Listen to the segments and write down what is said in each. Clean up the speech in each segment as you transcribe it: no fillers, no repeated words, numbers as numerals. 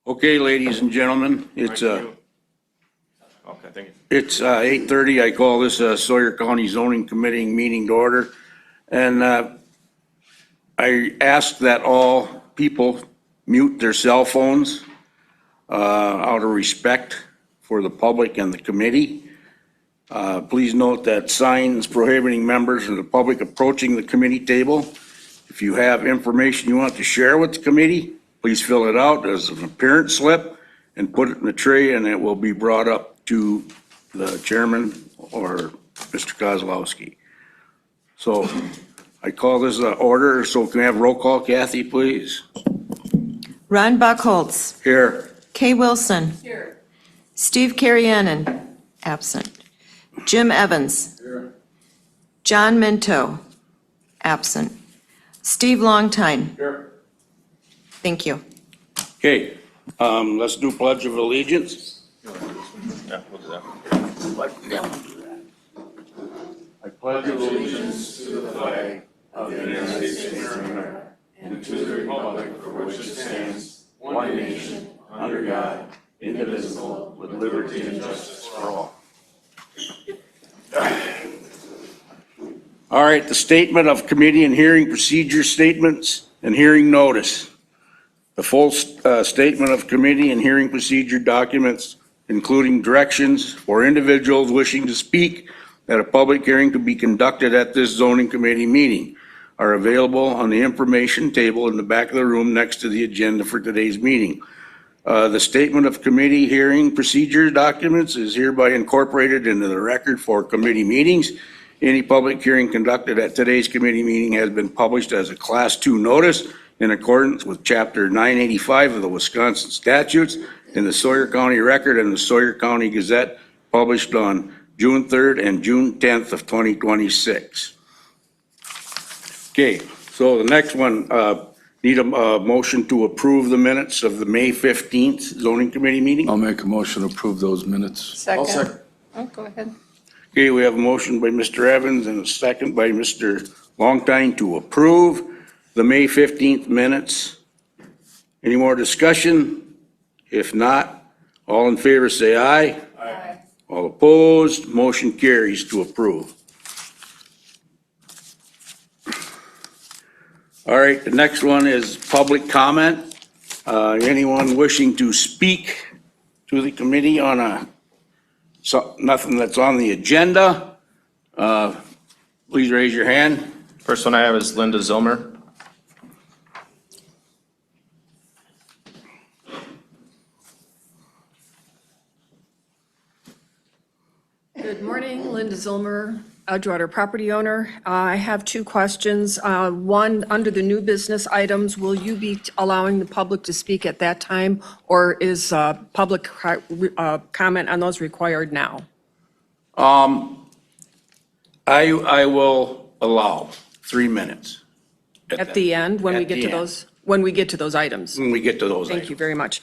Okay, ladies and gentlemen, it's Okay, thank you. 8:30. I call this Sawyer County Zoning Committee meeting to order. And I ask that all people mute their cell phones out of respect for the public and the committee. Please note that signs prohibiting members of the public approaching the committee table. If you have information you want to share with the committee, please fill it out as an appearance slip and put it in the tray, and it will be brought up to the chairman or Mr. Kozlowski. So I call this order. So can we have roll call, Kathy, please? Ron Buckholz. Here. Kay Wilson. Here. Steve Carriennen, absent. Jim Evans. Here. John Minto, absent. Steve Longtime. Here. Thank you. Okay, let's do Pledge of Allegiance. Yeah, we'll do that. I pledge allegiance to the flag of the United States of America and to the republic for which it stands, one nation, under God, indivisible, with liberty and justice for all. All right, the statement of committee and hearing procedure statements and hearing notice. The full statement of committee and hearing procedure documents, including directions for individuals wishing to speak that a public hearing to be conducted at this zoning committee meeting, are available on the information table in the back of the room next to the agenda for today's meeting. The statement of committee hearing procedure documents is hereby incorporated into the record for committee meetings. Any public hearing conducted at today's committee meeting has been published as a Class 2 notice in accordance with Chapter 985 of the Wisconsin statutes in the Sawyer County Record and the Sawyer County Gazette, published on June 3rd and June 10th of 2026. Okay, so the next one, need a motion to approve the minutes of the May 15th zoning committee meeting. I'll make a motion to approve those minutes. Second. Oh, go ahead. Okay, we have a motion by Mr. Evans and a second by Mr. Longtime to approve the May 15th minutes. Any more discussion? If not, all in favor say aye. Aye. All opposed, motion carries to approve. All right, the next one is public comment. Anyone wishing to speak to the committee on nothing that's on the agenda, please raise your hand. First one I have is Linda Zilmer. Good morning, Linda Zilmer, Edgewater property owner. I have two questions. One, under the new business items, will you be allowing the public to speak at that time, or is public comment on those required now? I will allow 3 minutes. At the end, when we At get the to end. those, when we get to those items? When we get to those Thank you items. very much.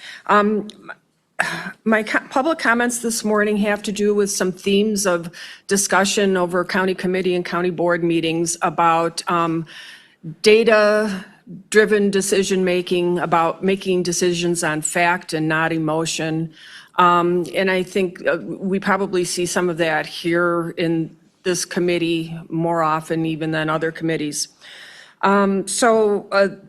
My public comments this morning have to do with some themes of discussion over county committee and county board meetings about data-driven decision-making, about making decisions on fact and not emotion. And I think we probably see some of that here in this committee more often even than other committees. So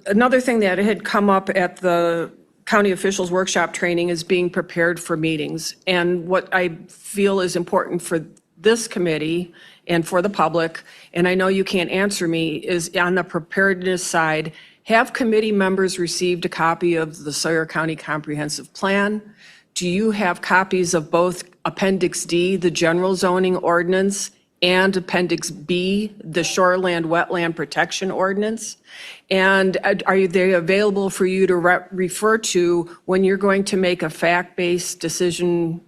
another thing that had come up at the county officials workshop training is being prepared for meetings. And what I feel is important for this committee and for the public, and I know you can't answer me, is on the preparedness side, have committee members received a copy of the Sawyer County Comprehensive Plan? Do you have copies of both Appendix D, the general zoning ordinance, and Appendix B, the shoreland wetland protection ordinance? And are they available for you to refer to when you're going to make a fact-based decision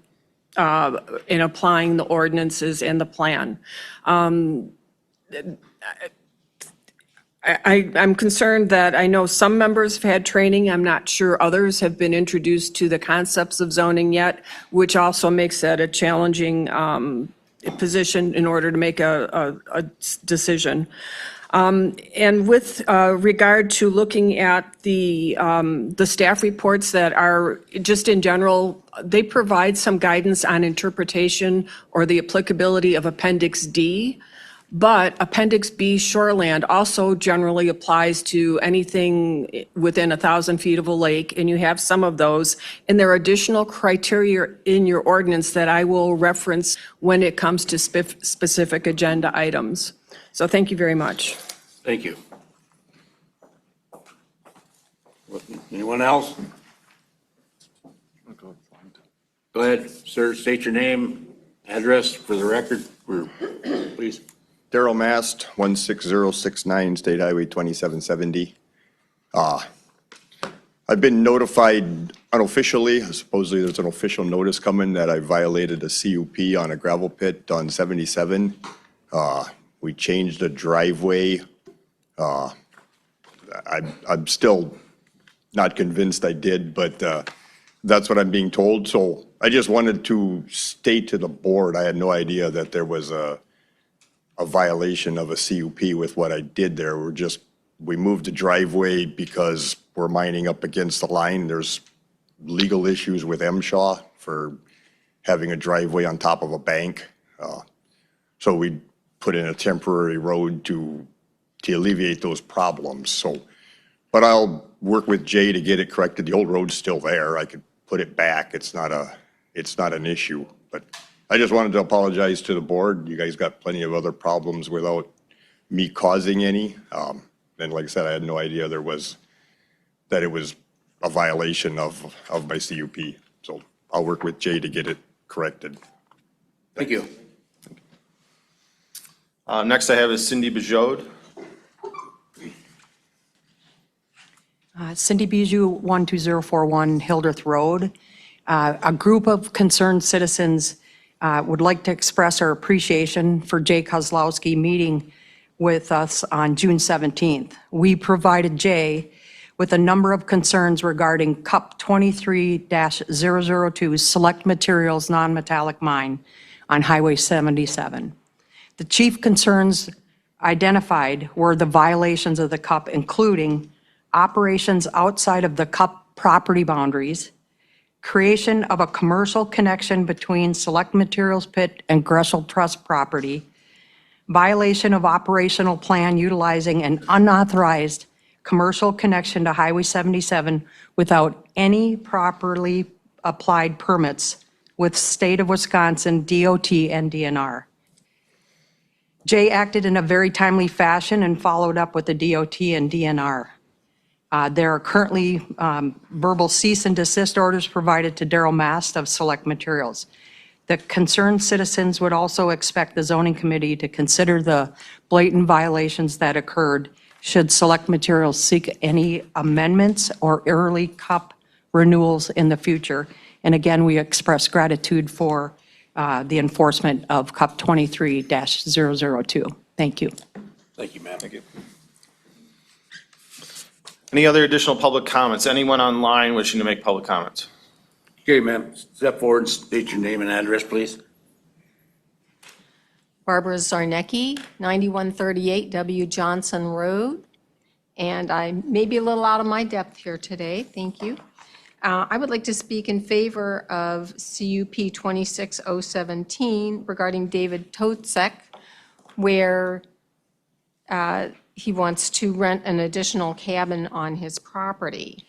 in applying the ordinances and the plan? I'm concerned that I know some members have had training. I'm not sure others have been introduced to the concepts of zoning yet, which also makes that a challenging position in order to make a decision. And with regard to looking at the staff reports that are, just in general, they provide some guidance on interpretation or the applicability of Appendix D, but Appendix B shoreland also generally applies to anything within 1,000 feet of a lake, and you have some of those. And there are additional criteria in your ordinance that I will reference when it comes to specific agenda items. So thank you very much. Thank you. Anyone else? Go ahead, sir. State your name, address for the record, please. Daryl Mast, 16069 State Highway 2770. I've been notified unofficially, supposedly there's an official notice coming that I violated a CUP on a gravel pit on 77. We changed a driveway. I'm still not convinced I did, but that's what I'm being told. So I just wanted to state to the board, I had no idea that there was a violation of a CUP with what I did there. We moved the driveway because we're mining up against the line. There's legal issues with MSHA for having a driveway on top of a bank. So we put in a temporary road to alleviate those problems. So, but I'll work with Jay to get it corrected. The old road's still there. I could put it back. It's not an issue, but I just wanted to apologize to the board. You guys got plenty of other problems without me causing any. And like I said, I had no idea that it was a violation of my CUP. So I'll work with Jay to get it corrected. Thank you. Next I have is Cindy Bajode. Cindy Bijou, 12041 Hildreth Road. A group of concerned citizens would like to express our appreciation for Jay Kozlowski meeting with us on June 17th. We provided Jay with a number of concerns regarding CUP 23-002 Select Materials Non-Metallic Mine on Highway 77. The chief concerns identified were the violations of the CUP, including operations outside of the CUP property boundaries, creation of a commercial connection between Select Materials Pit and Greshel Trust property, violation of operational plan utilizing an unauthorized commercial connection to Highway 77 without any properly applied permits with State of Wisconsin DOT and DNR. Jay acted in a very timely fashion and followed up with the DOT and DNR. There are currently verbal cease and desist orders provided to Daryl Mast of Select Materials. The concerned citizens would also expect the zoning committee to consider the blatant violations that occurred should Select Materials seek any amendments or early CUP renewals in the future. And again, we express gratitude for the enforcement of CUP 23-002. Thank you. Thank you, ma'am. Thank you. Any other additional public comments? Anyone online wishing to make public comments? Okay, ma'am. Step forward and state your name and address, please. Barbara Zarnecki, 9138 W. Johnson Road. And I may be a little out of my depth here today. Thank you. I would like to speak in favor of CUP 26017 regarding David Totzek, where he wants to rent an additional cabin on his property.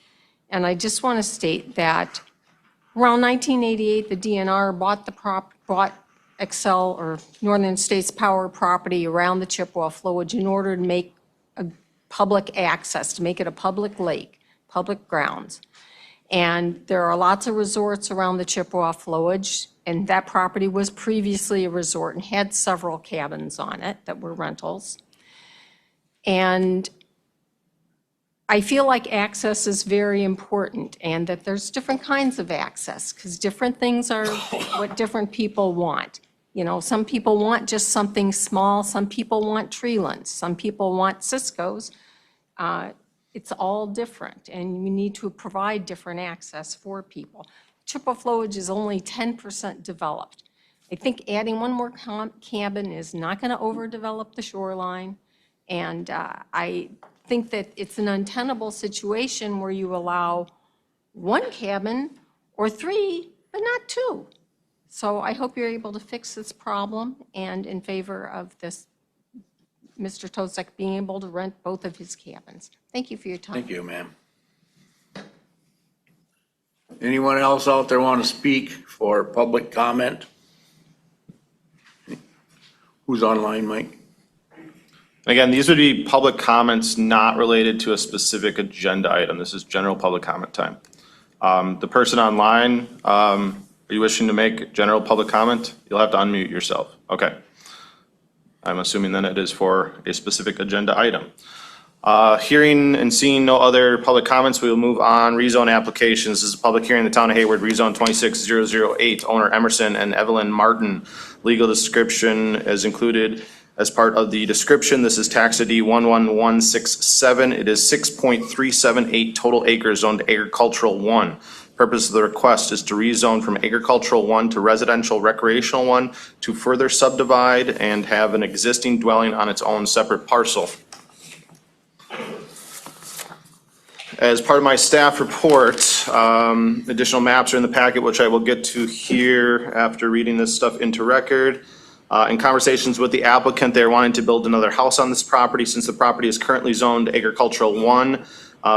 And I just want to state that around 1988, the DNR bought Excel or Northern States Power property around the Chippewa flowage in order to make a public access, to make it a public lake, public grounds. And there are lots of resorts around the Chippewa flowage, and that property was previously a resort and had several cabins on it that were rentals. And I feel like access is very important and that there's different kinds of access because different things are what different people want. You know, some people want just something small, some people want treelands, some people want Cisco's. It's all different and we need to provide different access for people. Chippewa flowage is only 10% developed. I think adding one more cabin is not going to overdevelop the shoreline. And I think that it's an untenable situation where you allow one cabin or 3, but not 2. So I hope you're able to fix this problem, and in favor of this, Mr. Tosek being able to rent both of his cabins. Thank you for your time. Thank you, ma'am. Anyone else out there want to speak for public comment? Who's online, Mike? Again, these would be public comments not related to a specific agenda item. This is general public comment time. The person online, are you wishing to make general public comment? You'll have to unmute yourself. Okay. I'm assuming then it is for a specific agenda item. Hearing and seeing no other public comments, we will move on. Rezone applications. This is a public hearing in the town of Hayward, rezone 26008, owner Emerson and Evelyn Martin. Legal description is included as part of the description. This is tax ID 11167. It is 6.378 total acres zoned agricultural 1. Purpose of the request is to rezone from agricultural 1 to residential recreational 1 to further subdivide and have an existing dwelling on its own separate parcel. As part of my staff report, additional maps are in the packet, which I will get to here after reading this stuff into record. In conversations with the applicant, they're wanting to build another house on this property. Since the property is currently zoned agricultural 1,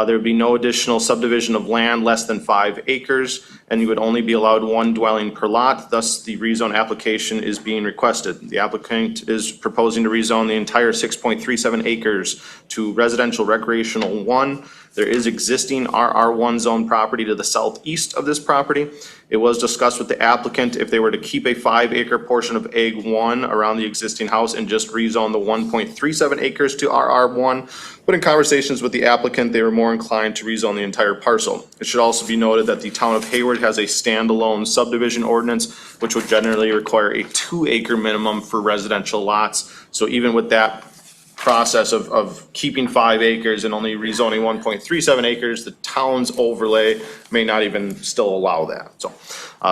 there would be no additional subdivision of land less than 5 acres, and you would only be allowed 1 dwelling per lot. Thus, the rezone application is being requested. The applicant is proposing to rezone the entire 6.37 acres to residential recreational 1. There is existing RR1 zone property to the southeast of this property. It was discussed with the applicant if they were to keep a 5-acre portion of Ag 1 around the existing house and just rezone the 1.37 acres to RR1. But in conversations with the applicant, they were more inclined to rezone the entire parcel. It should also be noted that the town of Hayward has a standalone subdivision ordinance, which would generally require a 2-acre minimum for residential lots. So even with that process of keeping 5 acres and only rezoning 1.37 acres, the town's overlay may not even still allow that. So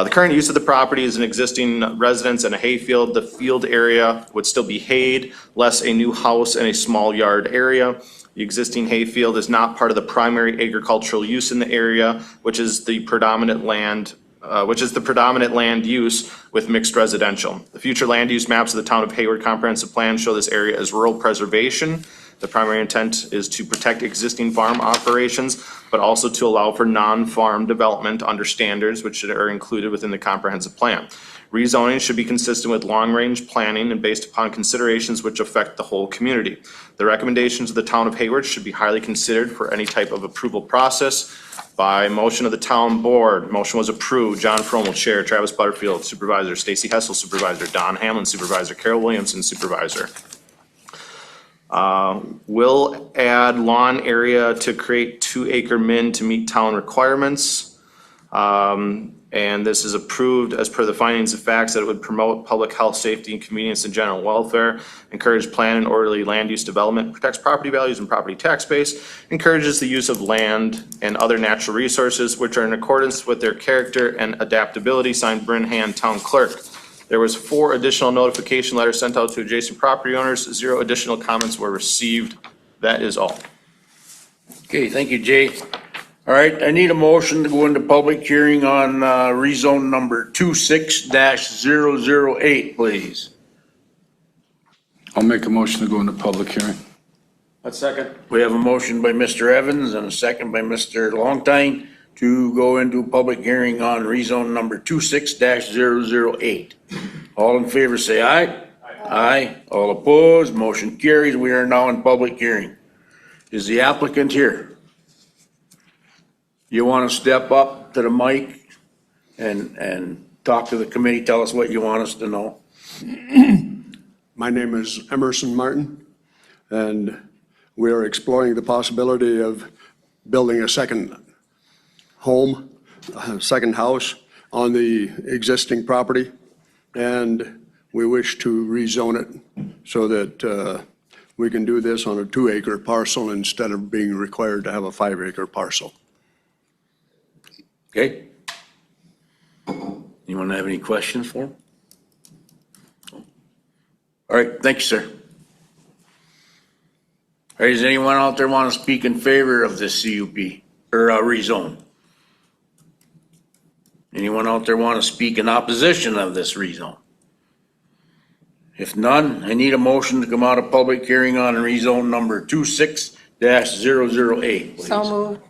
the current use of the property is an existing residence and a hayfield. The field area would still be hayed, less a new house and a small yard area. The existing hayfield is not part of the primary agricultural use in the area, which is the predominant land use with mixed residential. The future land use maps of the town of Hayward comprehensive plan show this area as rural preservation. The primary intent is to protect existing farm operations, but also to allow for non-farm development under standards which are included within the comprehensive plan. Rezoning should be consistent with long-range planning and based upon considerations which affect the whole community. The recommendations of the town of Hayward should be highly considered for any type of approval process. By motion of the town board, motion was approved. John Fromel, Chair, Travis Butterfield, Supervisor, Stacy Hessel, Supervisor, Don Hamlin, Supervisor, Carol Williamson, Supervisor. Will add lawn area to create 2-acre min to meet town requirements. And this is approved as per the findings of facts that it would promote public health, safety, and convenience and general welfare, encourage planned and orderly land use development, protects property values and property tax base, encourages the use of land and other natural resources which are in accordance with their character and adaptability, signed Bryn Hand, Town Clerk. There was 4 additional notification letters sent out to adjacent property owners. 0 additional comments were received. That is all. Okay, thank you, Jay. All right, I need a motion to go into public hearing on rezone number 26-008, please. I'll make a motion to go into public hearing. A second. We have a motion by Mr. Evans and a second by Mr. Longtime to go into public hearing on rezone number 26-008. All in favor, say aye. Aye. All opposed, motion carries. We are now in public hearing. Is the applicant here? You want to step up to the mic and talk to the committee, tell us what you want us to know? My name is Emerson Martin, and we are exploring the possibility of building a second home, a second house on the existing property, and we wish to rezone it so that we can do this on a 2-acre parcel instead of being required to have a 5-acre parcel. Okay? Anyone have any questions for him? All right, thank you, sir. Or does anyone out there want to speak in favor of this CUP or rezone? Anyone out there want to speak in opposition of this rezone? If none, I need a motion to come out of public hearing on rezone number 26-008, please. So moved.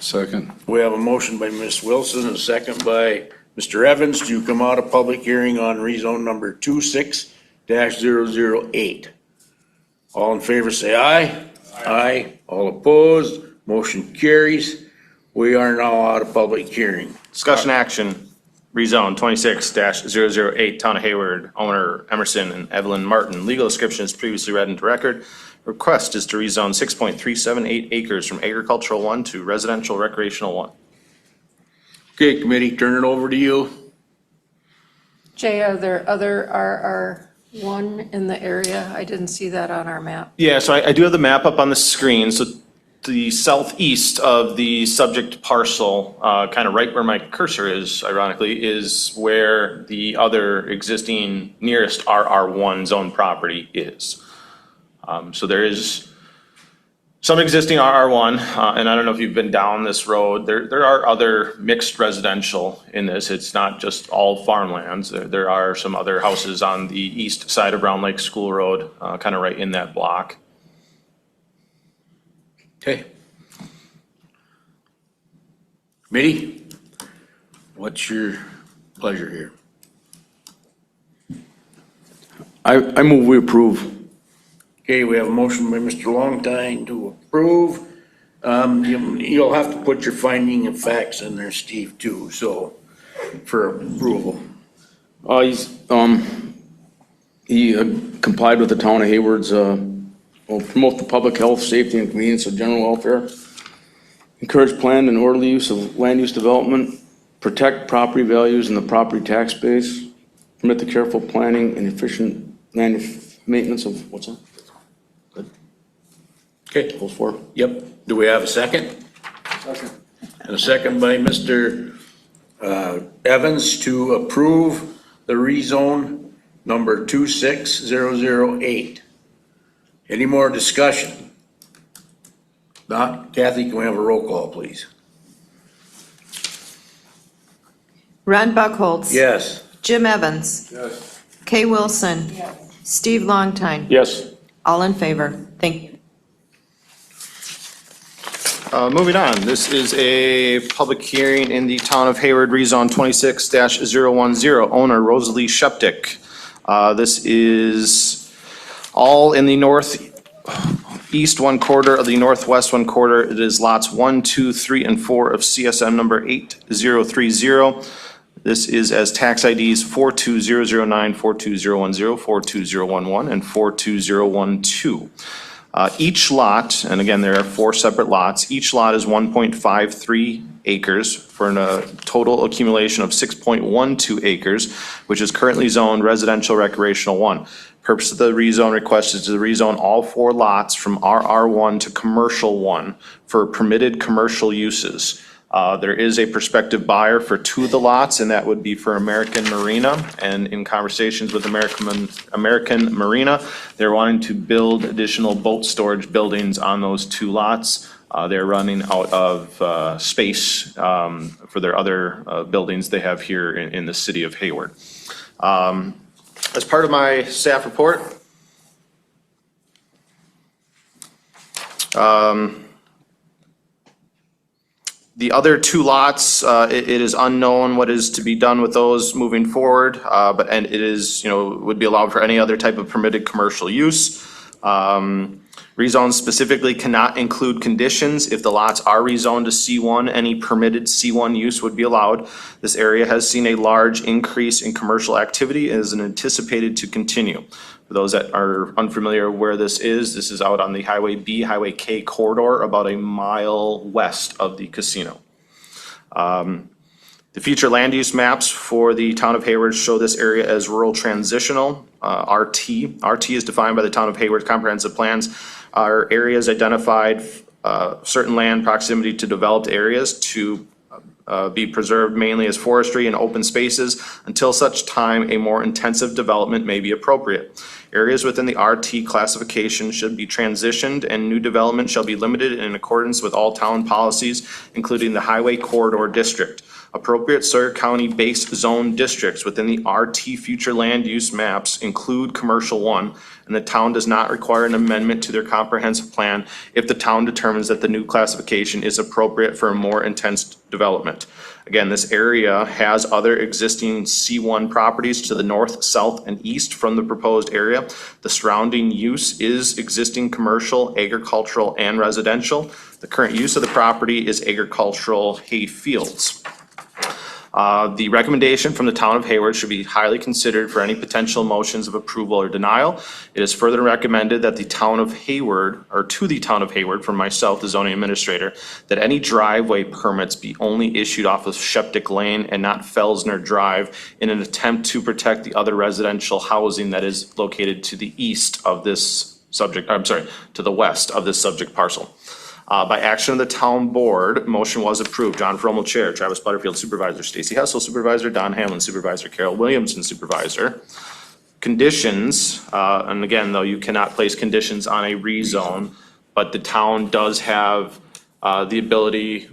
Second. We have a motion by Ms. Wilson and a second by Mr. Evans to come out of public hearing on rezone number 26-008. All in favor, say aye. Aye. All opposed, motion carries. We are now out of public hearing. Discussion action, rezone 26-008, Town of Hayward, owner Emerson and Evelyn Martin. Legal description is previously read into record. Request is to rezone 6.378 acres from agricultural 1 to residential recreational 1. Okay, committee, turn it over to you. Jay, are there other RR1 in the area? I didn't see that on our map. Yeah, so I do have the map up on the screen. So the southeast of the subject parcel, kind of right where my cursor is, ironically, is where the other existing nearest RR1 zone property is. So there is some existing RR1, and I don't know if you've been down this road. There are other mixed residential in this. It's not just all farmlands. There are some other houses on the east side of Round Lake School Road, kind of right in that block. Okay. Committee, what's your pleasure here? I move we approve. Okay, we have a motion by Mr. Longtime to approve. You'll have to put your finding of facts in there, Steve, too, so, for approval. He complied with the town of Hayward's, will promote the public health, safety, and convenience of general welfare, encourage planned and orderly use of land use development, protect property values and the property tax base, permit the careful planning and efficient land maintenance of, what's that? Okay, Goes for. yep. Do we have a second? Second. And a second by Mr. Evans to approve the rezone number 26008. Any more discussion? Not, Kathy, can we have a roll call, please? Ron Buckholz. Yes. Jim Evans. Yes. Kay Wilson. Steve Longtime. Yes. All in favor. Thank you. Moving on, this is a public hearing in the Town of Hayward rezone 26-010, owner Rosalie Sheptick. This is all in the northeast one quarter of the northwest one quarter. It is lots 1, 2, 3, and 4 of CSM number 8030. This is as tax IDs 42009, 42010, 42011, and 42012. Each lot, and again, there are 4 separate lots, each lot is 1.53 acres for a total accumulation of 6.12 acres, which is currently zoned residential recreational 1. Purpose of the rezone request is to rezone all 4 lots from RR1 to commercial 1 for permitted commercial uses. There is a prospective buyer for 2 of the lots, and that would be for American Marina. And in conversations with American Marina, they're wanting to build additional boat storage buildings on those 2 lots. They're running out of space for their other buildings they have here in the city of Hayward. As part of my staff report, the other 2 lots, it is unknown what is to be done with those moving forward, and it is, would be allowed for any other type of permitted commercial use. Rezone specifically cannot include conditions. If the lots are rezoned to C1, any permitted C1 use would be allowed. This area has seen a large increase in commercial activity and is anticipated to continue. For those that are unfamiliar where this is out on the Highway B, Highway K corridor, about a mile west of the casino. The future land use maps for the town of Hayward show this area as rural transitional, RT. RT is defined by the town of Hayward comprehensive plans. Our areas identified certain land proximity to developed areas to be preserved mainly as forestry and open spaces until such time a more intensive development may be appropriate. Areas within the RT classification should be transitioned and new development shall be limited in accordance with all town policies, including the Highway Corridor District. Appropriate Sawyer County base zone districts within the RT future land use maps include Commercial 1, and the town does not require an amendment to their comprehensive plan if the town determines that the new classification is appropriate for a more intense development. Again, this area has other existing C1 properties to the north, south, and east from the proposed area. The surrounding use is existing commercial, agricultural, and residential. The current use of the property is agricultural hay fields. The recommendation from the town of Hayward should be highly considered for any potential motions of approval or denial. It is further recommended that the town of Hayward, or to the town of Hayward, from myself, the zoning administrator, that any driveway permits be only issued off of Sheptick Lane and not Felsner Drive in an attempt to protect the other residential housing that is located to the east of this subject, I'm sorry, to the west of this subject parcel. By action of the town board, motion was approved. John Frommel, Chair. Travis Butterfield, Supervisor. Stacy Hessel, Supervisor. Don Hamlin, Supervisor. Carol Williamson, Supervisor. Conditions, and again, though, you cannot place conditions on a rezone, but the town does have the ability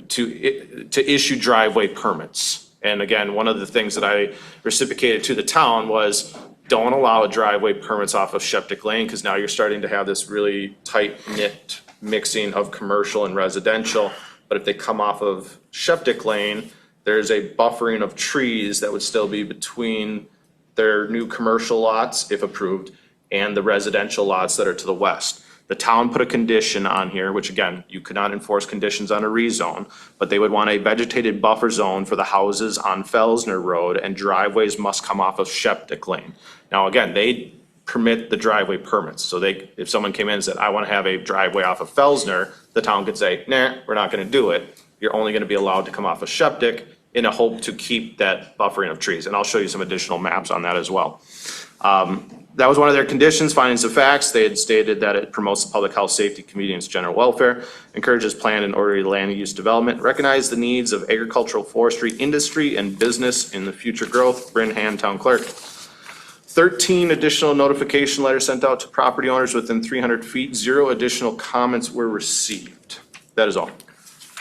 to issue driveway permits. And again, one of the things that I reciprocated to the town was don't allow driveway permits off of Sheptick Lane, because now you're starting to have this really tight-knit mixing of commercial and residential. But if they come off of Sheptick Lane, there's a buffering of trees that would still be between their new commercial lots, if approved, and the residential lots that are to the west. The town put a condition on here, which again, you could not enforce conditions on a rezone, but they would want a vegetated buffer zone for the houses on Felsner Road, and driveways must come off of Sheptick Lane. Now, again, they permit the driveway permits. So if someone came in and said, I want to have a driveway off of Felsner, the town could say, nah, we're not going to do it. You're only going to be allowed to come off of Sheptick in a hope to keep that buffering of trees. And I'll show you some additional maps on that as well. That was one of their conditions, findings of facts. They had stated that it promotes the public health, safety, convenience, general welfare, encourages planned and orderly land use development, recognize the needs of agricultural, forestry, industry, and business in the future growth. Bryn Hand, Town Clerk. 13 additional notification letters sent out to property owners within 300 feet. 0 additional comments were received. That is all.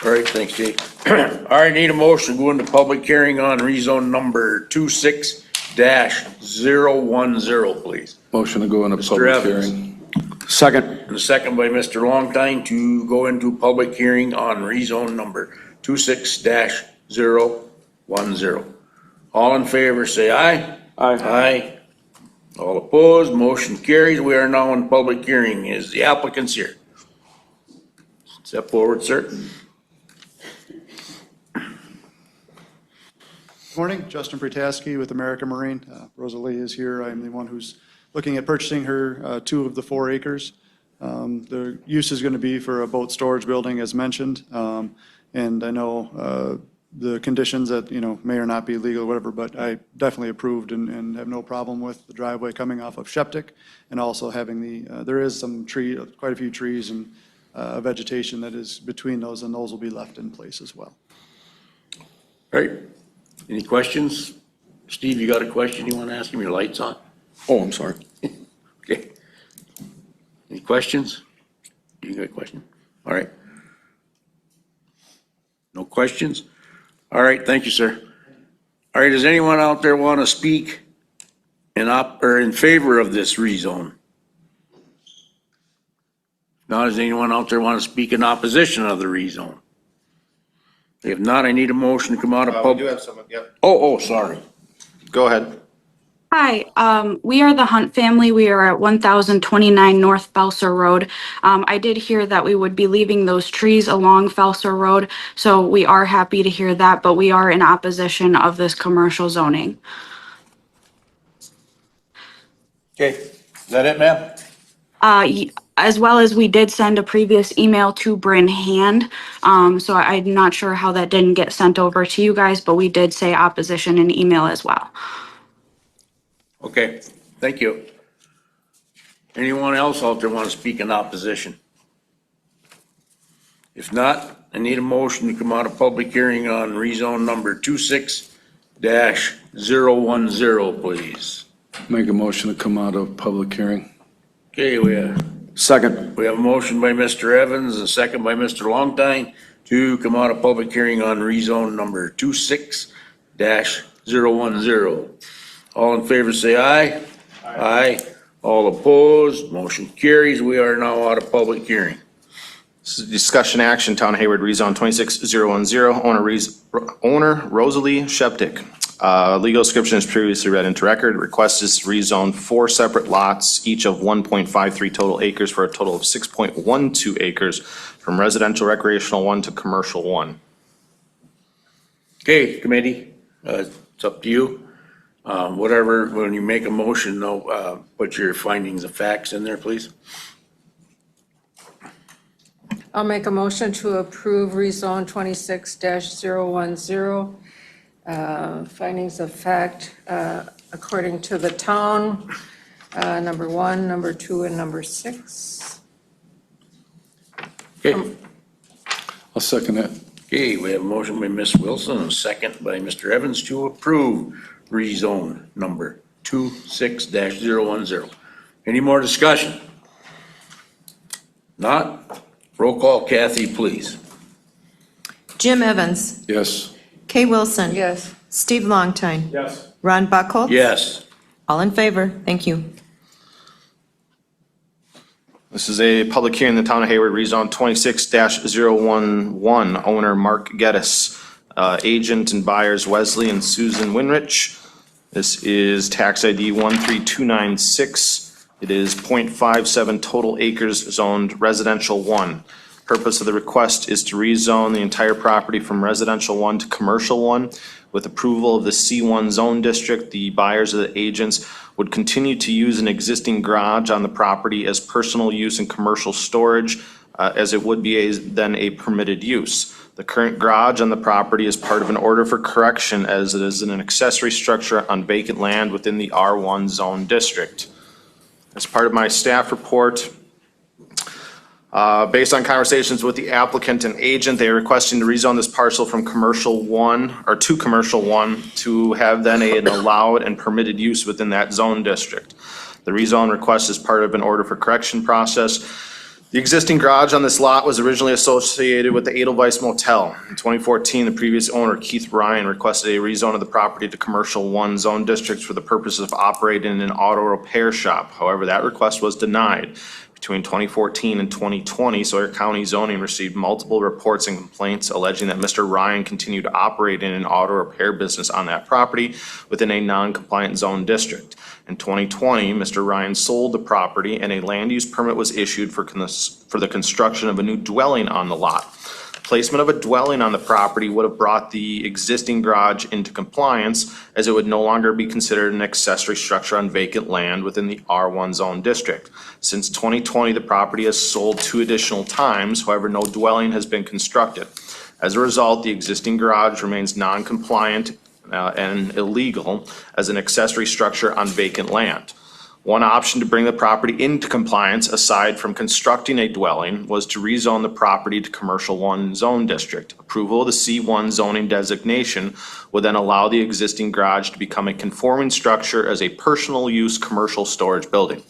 All right, thanks, Jake. All right, need a motion to go into public hearing on rezone number 26-010, please. Motion to go into Mr. public Evans. hearing. Second. And a second by Mr. Longtime to go into public hearing on rezone number 26-010. All in favor, say aye. Aye. Aye. All opposed, motion carries. We are now in public hearing. Is the applicants here? Step forward, sir. Morning, Justin Pretaski with America Marine. Rosalie is here. I'm the one who's looking at purchasing her 2 of the 4 acres. The use is going to be for a boat storage building, as mentioned. And I know the conditions that, may or not be legal or whatever, but I definitely approved and have no problem with the driveway coming off of Sheptick, and also having there is some quite a few trees and vegetation that is between those, and those will be left in place as well. All right. Any questions? Steve, you got a question you want to ask him? Your light's on? Oh, I'm sorry. Okay. Any questions? You got a question? All right. No questions? All right, thank you, sir. All right, does anyone out there want to speak in favor of this rezone? Now, does anyone out there want to speak in opposition of the rezone? If not, I need a motion to come out of We do public. have someone, yep. Oh, sorry. Go ahead. Hi, we are the Hunt family. We are at 1029 North Felser Road. I did hear that we would be leaving those trees along Felser Road, so we are happy to hear that, but we are in opposition of this commercial zoning. Okay, is that it, ma'am? As well as we did send a previous email to Bryn Hand, so I'm not sure how that didn't get sent over to you guys, but we did say opposition in email as well. Okay, thank you. Anyone else out there want to speak in opposition? If not, I need a motion to come out of public hearing on rezone number 26-010, please. Make a motion to come out of public hearing. Okay, we have Second. a motion by Mr. Evans, and a second by Mr. Longtime to come out of public hearing on rezone number 26-010. All in favor, say aye. Aye. All opposed, motion carries. We are now out of public hearing. This is discussion action, Town of Hayward rezone 26010, owner Rosalie Sheptick. Legal description is previously read into record. Request is to rezone 4 separate lots, each of 1.53 total acres for a total of 6.12 acres from residential recreational 1 to commercial 1. Okay, committee, it's up to you. Whatever, when you make a motion, though, put your findings of facts in there, please. I'll make a motion to approve rezone 26-010. Findings of fact, according to the town, number 1, number 2, and number 6. Okay, I'll second that. okay, we have a motion by Ms. Wilson and a second by Mr. Evans to approve rezone number 26-010. Any more discussion? Not? Roll call, Kathy, please. Jim Evans, Yes. Kay Wilson. Yes. Steve Longtime. Yes. Ron Buckholz. Yes. All in favor? Thank you. This is a public hearing in the Town of Hayward rezone 26-011, owner Mark Geddes, agent and buyers Wesley and Susan Winrich. This is tax ID 13296. It is 0.57 total acres zoned residential 1. Purpose of the request is to rezone the entire property from residential 1 to commercial 1. With approval of the C1 zone district, the buyers or the agents would continue to use an existing garage on the property as personal use and commercial storage, as it would be then a permitted use. The current garage on the property is part of an order for correction, as it is an accessory structure on vacant land within the R1 zone district. As part of my staff report, based on conversations with the applicant and agent, they are requesting to rezone this parcel from commercial 1 or to commercial 1 to have then an allowed and permitted use within that zone district. The rezone request is part of an order for correction process. The existing garage on this lot was originally associated with the Edelweiss Motel. In 2014, the previous owner, Keith Ryan, requested a rezone of the property to commercial 1 zone districts for the purpose of operating an auto repair shop. However, that request was denied. Between 2014 and 2020, Sawyer County zoning received multiple reports and complaints alleging that Mr. Ryan continued to operate in an auto repair business on that property within a non-compliant zone district. In 2020, Mr. Ryan sold the property and a land use permit was issued for the construction of a new dwelling on the lot. Placement of a dwelling on the property would have brought the existing garage into compliance, as it would no longer be considered an accessory structure on vacant land within the R1 zone district. Since 2020, the property has sold 2 additional times, however, no dwelling has been constructed. As a result, the existing garage remains non-compliant and illegal as an accessory structure on vacant land. One option to bring the property into compliance, aside from constructing a dwelling, was to rezone the property to commercial 1 zone district. Approval of the C1 zoning designation would then allow the existing garage to become a conforming structure as a personal use commercial storage building.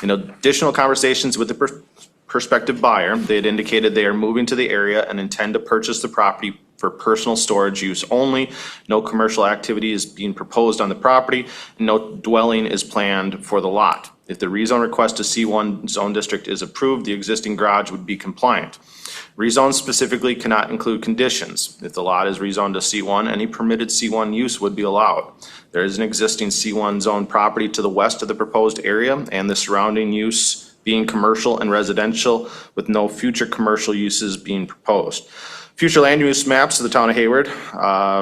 In additional conversations with the prospective buyer, they had indicated they are moving to the area and intend to purchase the property for personal storage use only. No commercial activity is being proposed on the property, and no dwelling is planned for the lot. If the rezone request to C1 zone district is approved, the existing garage would be compliant. Rezone specifically cannot include conditions. If the lot is rezoned to C1, any permitted C1 use would be allowed. There is an existing C1 zone property to the west of the proposed area, and the surrounding use being commercial and residential, with no future commercial uses being proposed. Future land use maps of the Town of Hayward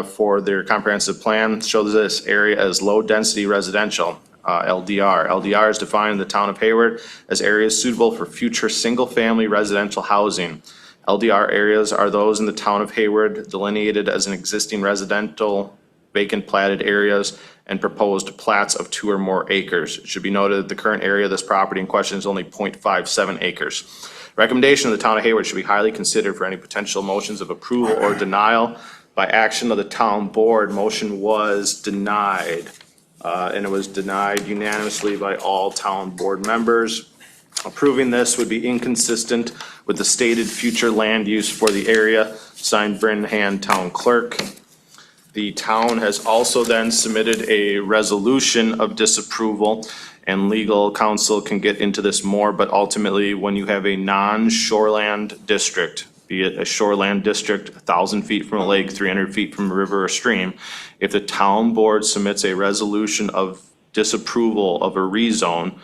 for their comprehensive plan show this area as low-density residential, LDR. LDR is defined in the Town of Hayward as areas suitable for future single-family residential housing. LDR areas are those in the Town of Hayward delineated as an existing residential vacant platted areas and proposed plats of 2 or more acres. It should be noted that the current area of this property in question is only 0.57 acres. Recommendation of the town of Hayward should be highly considered for any potential motions of approval or denial by action of the town board. Motion was denied, and it was denied unanimously by all town board members. Approving this would be inconsistent with the stated future land use for the area, signed Bryn Hand Town Clerk. The town has also then submitted a resolution of disapproval, and legal counsel can get into this more, but ultimately, when you have a non-shoreland district, be it a shoreland district, 1,000 feet from a lake, 300 feet from a river or stream, if the town board submits a resolution of disapproval of a rezone,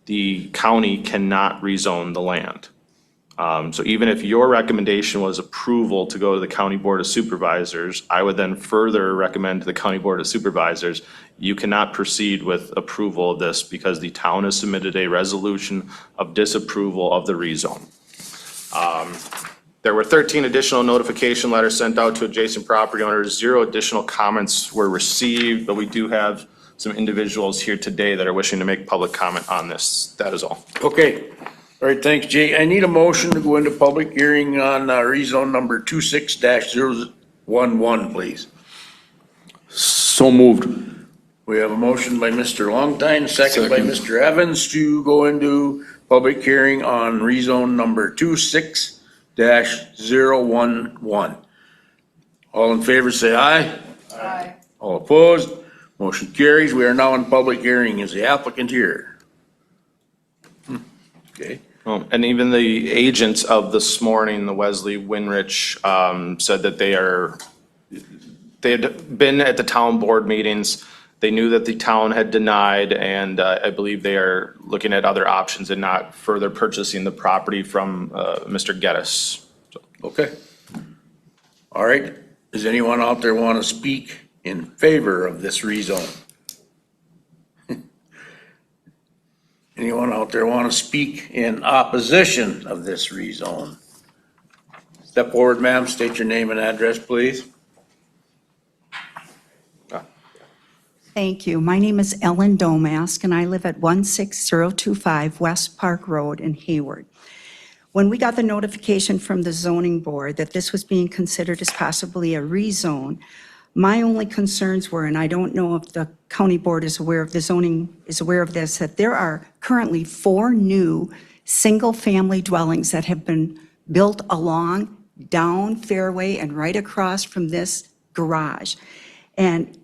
the county cannot rezone the land. So even if your recommendation was approval to go to the County Board of Supervisors, I would then further recommend to the County Board of Supervisors, you cannot proceed with approval of this because the town has submitted a resolution of disapproval of the rezone. There were 13 additional notification letters sent out to adjacent property owners. 0 additional comments were received, but we do have some individuals here today that are wishing to make public comment on this. That is all. Okay. All right, thanks, Jay. I need a motion to go into public hearing on rezone number 26-011, please. So moved. We have a motion by Mr. Longtime, second by Second. Mr. Evans to go into public hearing on rezone number 26-011. All in favor, say aye. Aye. All opposed? Motion carries. We are now in public hearing. Is the applicant here? Okay. And even the agents of this morning, the Wesley Winrich, said that they had been at the town board meetings. They knew that the town had denied, and I believe they are looking at other options and not further purchasing the property from Mr. Geddes. Okay. All right. Does anyone out there want to speak in favor of this rezone? Anyone out there want to speak in opposition of this rezone? Step forward, ma'am. State your name and address, please. Thank you. My name is Ellen Domask, and I live at 16025 West Park Road in Hayward. When we got the notification from the zoning board that this was being considered as possibly a rezone, my only concerns were, and I don't know if the county board is aware of, the zoning is aware of this, that there are currently 4 new single-family dwellings that have been built along down Fairway and right across from this garage. And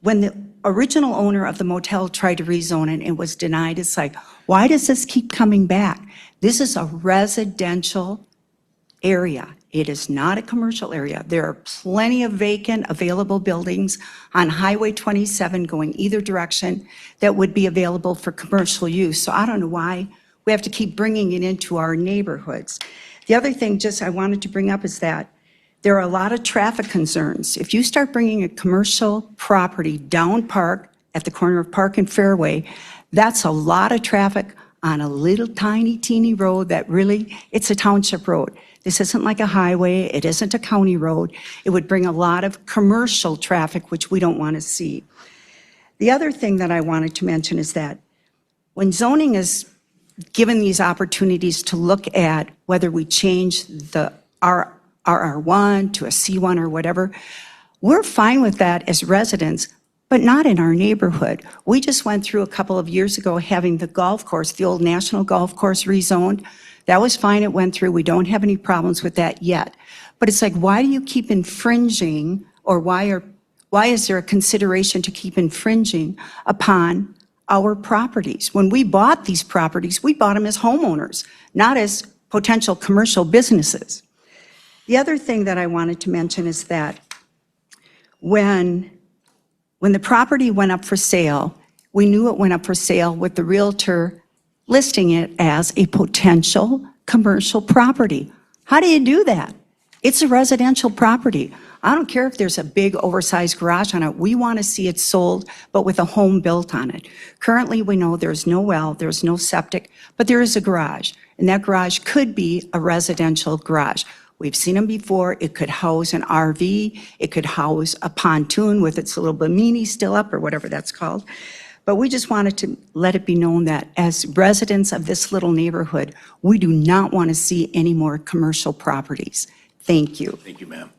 when the original owner of the motel tried to rezone it and was denied, it's like, why does this keep coming back? This is a residential area. It is not a commercial area. There are plenty of vacant available buildings on Highway 27 going either direction that would be available for commercial use. So I don't know why we have to keep bringing it into our neighborhoods. The other thing just I wanted to bring up is that there are a lot of traffic concerns. If you start bringing a commercial property down Park at the corner of Park and Fairway, that's a lot of traffic on a little tiny teeny road that really, it's a township road. This isn't like a highway. It isn't a county road. It would bring a lot of commercial traffic, which we don't want to see. The other thing that I wanted to mention is that when zoning is given these opportunities to look at whether we change the RR1 to a C1 or whatever, we're fine with that as residents, but not in our neighborhood. We just went through a couple of years ago having the golf course, the old National Golf Course rezoned. That was fine, it went through. We don't have any problems with that yet. But it's like, why do you keep infringing, or why is there a consideration to keep infringing upon our properties? When we bought these properties, we bought them as homeowners, not as potential commercial businesses. The other thing that I wanted to mention is that when the property went up for sale, we knew it went up for sale with the realtor listing it as a potential commercial property. How do you do that? It's a residential property. I don't care if there's a big oversized garage on it. We want to see it sold, but with a home built on it. Currently, we know there's no well, there's no septic, but there is a garage, and that garage could be a residential garage. We've seen them before. It could house an RV. It could house a pontoon with its little bimini still up or whatever that's called. But we just wanted to let it be known that as residents of this little neighborhood, we do not want to see any more commercial properties. Thank you. Thank you, ma'am.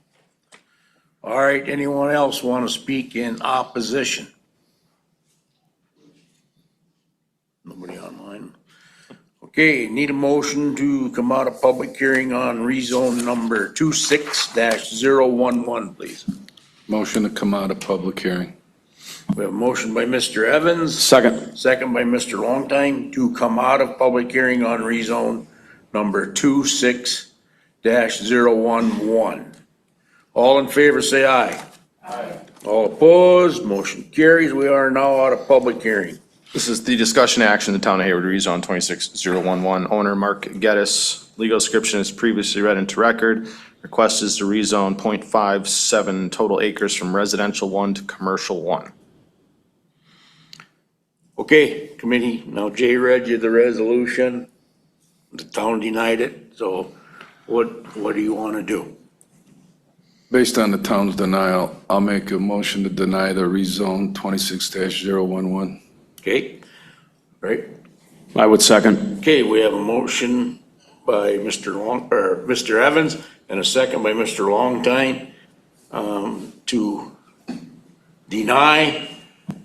All right, anyone else want to speak in opposition? Nobody online? Okay, need a motion to come out of public hearing on rezone number 26-011, please. Motion to come out of public hearing. We have a motion by Mr. Evans. Second. Second by Mr. Longtime to come out of public hearing on rezone number 26-011. All in favor, say aye. Aye. All opposed, motion carries. We are now out of public hearing. This is the discussion action, the Town of Hayward rezone 26011. Owner Mark Geddes. Legal description is previously read into record. Request is to rezone .57 total acres from residential 1 to commercial 1. Okay, committee, now Jay read you the resolution. The town denied it, so what do you want to do? Based on the town's denial, I'll make a motion to deny the rezone 26-011. Okay, right? I would second. Okay, we have a motion by Mr. Evans and a second by Mr. Longtime to deny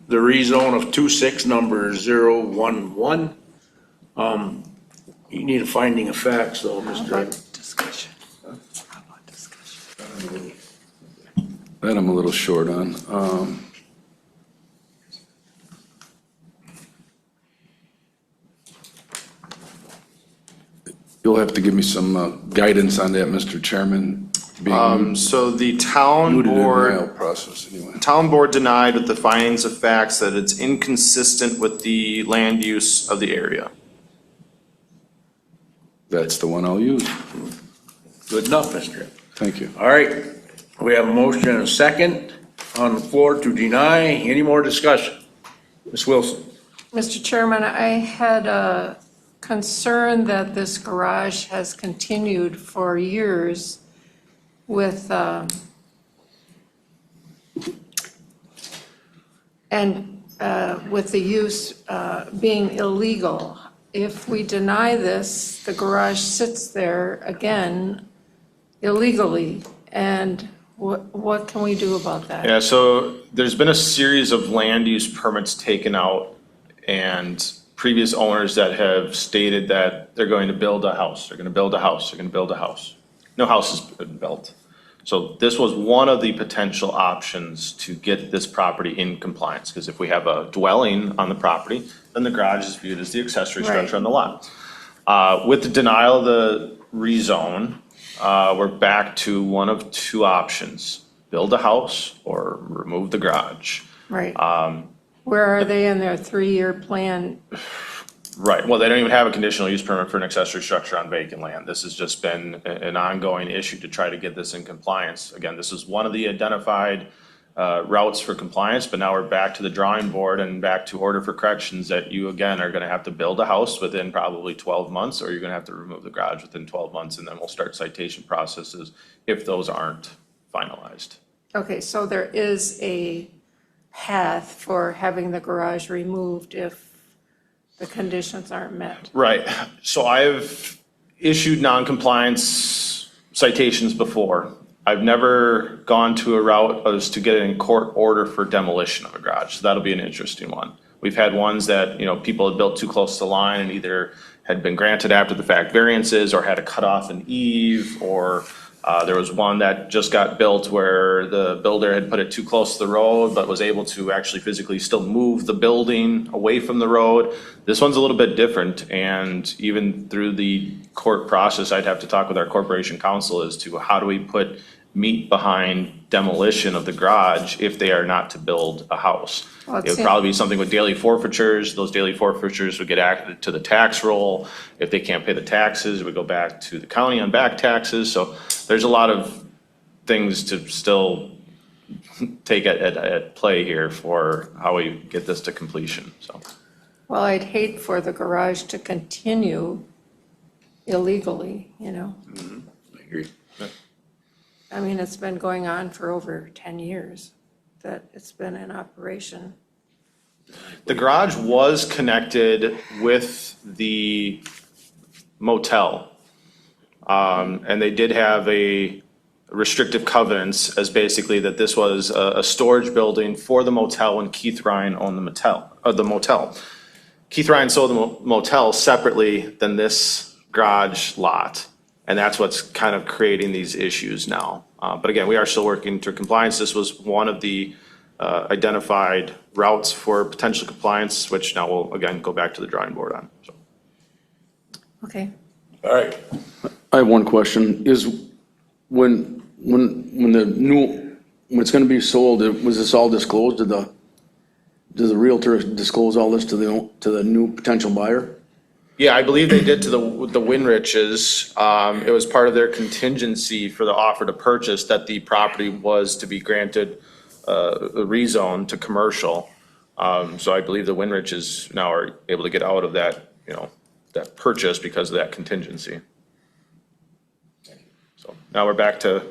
the rezone of 26 number 011. You need a finding of facts though, Mr. Evans. Discussion. That I'm a little short on. You'll have to give me some guidance on that, Mr. Chairman. Being So the town new to the board. denial process anyway. Town board denied with the findings of facts that it's inconsistent with the land use of the area. That's the one I'll use. Good enough, Mr. Evans. Thank you. All right, we have a motion and a second on the floor to deny. Any more discussion? Ms. Wilson? Mr. Chairman, I had a concern that this garage has continued for years with, with the use being illegal. If we deny this, the garage sits there again illegally, and what can we do about that? Yeah, so there's been a series of land use permits taken out and previous owners that have stated that they're going to build a house, they're gonna build a house, they're gonna build a house. No house has been built. So this was one of the potential options to get this property in compliance, because if we have a dwelling on the property, then the garage is viewed as the accessory structure on the lot. With the denial of the rezone, we're back to one of two options: build a house or remove the garage. Right. Where are they in their 3-year plan? Right, well, they don't even have a conditional use permit for an accessory structure on vacant land. This has just been an ongoing issue to try to get this in compliance. Again, this is one of the identified routes for compliance, but now we're back to the drawing board and back to order for corrections that you, again, are gonna have to build a house within probably 12 months, or you're gonna have to remove the garage within 12 months, and then we'll start citation processes if those aren't finalized. Okay, so there is a path for having the garage removed if the conditions aren't met. Right, so I've issued non-compliance citations before. I've never gone to a route as to get in court order for demolition of a garage, so that'll be an interesting one. We've had ones that, people had built too close to the line and either had been granted after the fact variances or had to cut off an eave, or there was one that just got built where the builder had put it too close to the road, but was able to actually physically still move the building away from the road. This one's a little bit different, and even through the court process, I'd have to talk with our corporation counsel as to how do we put meat behind demolition of the garage if they are not to build a house. Well, It would probably be something with daily forfeitures. Those daily forfeitures would get added to the tax roll. If they can't pay the taxes, it would go back to the county on back taxes. So there's a lot of things to still take at play here for how we get this to completion, so. Well, I'd hate for the garage to continue illegally, I agree. I mean, it's been going on for over 10 years that it's been in operation. The garage was connected with the motel. And they did have a restrictive covenants as basically that this was a storage building for the motel when Keith Ryan owned the motel. Keith Ryan sold the motel separately than this garage lot. And that's what's kind of creating these issues now. But again, we are still working through compliance. This was one of the identified routes for potential compliance, which now we'll again go back to the drawing board on. So. Okay. All right. I have one question, is when it's gonna be sold, was this all disclosed to does the realtor disclose all this to the new potential buyer? Yeah, I believe they did to the Winriches. It was part of their contingency for the offer to purchase that the property was to be granted a rezone to commercial. So I believe the Winriches now are able to get out of that, that purchase because of that contingency. So now we're back to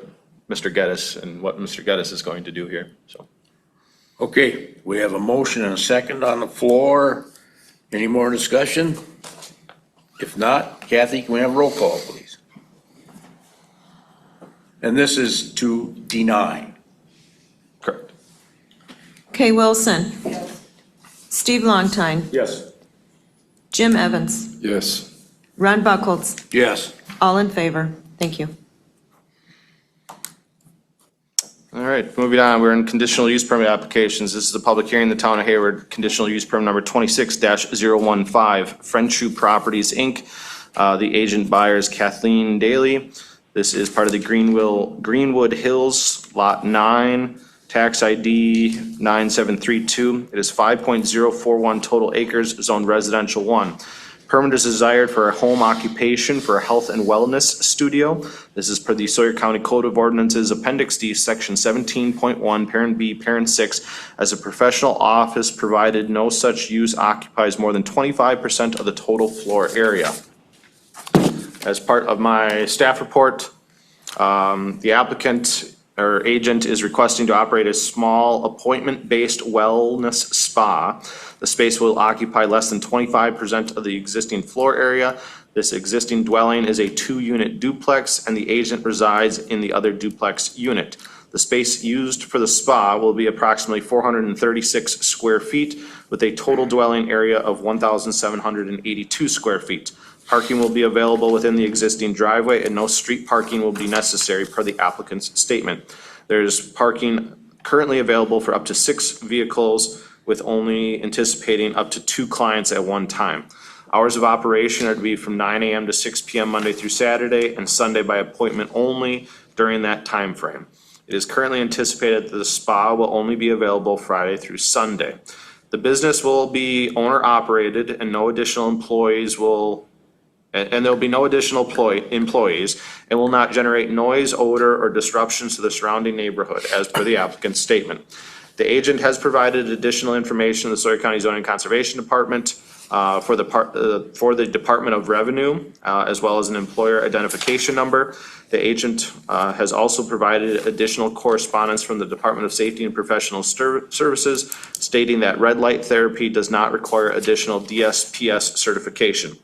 Mr. Geddes and what Mr. Geddes is going to do here, so. Okay, we have a motion and a second on the floor. Any more discussion? If not, Kathy, can we have a roll call, please? And this is to deny. Correct. Kay Wilson. Steve Longtine. Yes. Jim Evans. Yes. Ron Buckholz. Yes. All in favor. Thank you. All right, moving on, we're in conditional use permit applications. This is a public hearing, the Town of Hayward, conditional use permit number 26-015, Friendshoe Properties, Inc. The agent buyer is Kathleen Daly. This is part of the Greenwood Hills, Lot 9, tax ID 9732. It is 5.041 total acres, zoned residential 1. Permit is desired for a home occupation for a health and wellness studio. This is per the Sawyer County Code of Ordinances, Appendix D, Section 17.1, Parent B, Parent 6, as a professional office provided no such use occupies more than 25% of the total floor area. As part of my staff report, the applicant or agent is requesting to operate a small appointment-based wellness spa. The space will occupy less than 25% of the existing floor area. This existing dwelling is a 2-unit duplex, and the agent resides in the other duplex unit. The space used for the spa will be approximately 436 square feet with a total dwelling area of 1,782 square feet. Parking will be available within the existing driveway and no street parking will be necessary per the applicant's statement. There's parking currently available for up to 6 vehicles with only anticipating up to 2 clients at one time. Hours of operation are to be from 9 a.m. to 6 p.m. Monday through Saturday and Sunday by appointment only during that time frame. It is currently anticipated that the spa will only be available Friday through Sunday. The business will be owner operated and no additional employees will and there'll be no additional employees and will not generate noise, odor, or disruptions to the surrounding neighborhood as per the applicant's statement. The agent has provided additional information to the Sawyer County Zoning and Conservation Department for the Department of Revenue, as well as an employer identification number. The agent has also provided additional correspondence from the Department of Safety and Professional Services stating that red light therapy does not require additional DSPS certification.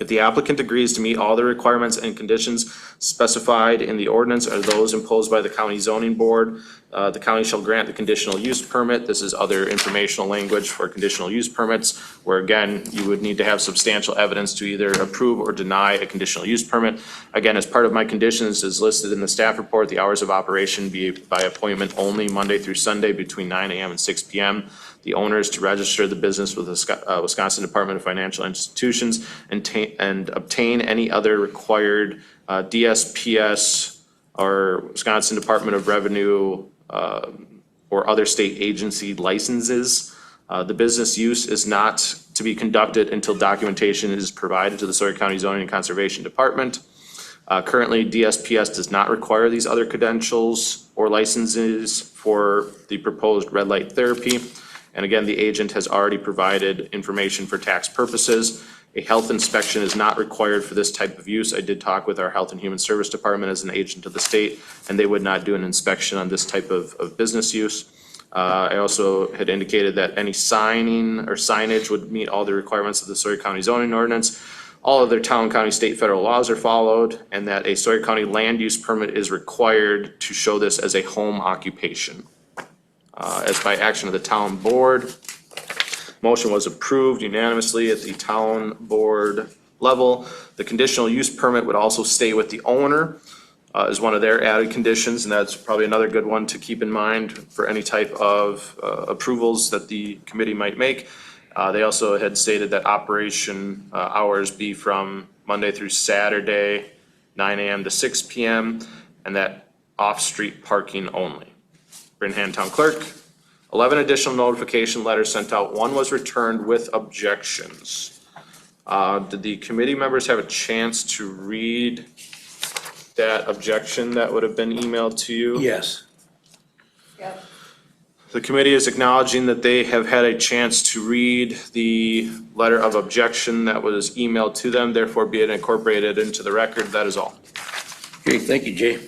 If the applicant agrees to meet all the requirements and conditions specified in the ordinance or those imposed by the county zoning board, the county shall grant the conditional use permit. This is other informational language for conditional use permits, where again, you would need to have substantial evidence to either approve or deny a conditional use permit. Again, as part of my conditions is listed in the staff report, the hours of operation be by appointment only Monday through Sunday between 9 a.m. and 6 p.m. The owner is to register the business with the Wisconsin Department of Financial Institutions and obtain any other required DSPS or Wisconsin Department of Revenue or other state agency licenses. The business use is not to be conducted until documentation is provided to the Sawyer County Zoning and Conservation Department. Currently, DSPS does not require these other credentials or licenses for the proposed red light therapy. And again, the agent has already provided information for tax purposes. A health inspection is not required for this type of use. I did talk with our Health and Human Service Department as an agent of the state, and they would not do an inspection on this type of business use. I also had indicated that any signing or signage would meet all the requirements of the Sawyer County zoning ordinance. All other town, county, state, federal laws are followed, and that a Sawyer County land use permit is required to show this as a home occupation. As by action of the town board, motion was approved unanimously at the town board level. The conditional use permit would also stay with the owner as one of their added conditions, and that's probably another good one to keep in mind for any type of approvals that the committee might make. They also had stated that operation hours be from Monday through Saturday, 9 a.m. to 6 p.m., and that off-street parking only. Brinham Town Clerk, 11 additional notification letters sent out. 1 was returned with objections. Did the committee members have a chance to read that objection that would have been emailed to you? Yes. The committee is acknowledging that they have had a chance to read the letter of objection that was emailed to them, therefore be it incorporated into the record. That is all. Okay, thank you, Jay.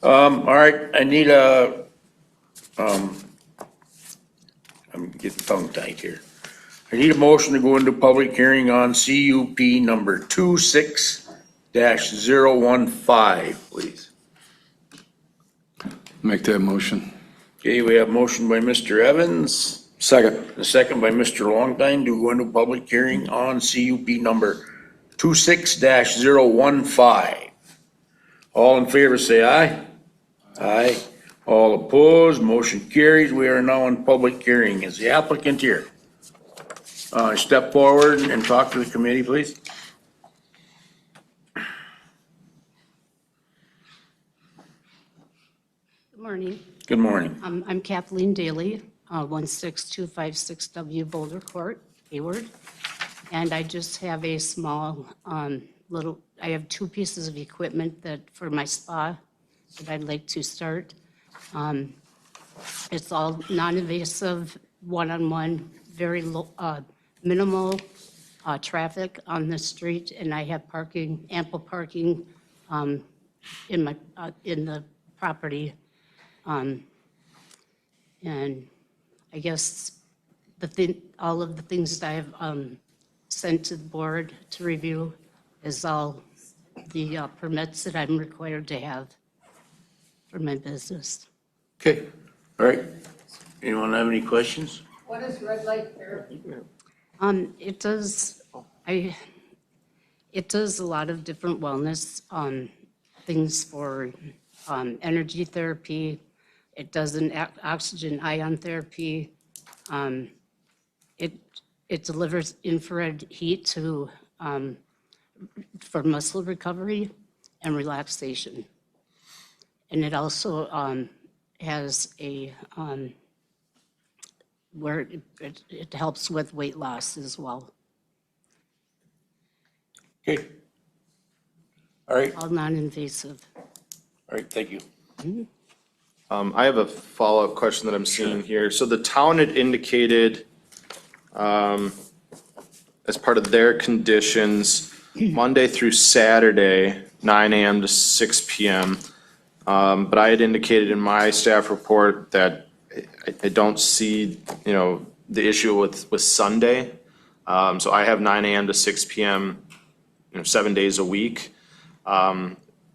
All right, I need a, I'm getting tongue-tied here. I need a motion to go into public hearing on CUP number 26-015, please. Make that motion. Okay, we have motion by Mr. Evans, Second. a second by Mr. Longtime to go into public hearing on CUP number 26-015. All in favor, say aye. Aye. All opposed, motion carries. We are now in public hearing. Is the applicant here? Step forward and talk to the committee, please. Good morning. Good morning. I'm Kathleen Daly, 16256W Boulder Court, Hayward. And I just have a small I have 2 pieces of equipment that for my spa that I'd like to start. It's all non-invasive, one-on-one, very low, minimal traffic on the street, and I have parking, ample parking in the property. And I guess all of the things that I have sent to the board to review is all the permits that I'm required to have for my business. Okay, all right. Anyone have any questions? What is red light therapy? It does a lot of different wellness things for energy therapy. It does an oxygen ion therapy. It delivers infrared heat for muscle recovery and relaxation. And it also has a where it helps with weight loss as well. Okay. All right, All non-invasive. all right, thank you. I have a follow-up question that I'm seeing here. So the town had indicated, as part of their conditions, Monday through Saturday, 9 a.m. to 6 p.m. But I had indicated in my staff report that I don't see, the issue with Sunday. So I have 9 a.m. to 6 p.m., 7 days a week.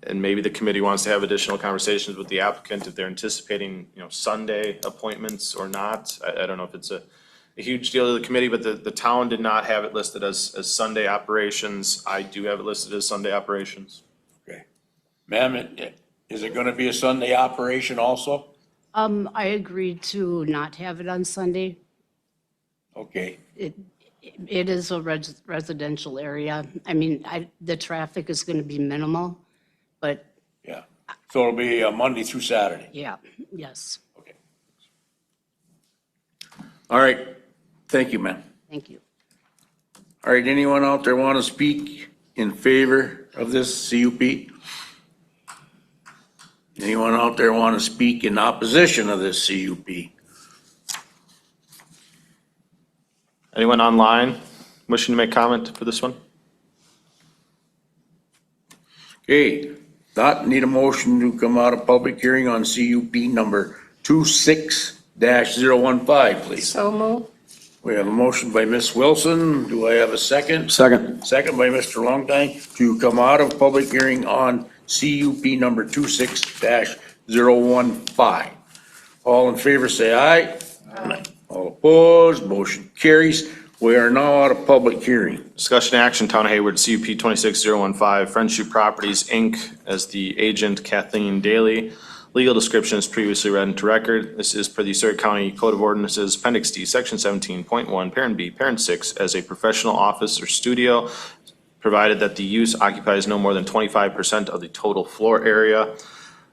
And maybe the committee wants to have additional conversations with the applicant if they're anticipating, Sunday appointments or not. I don't know if it's a huge deal to the committee, but the town did not have it listed as Sunday operations. I do have it listed as Sunday operations. Okay. Ma'am, is it gonna be a Sunday operation also? I agreed to not have it on Sunday. Okay, It is a residential area. I mean, the traffic is going to be minimal, but yeah. So it'll be Monday through Saturday. yeah, yes, Okay. All right, thank you, ma'am. thank you. All right, anyone out there want to speak in favor of this CUP? Anyone out there want to speak in opposition of this CUP? Anyone online wishing to make comment for this one? Okay, Dot, need a motion to come out of public hearing on CUP number 26-015, please. So move. We have a motion by Ms. Wilson. Do I have a second? Second. Second by Mr. Longtime to come out of public hearing on CUP number 26-015. All in favor, say aye. Aye. All opposed, motion carries. We are now out of public hearing. Discussion action, Town of Hayward, CUP 26015, Friendship Properties, Inc., as the agent Kathleen Daly. Legal description is previously read into record. This is per the Sawyer County Code of Ordinances, Appendix D, Section 17.1, Parent B, Parent 6, as a professional office or studio, provided that the use occupies no more than 25% of the total floor area.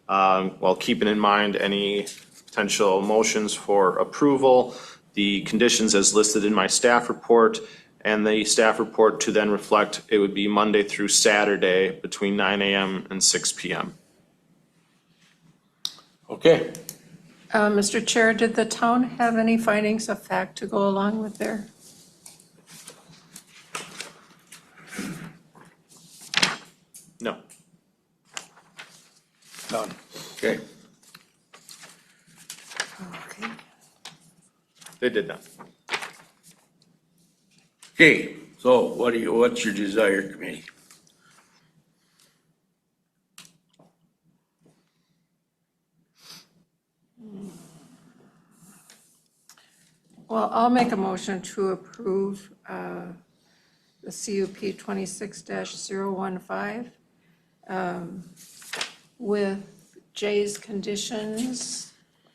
While keeping in mind any potential motions for approval, the conditions as listed in my staff report, and the staff report to then reflect it would be Monday through Saturday between 9 a.m. and 6 p.m. Okay. Mr. Chair, did the town have any findings of fact to go along with their? No. Done. Okay. Okay. They did not. Okay, so what's your desire, committee? Well, I'll make a motion to approve the CUP 26-015 with Jay's conditions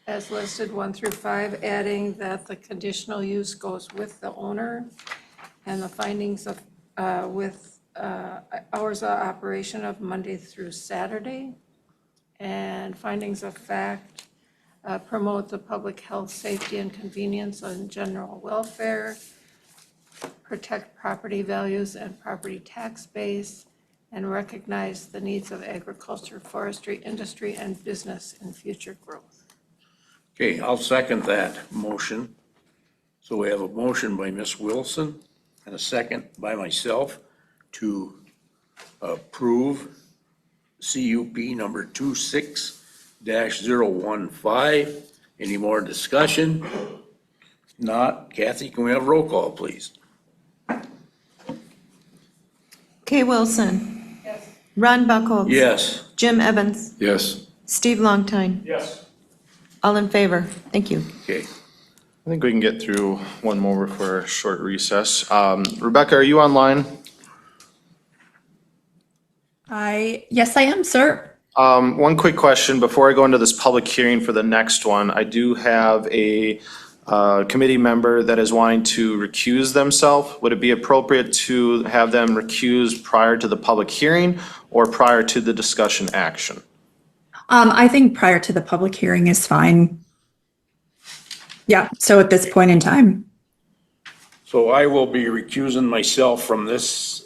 as listed 1 through 5, adding that the conditional use goes with the owner and the findings of, with hours of operation of Monday through Saturday, and findings of fact, promote the public health, safety, and convenience and general welfare, protect property values and property tax base, and recognize the needs of agriculture, forestry, industry, and business in future growth. Okay, I'll second that motion. So we have a motion by Ms. Wilson and a second by myself to approve CUP number 26-015. Any more discussion? Not. Kathy, can we have roll call, please? Kay Wilson. Yes. Ron Buckholz. Yes. Jim Evans. Yes. Steve Longtime. Yes. All in favor? Thank you. Okay. I think we can get through one more before a short recess. Rebecca, are you online? Yes, I am, sir. One quick question before I go into this public hearing for the next one. I do have a committee member that is wanting to recuse themselves. Would it be appropriate to have them recuse prior to the public hearing or prior to the discussion action? I think prior to the public hearing is fine. Yeah, so at this point in time. So I will be recusing myself from this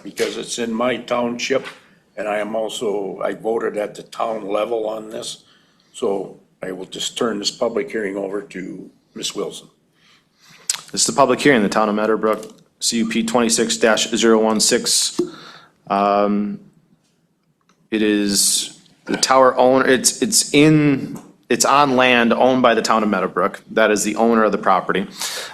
because it's in my township, and I voted at the town level on this. So I will just turn this public hearing over to Ms. Wilson. This is the public hearing in the town of Meadowbrook, CUP 26-016. It is the tower owner, it's on land owned by the town of Meadowbrook. That is the owner of the property.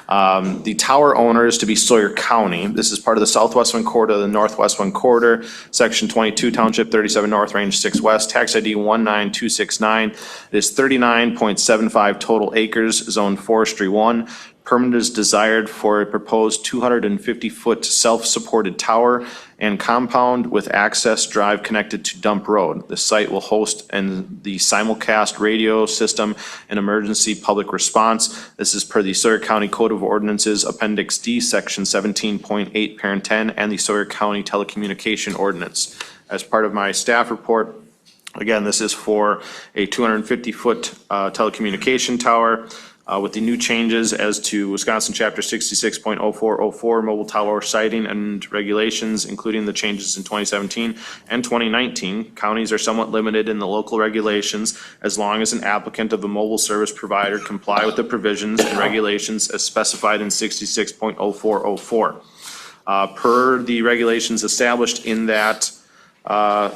The tower owner is to be Sawyer County. This is part of the southwest one quarter, the northwest one quarter, section 22, township 37 north, range 6 west, tax ID 19269. It is 39.75 total acres, zone forestry 1. Permit is desired for a proposed 250-foot self-supported tower and compound with access drive connected to Dump Road. The site will host the simulcast radio system and emergency public response. This is per the Sawyer County Code of Ordinances, Appendix D, Section 17.8, Parent 10, and the Sawyer County Telecommunication Ordinance. As part of my staff report, again, this is for a 250-foot telecommunication tower. With the new changes as to Wisconsin Chapter 66.0404 mobile tower siting and regulations, including the changes in 2017 and 2019, counties are somewhat limited in the local regulations as long as an applicant of a mobile service provider comply with the provisions and regulations as specified in 66.0404. Per the regulations established in that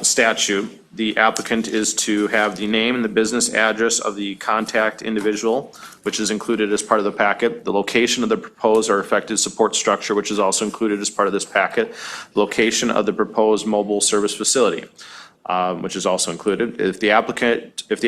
statute, the applicant is to have the name and the business address of the contact individual, which is included as part of the packet, the location of the proposed or affected support structure, which is also included as part of this packet, the location of the proposed mobile service facility, which is also included. If the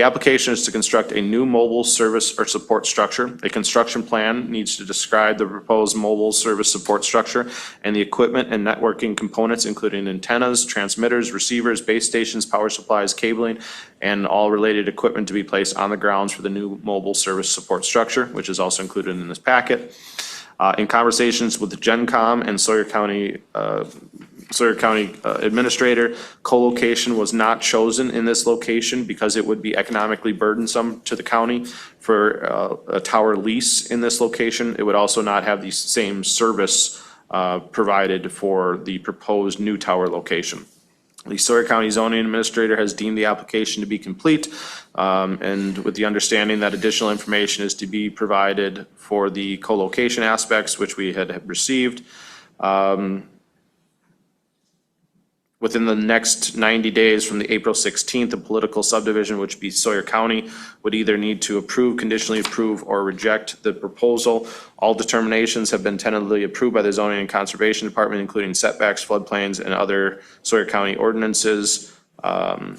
application is to construct a new mobile service or support structure, a construction plan needs to describe the proposed mobile service support structure and the equipment and networking components, including antennas, transmitters, receivers, base stations, power supplies, cabling, and all related equipment to be placed on the grounds for the new mobile service support structure, which is also included in this packet. In conversations with the GenCom and Sawyer County Administrator, co-location was not chosen in this location because it would be economically burdensome to the county for a tower lease in this location. It would also not have the same service provided for the proposed new tower location. The Sawyer County Zoning Administrator has deemed the application to be complete, and with the understanding that additional information is to be provided for the co-location aspects, which we had received. Within the next 90 days from the April 16th, a political subdivision, which would be Sawyer County, would either need to approve, conditionally approve, or reject the proposal. All determinations have been tentatively approved by the Zoning and Conservation Department, including setbacks, floodplains, and other Sawyer County ordinances. Again,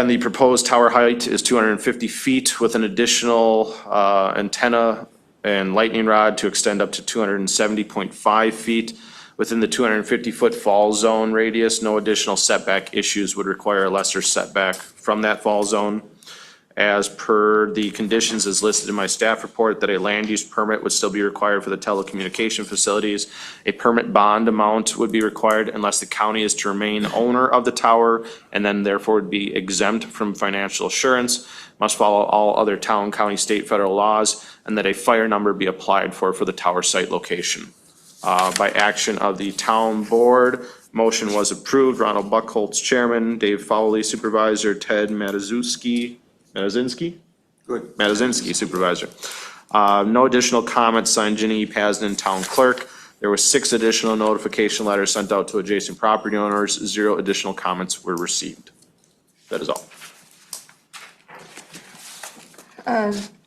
the proposed tower height is 250 feet with an additional antenna and lightning rod to extend up to 270.5 feet. Within the 250-foot fall zone radius, no additional setback issues would require a lesser setback from that fall zone. As per the conditions as listed in my staff report, that a land use permit would still be required for the telecommunication facilities. A permit bond amount would be required unless the county is to remain owner of the tower and then therefore would be exempt from financial assurance. Must follow all other town, county, state, federal laws, and that a fire number be applied for the tower site location. By action of the town board, motion was approved. Ronald Buckholz, chairman, Dave Fowley, supervisor, Ted Matazinski, supervisor. No additional comments, signed Ginny Pasden, town clerk. There were 6 additional notification letters sent out to adjacent property owners. 0 additional comments were received. That is all.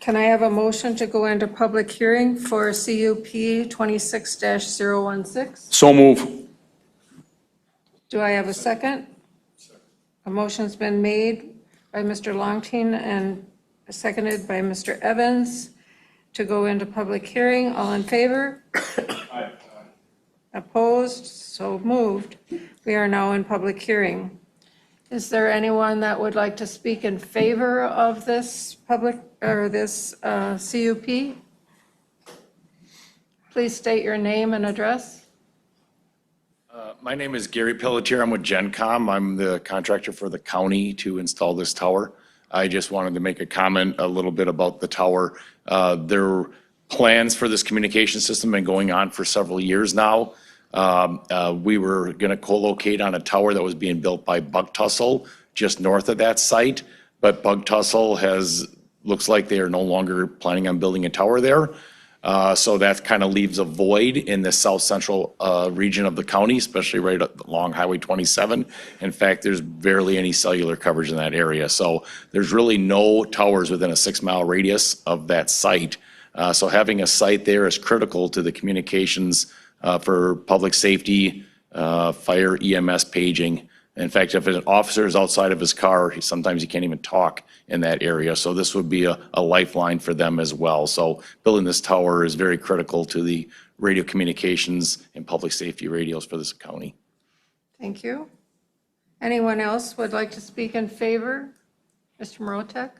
Can I have a motion to go into public hearing for CUP 26-016? So move. Do I have a second? A motion's been made by Mr. Longteen and seconded by Mr. Evans to go into public hearing. All in favor? Aye. Opposed? So moved. We are now in public hearing. Is there anyone that would like to speak in favor of this public, or this CUP? Please state your name and address. My name is Gary Pelletier. I'm with GenCom. I'm the contractor for the county to install this tower. I just wanted to make a comment a little bit about the tower. Their plans for this communication system have been going on for several years now. We were going to co-locate on a tower that was being built by Buck Tussle just north of that site, but Buck Tussle looks like they are no longer planning on building a tower there. So that kind of leaves a void in the south central region of the county, especially right along Highway 27. In fact, there's barely any cellular coverage in that area. So there's really no towers within a 6-mile radius of that site. So having a site there is critical to the communications for public safety, fire, EMS paging. In fact, if an officer is outside of his car, sometimes he can't even talk in that area. So this would be a lifeline for them as well. So building this tower is very critical to the radio communications and public safety radios for this county. Thank you. Anyone else would like to speak in favor? Mr. Morotek?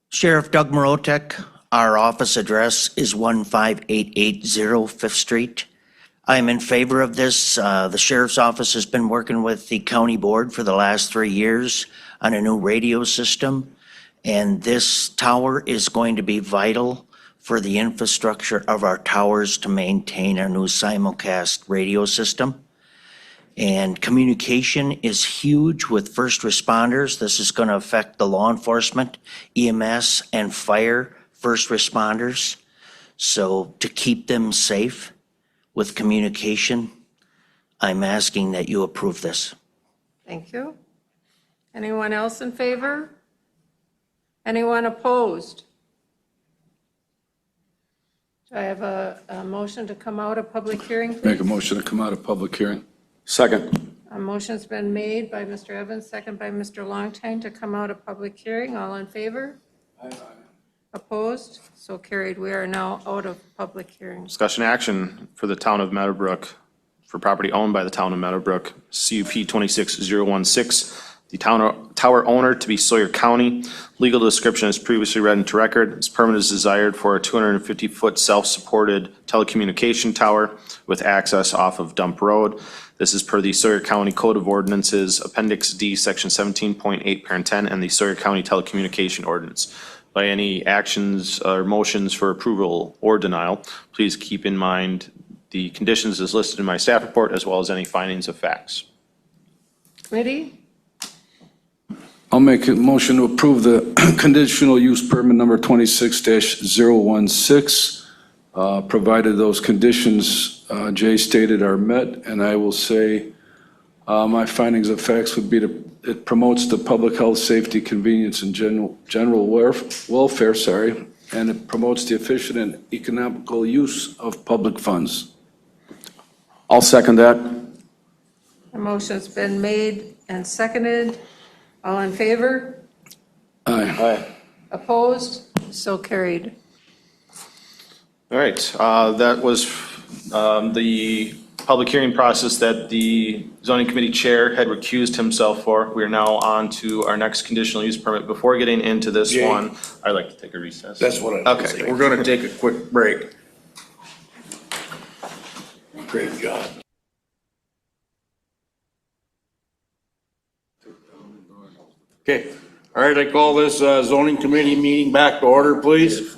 Sheriff Doug Morotek, our office address is 15880 Fifth Street. I'm in favor of this. The sheriff's office has been working with the county board for the last 3 years on a new radio system, and this tower is going to be vital for the infrastructure of our towers to maintain our new simulcast radio system. And communication is huge with first responders. This is going to affect the law enforcement, EMS, and fire first responders. So to keep them safe with communication, I'm asking that you approve this. Thank you. Anyone else in favor? Anyone opposed? Do I have a motion to come out of public hearing, please? Make a motion to come out of public hearing. Second. A motion's been made by Mr. Evans, second by Mr. Longtime to come out of public hearing. All in favor? Opposed? So carried. We are now out of public hearing. Discussion action for the town of Meadowbrook, for property owned by the town of Meadowbrook, CUP 26016. The tower owner to be Sawyer County. Legal description is previously read into record. This permit is desired for a 250-foot self-supported telecommunication tower with access off of Dump Road. This is per the Sawyer County Code of Ordinances, Appendix D, Section 17.8, Parent 10, and the Sawyer County Telecommunication Ordinance. By any actions or motions for approval or denial, please keep in mind the conditions as listed in my staff report, as well as any findings of facts. Committee? I'll make a motion to approve the conditional use permit number 26-016, provided those conditions Jay stated are met. And I will say my findings of facts would be it promotes the public health, safety, convenience, and general welfare, and it promotes the efficient and economical use of public funds. I'll second that. A motion's been made and seconded. All in favor? Aye. Opposed? So carried. All right, that was the public hearing process that the zoning committee chair had recused himself for. We are now on to our next conditional use permit. Before getting into this Jay? one, I'd like to take a recess. That's what I was Okay. saying. We're gonna take a quick break. Great job. Okay, all right, I call this zoning committee meeting back to order, please.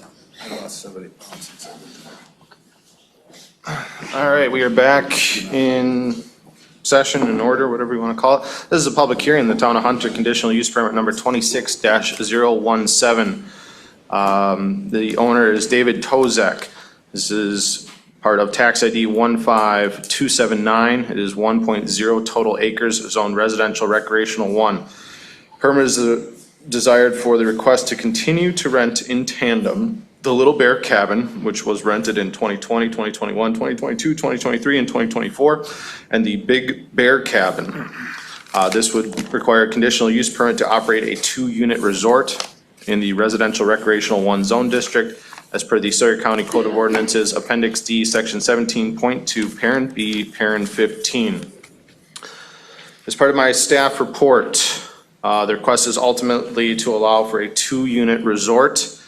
All right, we are back in session, in order, whatever you want to call it. This is a public hearing in the town of Hunter, conditional use permit number 26-017. The owner is David Tozek. This is part of tax ID 15279. It is 1.0 total acres, zoned residential recreational 1. Permit is desired for the request to continue to rent in tandem the Little Bear Cabin, which was rented in 2020, 2021, 2022, 2023, and 2024, and the Big Bear Cabin. This would require a conditional use permit to operate a 2-unit resort in the residential recreational 1 zone district as per the Sawyer County Code of Ordinances, Appendix D, Section 17.2, Parent B, Parent 15. As part of my staff report, the request is ultimately to allow for a 2-unit resort.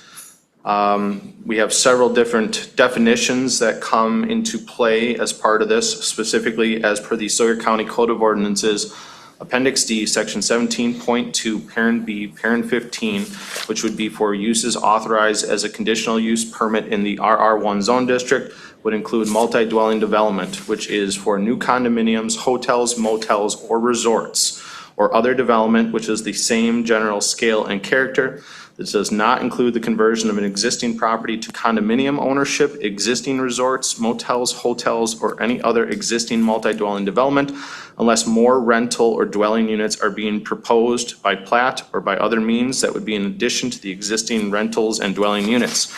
We have several different definitions that come into play as part of this, specifically as per the Sawyer County Code of Ordinances, Appendix D, Section 17.2, Parent B, Parent 15, which would be for uses authorized as a conditional use permit in the RR1 zone district, would include multi-dwelling development, which is for new condominiums, hotels, motels, or resorts, or other development which is the same general scale and character. This does not include the conversion of an existing property to condominium ownership, existing resorts, motels, hotels, or any other existing multi-dwelling development unless more rental or dwelling units are being proposed by plat or by other means that would be in addition to the existing rentals and dwelling units.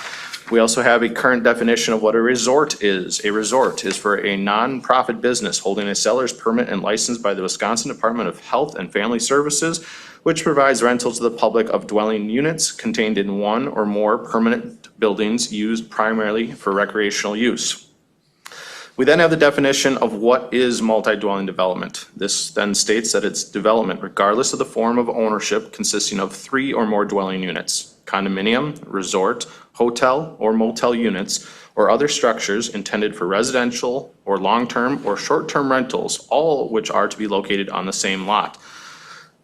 We also have a current definition of what a resort is. A resort is for a non-profit business holding a seller's permit and license by the Wisconsin Department of Health and Family Services, which provides rental to the public of dwelling units contained in one or more permanent buildings used primarily for recreational use. We then have the definition of what is multi-dwelling development. This then states that it's development regardless of the form of ownership consisting of 3 or more dwelling units, condominium, resort, hotel, or motel units, or other structures intended for residential or long-term or short-term rentals, all which are to be located on the same lot.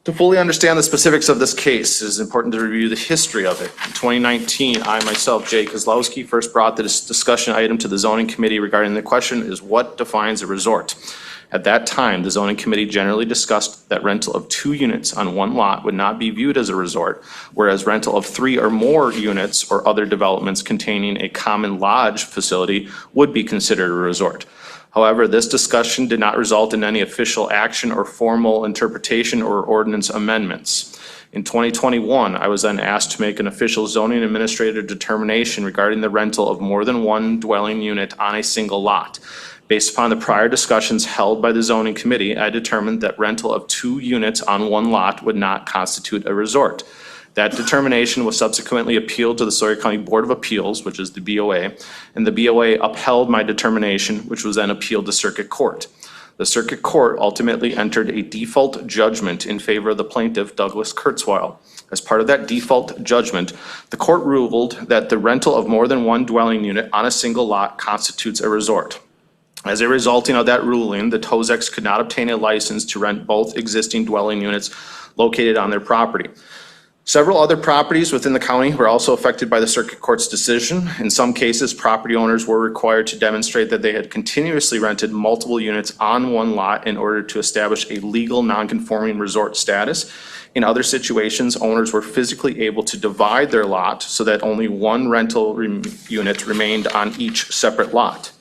To fully understand the specifics of this case, it is important to review the history of it. In 2019, I myself, Jay Kozlowski, first brought this discussion item to the zoning committee regarding the question is what defines a resort? At that time, the zoning committee generally discussed that rental of 2 units on one lot would not be viewed as a resort, whereas rental of 3 or more units or other developments containing a common lodge facility would be considered a resort. However, this discussion did not result in any official action or formal interpretation or ordinance amendments. In 2021, I was then asked to make an official zoning administrative determination regarding the rental of more than one dwelling unit on a single lot. Based upon the prior discussions held by the zoning committee, I determined that rental of 2 units on one lot would not constitute a resort. That determination was subsequently appealed to the Sawyer County Board of Appeals, which is the BOA, and the BOA upheld my determination, which was then appealed to Circuit Court. The Circuit Court ultimately entered a default judgment in favor of the plaintiff, Douglas Kurzweil. As part of that default judgment, the court ruled that the rental of more than one dwelling unit on a single lot constitutes a resort. As a resulting of that ruling, the Tozecs could not obtain a license to rent both existing dwelling units located on their property. Several other properties within the county were also affected by the Circuit Court's decision. In some cases, property owners were required to demonstrate that they had continuously rented multiple units on one lot in order to establish a legal non-conforming resort status. In other situations, owners were physically able to divide their lot so that only one rental unit remained on each separate lot.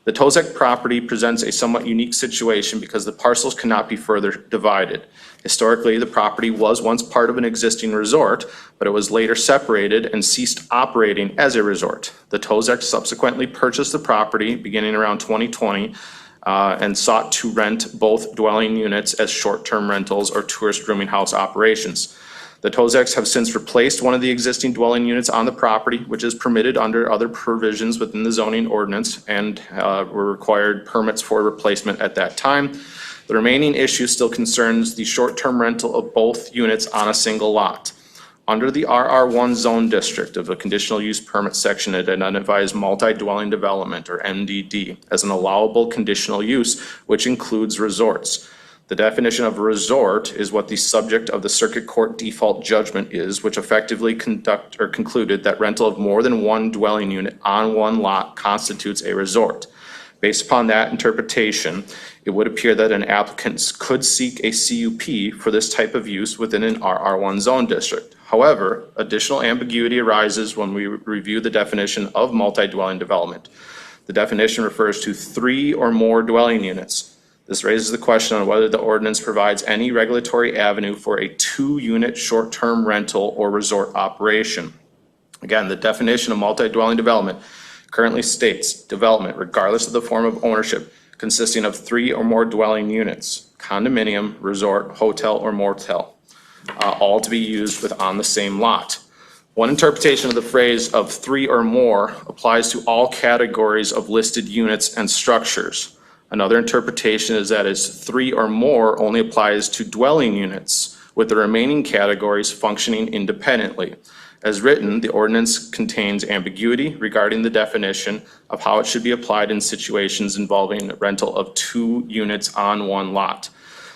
The Tozek property presents a somewhat unique situation because the parcels cannot be further divided. Historically, the property was once part of an existing resort, but it was later separated and ceased operating as a resort. The Tozeks subsequently purchased the property beginning around 2020 and sought to rent both dwelling units as short-term rentals or tourist rooming house operations. The Tozeks have since replaced one of the existing dwelling units on the property, which is permitted under other provisions within the zoning ordinance, and were required permits for replacement at that time. The remaining issue still concerns the short-term rental of both units on a single lot. Under the RR1 zone district of the conditional use permit section, it identifies multi-dwelling development, or MDD, as an allowable conditional use, which includes resorts. The definition of a resort is what the subject of the Circuit Court default judgment is, which effectively concluded that rental of more than one dwelling unit on one lot constitutes a resort. Based upon that interpretation, it would appear that an applicant could seek a CUP for this type of use within an RR1 zone district. However, additional ambiguity arises when we review the definition of multi-dwelling development. The definition refers to 3 or more dwelling units. This raises the question on whether the ordinance provides any regulatory avenue for a 2-unit short-term rental or resort operation. Again, the definition of multi-dwelling development currently states development, regardless of the form of ownership, consisting of 3 or more dwelling units, condominium, resort, hotel, or motel, all to be used on the same lot. One interpretation of the phrase of 3 or more applies to all categories of listed units and structures. Another interpretation is that 3 or more only applies to dwelling units, with the remaining categories functioning independently. As written, the ordinance contains ambiguity regarding the definition of how it should be applied in situations involving rental of 2 units on one lot.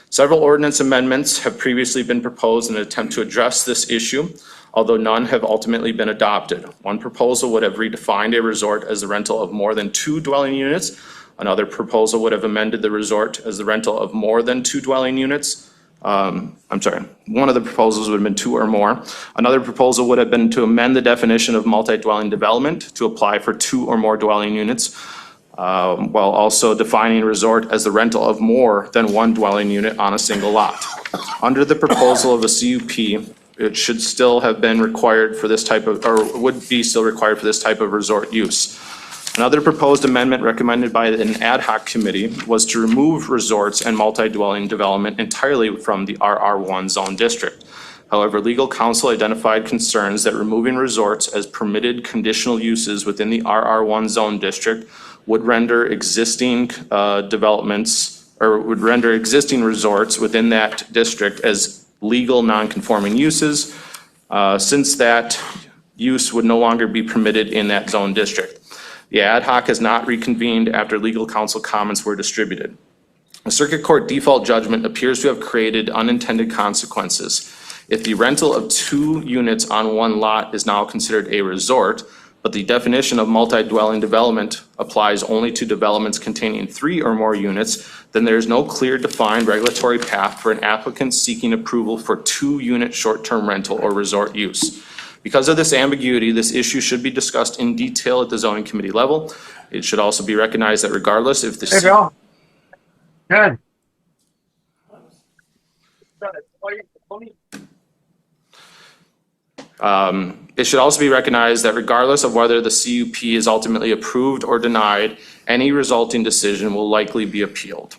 Several ordinance amendments have previously been proposed in an attempt to address this issue, although none have ultimately been adopted. One proposal would have redefined a resort as the rental of more than 2 dwelling units. Another proposal would have amended the resort as the rental of more than 2 dwelling units. One of the proposals would have been 2 or more. Another proposal would have been to amend the definition of multi-dwelling development to apply for 2 or more dwelling units, while also defining resort as the rental of more than 1 dwelling unit on a single lot. Under the proposal of a CUP, it should still have been required for this type of, or would be still required for this type of resort use. Another proposed amendment recommended by an ad hoc committee was to remove resorts and multi-dwelling development entirely from the RR1 zone district. However, legal counsel identified concerns that removing resorts as permitted conditional uses within the RR1 zone district would render existing would render existing resorts within that district as legal non-conforming uses, since that use would no longer be permitted in that zone district. The ad hoc has not reconvened after legal counsel comments were distributed. The Circuit Court default judgment appears to have created unintended consequences. If the rental of 2 units on one lot is now considered a resort, but the definition of multi-dwelling development applies only to developments containing 3 or more units, then there is no clear defined regulatory path for an applicant seeking approval for 2-unit short-term rental or resort use. Because of this ambiguity, this issue should be discussed in detail at the zoning committee level. It should also be recognized that regardless if the Good. It should also be recognized that regardless of whether the CUP is ultimately approved or denied, any resulting decision will likely be appealed.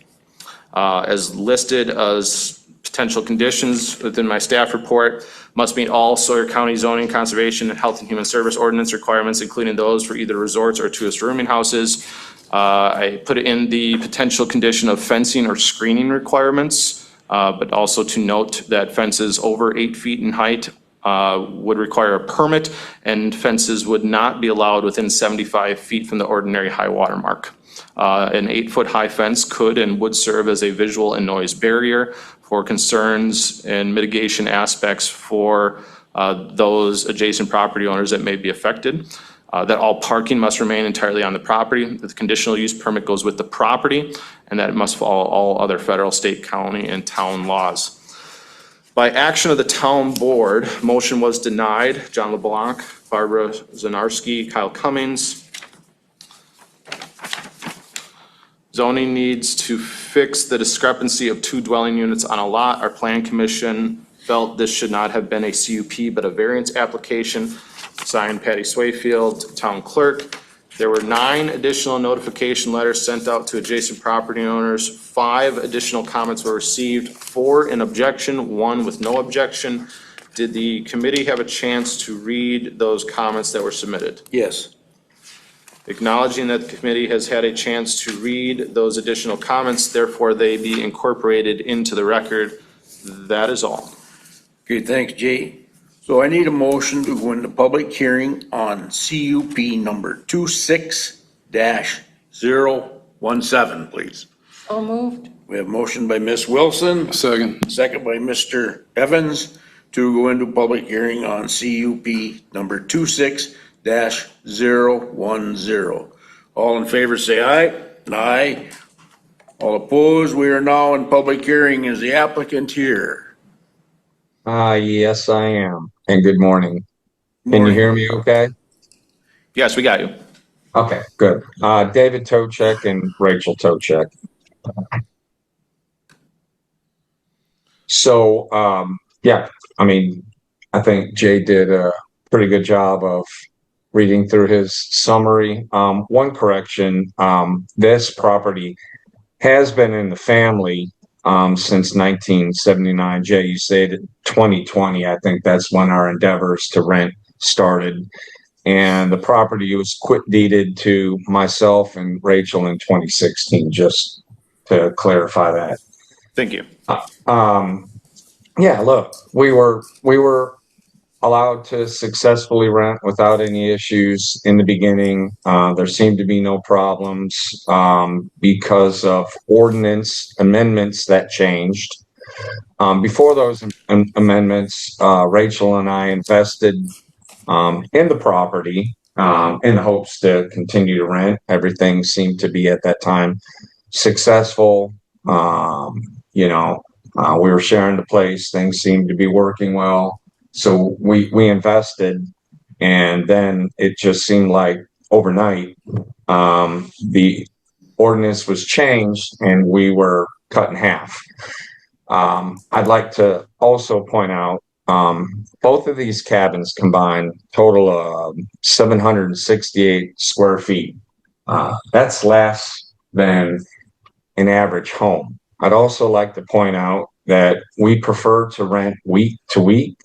As listed as potential conditions within my staff report, must meet all Sawyer County zoning, conservation, and health and human service ordinance requirements, including those for either resorts or tourist rooming houses. I put in the potential condition of fencing or screening requirements, but also to note that fences over 8 feet in height would require a permit, and fences would not be allowed within 75 feet from the ordinary high water mark. An 8-foot high fence could and would serve as a visual and noise barrier for concerns and mitigation aspects for those adjacent property owners that may be affected. That all parking must remain entirely on the property. The conditional use permit goes with the property, and that it must follow all other federal, state, county, and town laws. By action of the town board, motion was denied. John LeBlanc, Barbara Zanarski, Kyle Cummings. Zoning needs to fix the discrepancy of 2 dwelling units on a lot. Our plan commission felt this should not have been a CUP, but a variance application. Signed, Patty Swayfield, town clerk. There were 9 additional notification letters sent out to adjacent property owners. 5 additional comments were received, 4 in objection, 1 with no objection. Did the committee have a chance to read those comments that were submitted? Yes. Acknowledging that the committee has had a chance to read those additional comments, therefore they be incorporated into the record. That is all. Okay, thanks, Jay. So I need a motion to go into public hearing on CUP number 26-017, please. So moved. We have motion by Ms. Wilson. Second. Second by Mr. Evans to go into public hearing on CUP number 26-010. All in favor, say aye. Aye. All opposed, we are now in public hearing. Is the applicant here? Yes, I am. And good morning. Can you hear me okay? Yes, we got you. Okay, good. David Tochek and Rachel Tochek. So, yeah, I mean, I think Jay did a pretty good job of reading through his summary. One correction, this property has been in the family since 1979. Jay, you said 2020. I think that's when our endeavors to rent started. And the property was deeded to myself and Rachel in 2016, just to clarify that. Thank you. Yeah, look, we were allowed to successfully rent without any issues in the beginning. There seemed to be no problems because of ordinance amendments that changed. Before those amendments, Rachel and I invested in the property in the hopes to continue to rent. Everything seemed to be at that time successful. We were sharing the place. Things seemed to be working well. So we invested, and then it just seemed like overnight the ordinance was changed and we were cut in half. I'd like to also point out both of these cabins combined total of 768 square feet. That's less than an average home. I'd also like to point out that we prefer to rent week to week.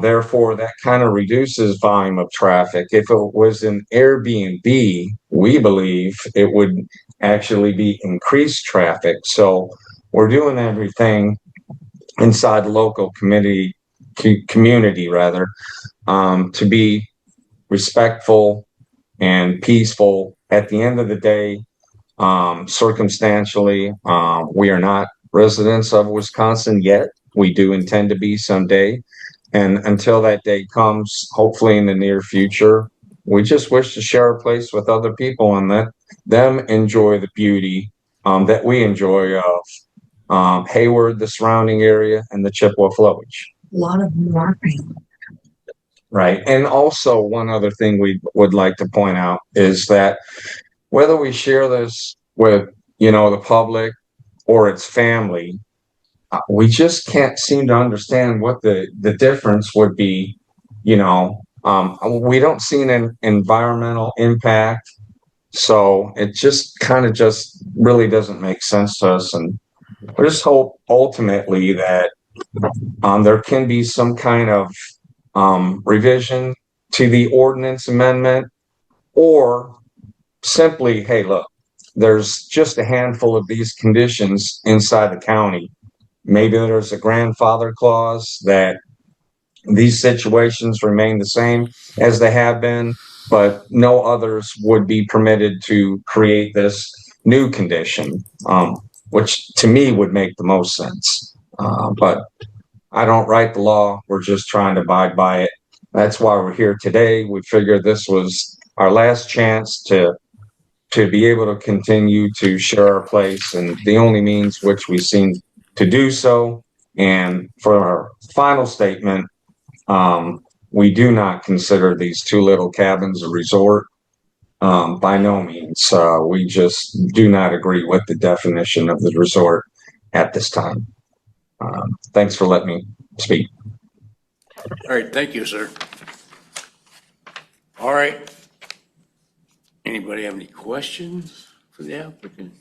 Therefore, that kind of reduces volume of traffic. If it was an Airbnb, we believe it would actually be increased traffic. So we're doing everything inside the local community to be respectful and peaceful. At the end of the day, circumstantially, we are not residents of Wisconsin yet. We do intend to be someday. And until that day comes, hopefully in the near future, We just wish to share a place with other people and let them enjoy the beauty that we enjoy of Hayward, the surrounding area, and the Chippewa flowage. A lot of marketing. Right. And also, one other thing we would like to point out is that whether we share this with, the public or its family, we just can't seem to understand what the difference would be. We don't see an environmental impact. So it just kind of just really doesn't make sense to us. And I just hope ultimately that there can be some kind of revision to the ordinance amendment, or simply, hey, look, there's just a handful of these conditions inside the county. Maybe there's a grandfather clause that these situations remain the same as they have been, but no others would be permitted to create this new condition, which to me would make the most sense. But I don't write the law. We're just trying to abide by it. That's why we're here today. We figured this was our last chance to be able to continue to share our place, and the only means which we seem to do so. And for our final statement, we do not consider these two little cabins a resort. By no means. We just do not agree with the definition of the resort at this time. Thanks for letting me speak. All right, thank you, sir. All right. Anybody have any questions for the applicant?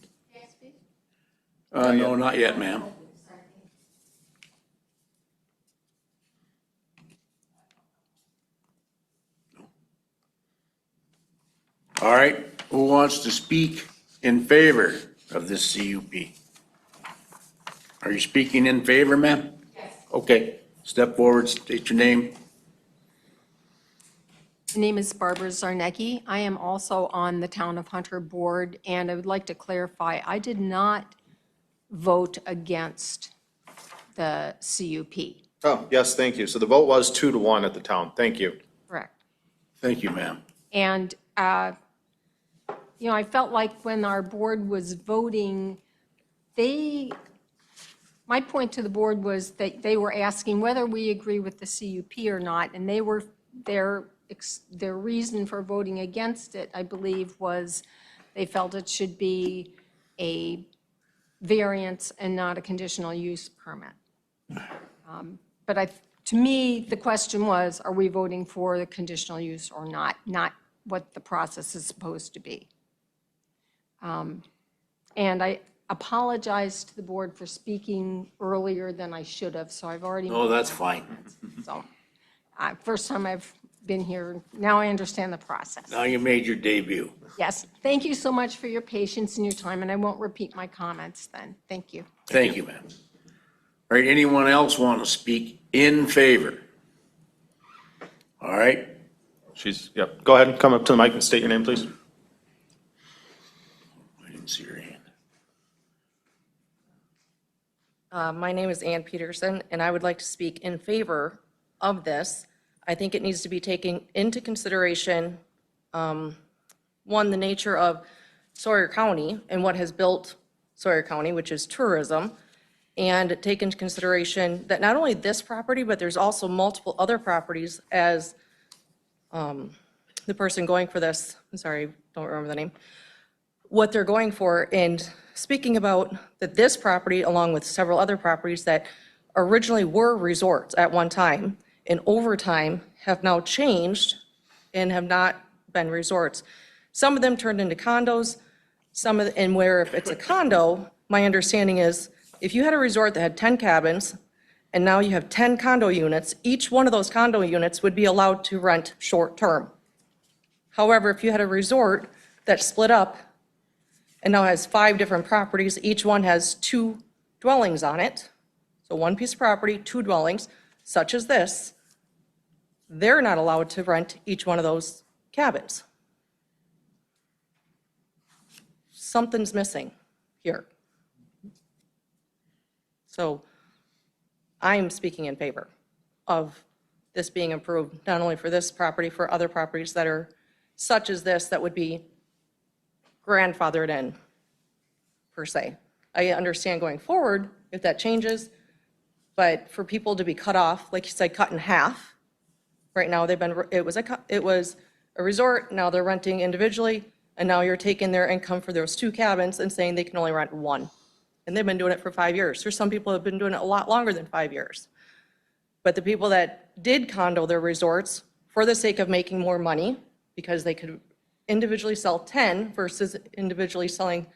No, not yet, ma'am. All right, who wants to speak in favor of this CUP? Are you speaking in favor, ma'am? Yes. Okay, step forward, state your name. My name is Barbara Zarnecki. I am also on the Town of Hunter Board, and I would like to clarify, I did not vote against the CUP. Oh, yes, thank you. So the vote was 2-1 at the town. Thank you. Correct. Thank you, ma'am. And, I felt like when our board was voting, my point to the board was that they were asking whether we agree with the CUP or not, and their reason for voting against it, I believe, was they felt it should be a variance and not a conditional use permit. But to me, the question was, are we voting for the conditional use or not what the process is supposed to be. And I apologize to the board for speaking earlier than I should have, so I've already. Oh, that's fine. So, first time I've been here, now I understand the process. Now you made your debut. Yes, thank you so much for your patience and your time, and I won't repeat my comments then. Thank you. Thank you, ma'am. All right, anyone else want to speak in favor? All right. Yep. Go ahead and come up to the mic and state your name, please. I didn't see your hand. My name is Ann Peterson, and I would like to speak in favor of this. I think it needs to be taken into consideration, one, the nature of Sawyer County and what has built Sawyer County, which is tourism, and take into consideration that not only this property, but there's also multiple other properties as the person going for this, I'm sorry, don't remember the name, what they're going for. And speaking about that this property, along with several other properties that originally were resorts at one time, and over time have now changed and have not been resorts. Some of them turned into condos, and where if it's a condo, my understanding is if you had a resort that had 10 cabins and now you have 10 condo units, each one of those condo units would be allowed to rent short-term. However, if you had a resort that split up and now has 5 different properties, each one has 2 dwellings on it, so one piece of property, 2 dwellings, such as this, they're not allowed to rent each one of those cabins. Something's missing here. So I'm speaking in favor of this being approved, not only for this property, for other properties that are such as this that would be grandfathered in, per se. I understand going forward if that changes, but for people to be cut off, like you said, cut in half, right now it was a resort, now they're renting individually, and now you're taking their income for those 2 cabins and saying they can only rent 1. And they've been doing it for 5 years. There's some people who have been doing it a lot longer than 5 years. But the people that did condo their resorts for the sake of making more money, because they could individually sell 10 versus individually selling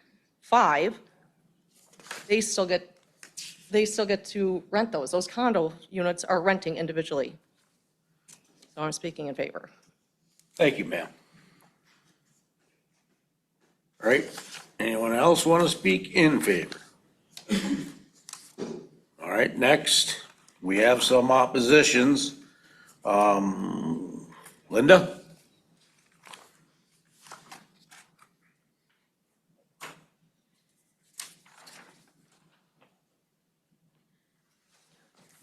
5, they still get to rent those. Those condo units are renting individually. So I'm speaking in favor. Thank you, ma'am. All right, anyone else want to speak in favor? All right, next, we have some oppositions. Linda?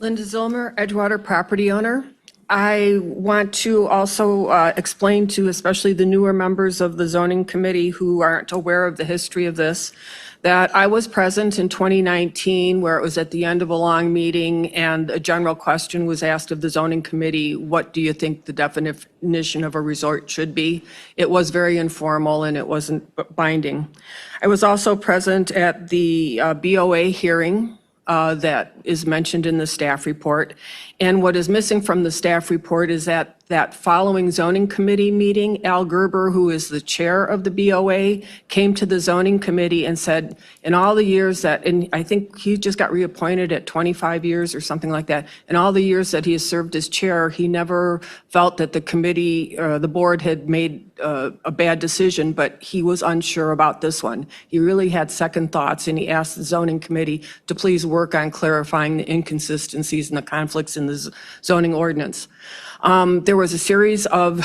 Linda Zilmer, Edgewater property owner. I want to also explain to especially the newer members of the zoning committee who aren't aware of the history of this, that I was present in 2019 where it was at the end of a long meeting and a general question was asked of the zoning committee, what do you think the definition of a resort should be? It was very informal and it wasn't binding. I was also present at the BOA hearing that is mentioned in the staff report. And what is missing from the staff report is that following zoning committee meeting, Al Gerber, who is the chair of the BOA, came to the zoning committee and said, in all the years that, and I think he just got reappointed at 25 years or something like that, in all the years that he has served as chair, he never felt that the committee, the board had made a bad decision, but he was unsure about this one. He really had second thoughts and he asked the zoning committee to please work on clarifying the inconsistencies and the conflicts in the zoning ordinance. There was a series of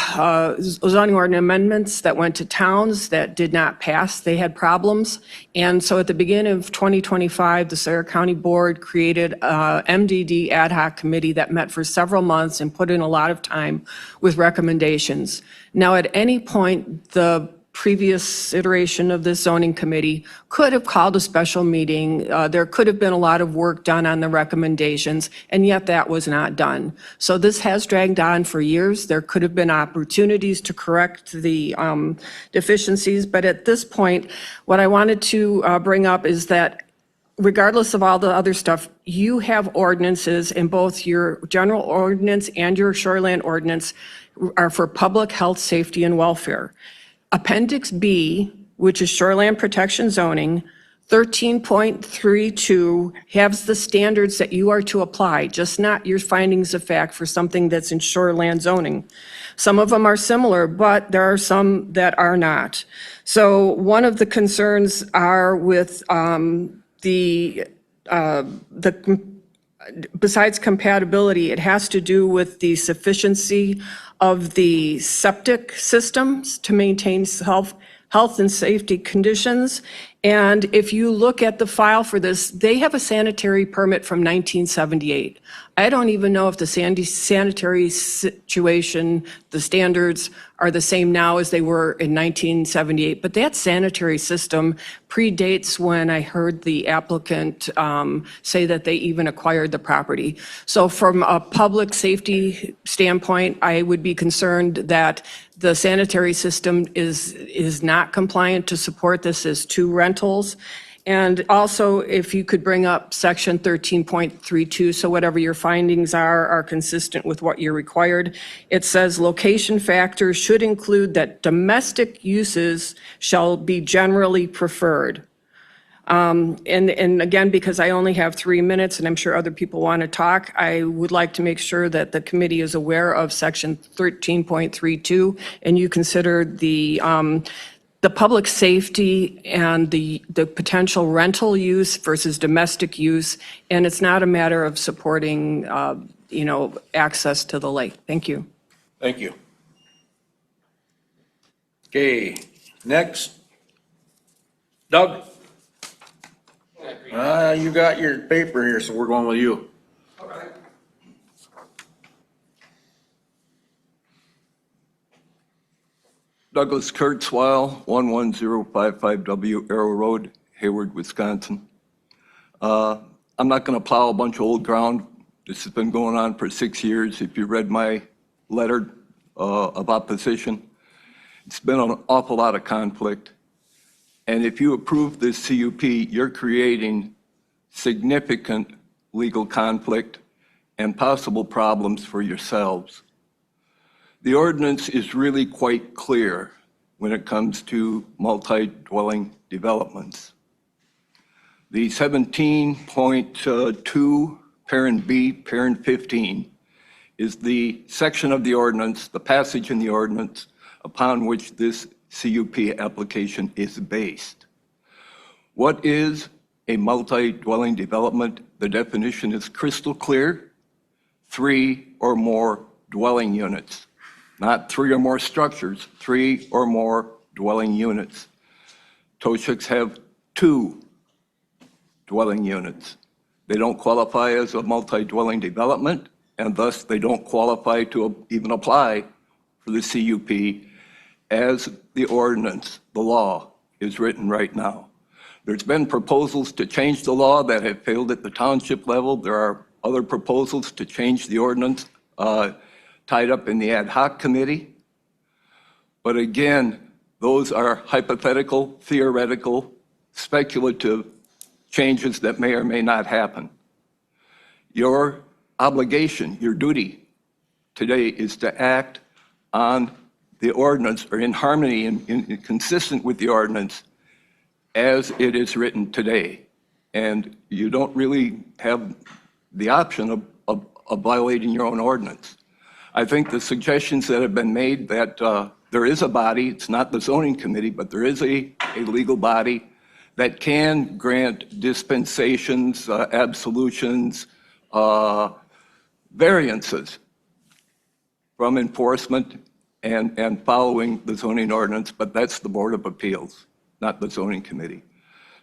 zoning ordinance amendments that went to towns that did not pass. They had problems. And so at the beginning of 2025, the Sawyer County Board created a MDD ad hoc committee that met for several months and put in a lot of time with recommendations. Now, at any point, the previous iteration of this zoning committee could have called a special meeting. There could have been a lot of work done on the recommendations, and yet that was not done. So this has dragged on for years. There could have been opportunities to correct the deficiencies, but at this point, what I wanted to bring up is that regardless of all the other stuff, you have ordinances in both your general ordinance and your shoreland ordinance are for public health, safety, and welfare. Appendix B, which is shoreland protection zoning, 13.32 has the standards that you are to apply, just not your findings of fact for something that's in shoreland zoning. Some of them are similar, but there are some that are not. So one of the concerns are with besides compatibility, it has to do with the sufficiency of the septic systems to maintain health and safety conditions. And if you look at the file for this, they have a sanitary permit from 1978. I don't even know if the sanitary situation, the standards are the same now as they were in 1978, but that sanitary system predates when I heard the applicant say that they even acquired the property. So from a public safety standpoint, I would be concerned that the sanitary system is not compliant to support this as 2 rentals. And also, if you could bring up section 13.32, so whatever your findings are consistent with what you're required. It says location factors should include that domestic uses shall be generally preferred. And again, because I only have 3 minutes and I'm sure other people want to talk, I would like to make sure that the committee is aware of section 13.32 and you consider the public safety and the potential rental use versus domestic use. And it's not a matter of supporting, access to the lake. Thank you. Thank you. Okay, next. Doug? You got your paper here, so we're going with you. Douglas Kurzweil, 11055W Arrow Road, Hayward, Wisconsin. I'm not going to plow a bunch of old ground. This has been going on for 6 years. If you read my letter of opposition, it's been an awful lot of conflict. And if you approve this CUP, you're creating significant legal conflict and possible problems for yourselves. The ordinance is really quite clear when it comes to multi-dwelling developments. The 17.2, parent B, parent 15, is the section of the ordinance, the passage in the ordinance, upon which this CUP application is based. What is a multi-dwelling development? The definition is crystal clear: 3 or more dwelling units. Not 3 or more structures, 3 or more dwelling units. Toshuks have 2 dwelling units. They don't qualify as a multi-dwelling development, and thus they don't qualify to even apply for the CUP as the ordinance, the law, is written right now. There's been proposals to change the law that have failed at the township level. There are other proposals to change the ordinance tied up in the ad hoc committee. But again, those are hypothetical, theoretical, speculative changes that may or may not happen. Your obligation, your duty today is to act on the ordinance, or in harmony and consistent with the ordinance as it is written today. And you don't really have the option of violating your own ordinance. I think the suggestions that have been made that there is a body, it's not the zoning committee, but there is a legal body that can grant dispensations, absolutions, variances from enforcement and following the zoning ordinance, but that's the Board of Appeals, not the zoning committee.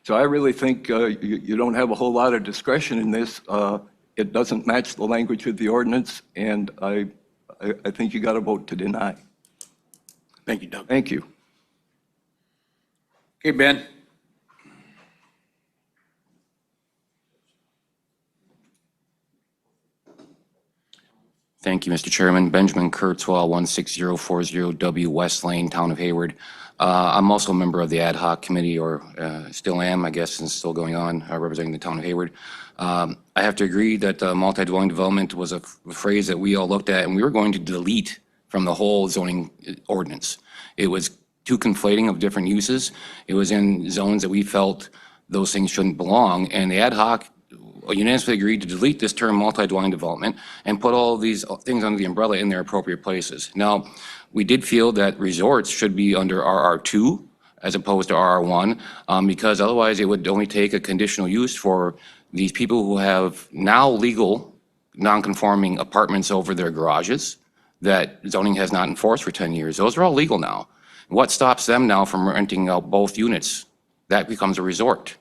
So I really think you don't have a whole lot of discretion in this. It doesn't match the language of the ordinance, and I think you got to vote to deny. Thank you, Doug. Thank you. Okay, Ben. Thank you, Mr. Chairman. Benjamin Kurzweil, 16040W West Lane, Town of Hayward. I'm also a member of the ad hoc committee, or still am, I guess, and it's still going on, representing the Town of Hayward. I have to agree that multi-dwelling development was a phrase that we all looked at, and we were going to delete from the whole zoning ordinance. It was too conflating of different uses. It was in zones that we felt those things shouldn't belong, and the ad hoc unanimously agreed to delete this term multi-dwelling development and put all these things under the umbrella in their appropriate places. Now, we did feel that resorts should be under RR2 as opposed to RR1, because otherwise it would only take a conditional use for these people who have now legal non-conforming apartments over their garages that zoning has not enforced for 10 years. Those are all legal now. What stops them now from renting out both units? That becomes a resort.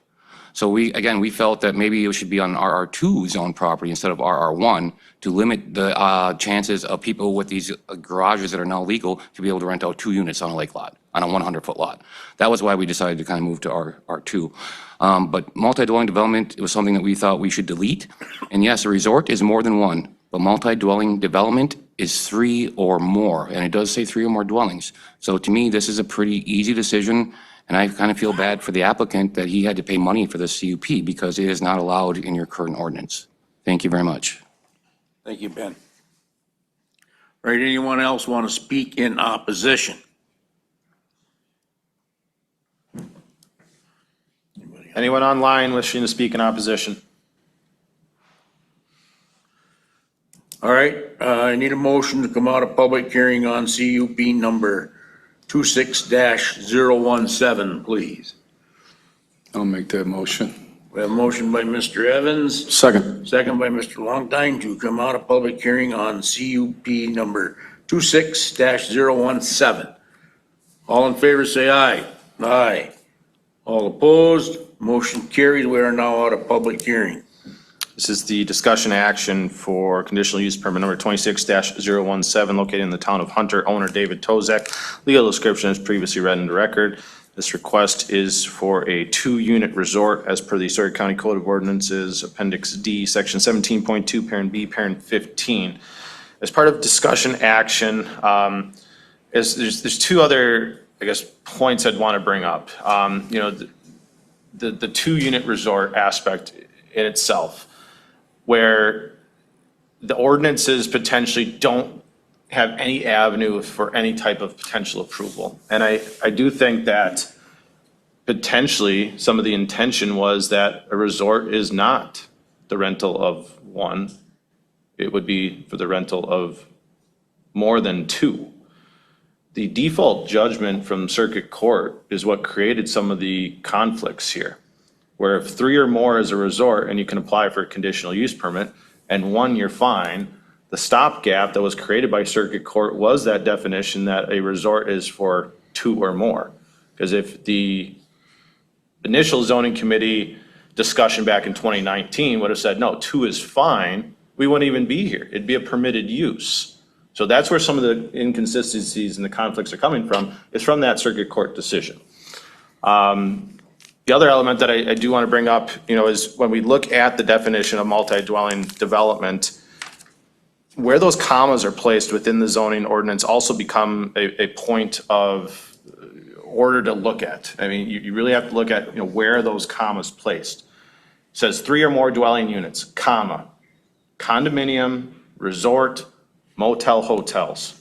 So we felt that maybe it should be on RR2 zone property instead of RR1 to limit the chances of people with these garages that are now legal to be able to rent out 2 units on a lake lot, on a 100-foot lot. That was why we decided to kind of move to R2. But multi-dwelling development, it was something that we thought we should delete. And yes, a resort is more than one, but multi-dwelling development is 3 or more, and it does say 3 or more dwellings. So to me, this is a pretty easy decision. And I kind of feel bad for the applicant that he had to pay money for this CUP because it is not allowed in your current ordinance. Thank you very much. Thank you, Ben. All right, anyone else want to speak in opposition? Anyone online wishing to speak in opposition? All right, I need a motion to come out of public hearing on CUP number 26-017, please. I'll make that motion. We have a motion by Mr. Evans. Second. Second by Mr. Longtime to come out of public hearing on CUP number 26-017. All in favor, say aye. Aye. All opposed, motion carried. We are now out of public hearing. This is the discussion action for conditional use permit number 26-017 located in the town of Hunter, owner David Tozek. Legal description is previously read into record. This request is for a 2-unit resort as per the Sawyer County Code of Ordinances, Appendix D, Section 17.2, Parent B, Parent 15. As part of discussion action, there's two other, I guess, points I'd want to bring up. You know, the 2-unit resort aspect in itself, where the ordinances potentially don't have any avenue for any type of potential approval. And I do think that potentially some of the intention was that a resort is not the rental of one. It would be for the rental of more than 2. The default judgment from circuit court is what created some of the conflicts here, where if 3 or more is a resort and you can apply for a conditional use permit, and 1 you're fine, the stopgap that was created by circuit court was that definition that a resort is for 2 or more. Because if the initial zoning committee discussion back in 2019 would have said, no, 2 is fine, we wouldn't even be here. It'd be a permitted use. So that's where some of the inconsistencies and the conflicts are coming from, is from that circuit court decision. The other element that I do want to bring up, you know, is when we look at the definition of multi-dwelling development, where those commas are placed within the zoning ordinance also become a point of order to look at. I mean, you really have to look at, you know, where are those commas placed. It says 3 or more dwelling units, comma, condominium, resort, motel, hotels.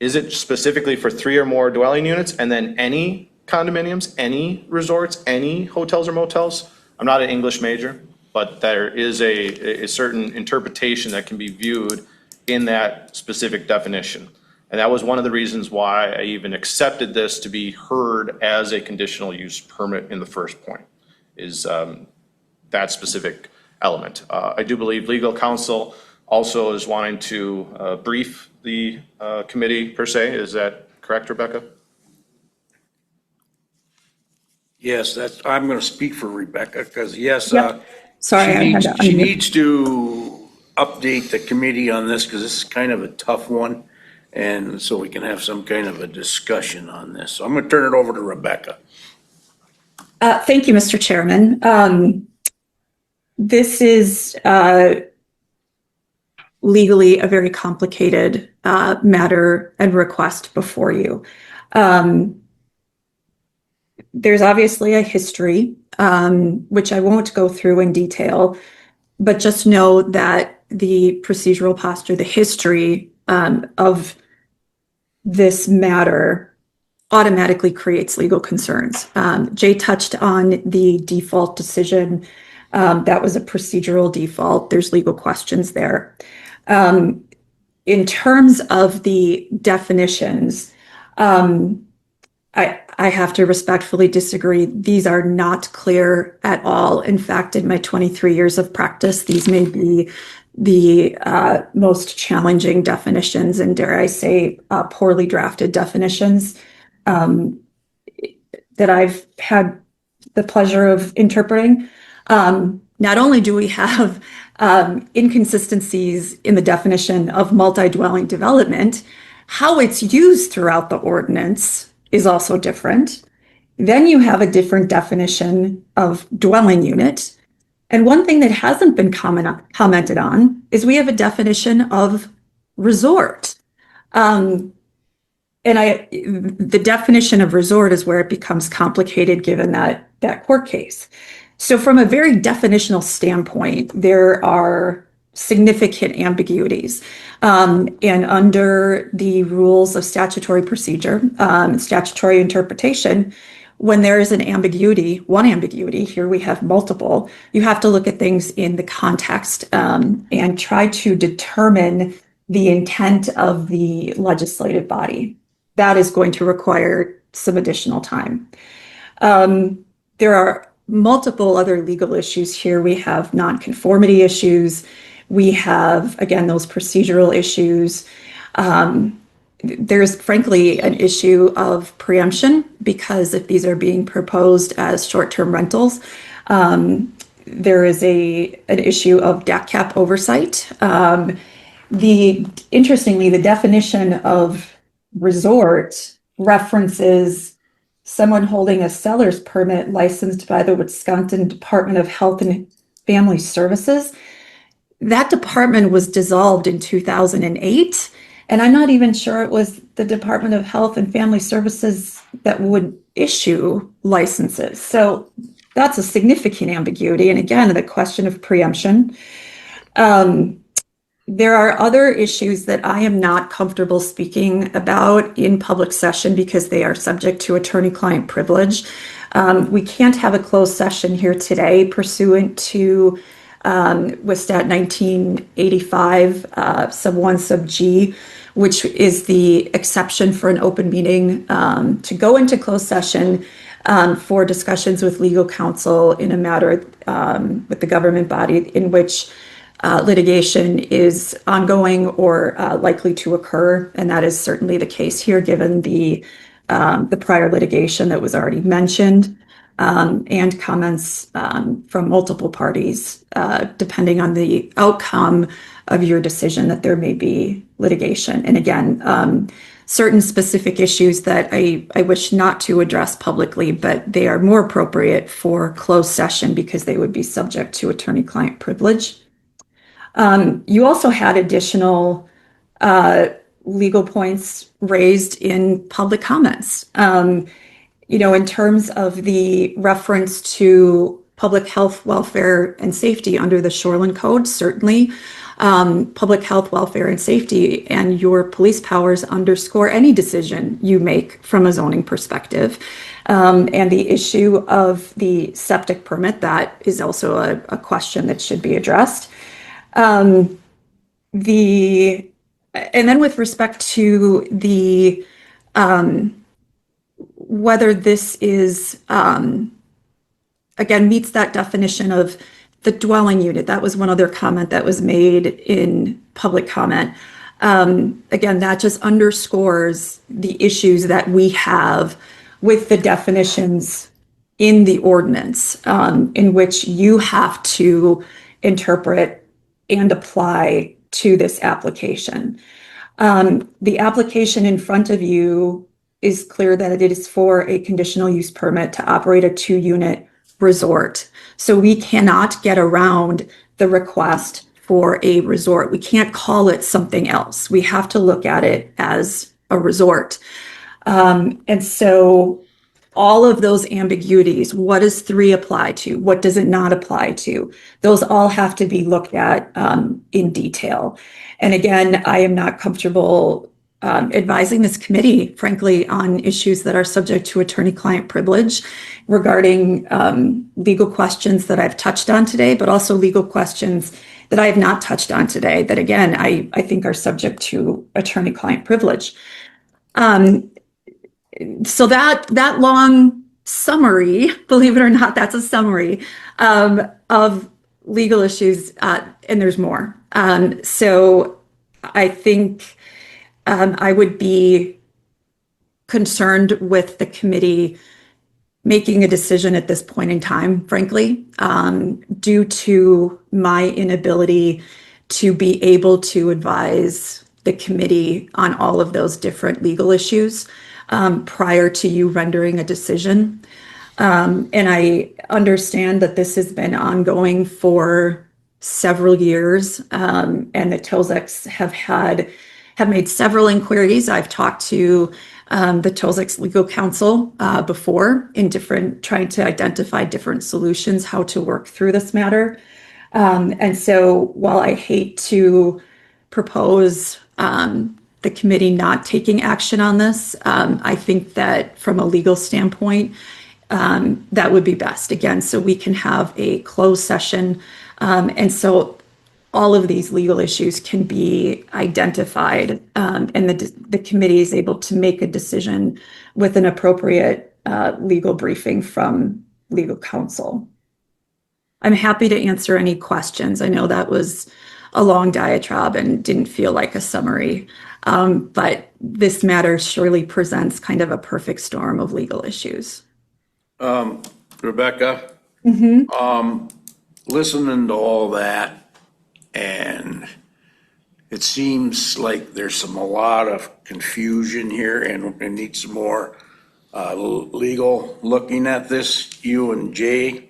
Is it specifically for 3 or more dwelling units and then any condominiums, any resorts, any hotels or motels? I'm not an English major, but there is a certain interpretation that can be viewed in that specific definition. And that was one of the reasons why I even accepted this to be heard as a conditional use permit in the first point, is that specific element. I do believe legal counsel also is wanting to brief the committee per se. Is that correct, Rebecca? Yes, I'm going to speak for Rebecca, because yes, Sorry, I had to she unmute. needs to update the committee on this, because this is kind of a tough one, and so we can have some kind of a discussion on this. So I'm going to turn it over to Rebecca. Thank you, Mr. Chairman. This is legally a very complicated matter and request before you. There's obviously a history, which I won't go through in detail, but just know that the procedural posture, the history of this matter automatically creates legal concerns. Jay touched on the default decision. That was a procedural default. There's legal questions there. In terms of the definitions, I have to respectfully disagree. These are not clear at all. In fact, in my 23 years of practice, these may be the most challenging definitions, and dare I say, poorly drafted definitions that I've had the pleasure of interpreting. Not only do we have inconsistencies in the definition of multi-dwelling development, how it's used throughout the ordinance is also different. Then you have a different definition of dwelling unit. And one thing that hasn't been commented on is we have a definition of resort. And the definition of resort is where it becomes complicated given that court case. So from a very definitional standpoint, there are significant ambiguities. And under the rules of statutory procedure, statutory interpretation, when there is an ambiguity, one ambiguity, here we have multiple, you have to look at things in the context and try to determine the intent of the legislative body. That is going to require some additional time. There are multiple other legal issues here. We have nonconformity issues. We have, again, those procedural issues. There's frankly an issue of preemption, because if these are being proposed as short-term rentals, there is an issue of DAC cap oversight. Interestingly, the definition of resort references someone holding a seller's permit licensed by the Wisconsin Department of Health and Family Services. That department was dissolved in 2008, and I'm not even sure it was the Department of Health and Family Services that would issue licenses. So that's a significant ambiguity. And again, the question of preemption. There are other issues that I am not comfortable speaking about in public session because they are subject to attorney-client privilege. We can't have a closed session here today pursuant to WSTAT 1985 sub 1 sub G, which is the exception for an open meeting to go into closed session for discussions with legal counsel in a matter with the government body in which litigation is ongoing or likely to occur, and that is certainly the case here, given the prior litigation that was already mentioned, and comments from multiple parties, depending on the outcome of your decision that there may be litigation. And again, certain specific issues that I wish not to address publicly, but they are more appropriate for closed session because they would be subject to attorney-client privilege. You also had additional legal points raised in public comments. In terms of the reference to public health, welfare, and safety under the Shoreland Code, certainly public health, welfare, and safety and your police powers underscore any decision you make from a zoning perspective. And the issue of the septic permit, that is also a question that should be addressed. And then with respect to the whether this is again meets that definition of the dwelling unit, that was one other comment that was made in public comment. Again, that just underscores the issues that we have with the definitions in the ordinance, in which you have to interpret and apply to this application. The application in front of you is clear that it is for a conditional use permit to operate a 2-unit resort. So we cannot get around the request for a resort. We can't call it something else. We have to look at it as a resort. And so all of those ambiguities, what does 3 apply to? What does it not apply to? Those all have to be looked at in detail. And again, I am not comfortable advising this committee, frankly, on issues that are subject to attorney-client privilege regarding legal questions that I've touched on today, but also legal questions that I have not touched on today that, again, I think are subject to attorney-client privilege. So that long summary, believe it or not, that's a summary of legal issues, and there's more. So I think I would be concerned with the committee making a decision at this point in time, frankly, due to my inability to be able to advise the committee on all of those different legal issues prior to you rendering a decision. And I understand that this has been ongoing for several years, and the TOZECs have made several inquiries. I've talked to the TOZECs legal counsel before in trying to identify different solutions, how to work through this matter. And so while I hate to propose the committee not taking action on this, I think that from a legal standpoint, that would be best, again, so we can have a closed session. And so all of these legal issues can be identified, and the committee is able to make a decision with an appropriate legal briefing from legal counsel. I'm happy to answer any questions. I know that was a long diatribe and didn't feel like a summary, but this matter surely presents kind of a perfect storm of legal issues. Rebecca, listening to all that, and it seems like there's a lot of confusion here and needs some more legal looking at this, you and Jay.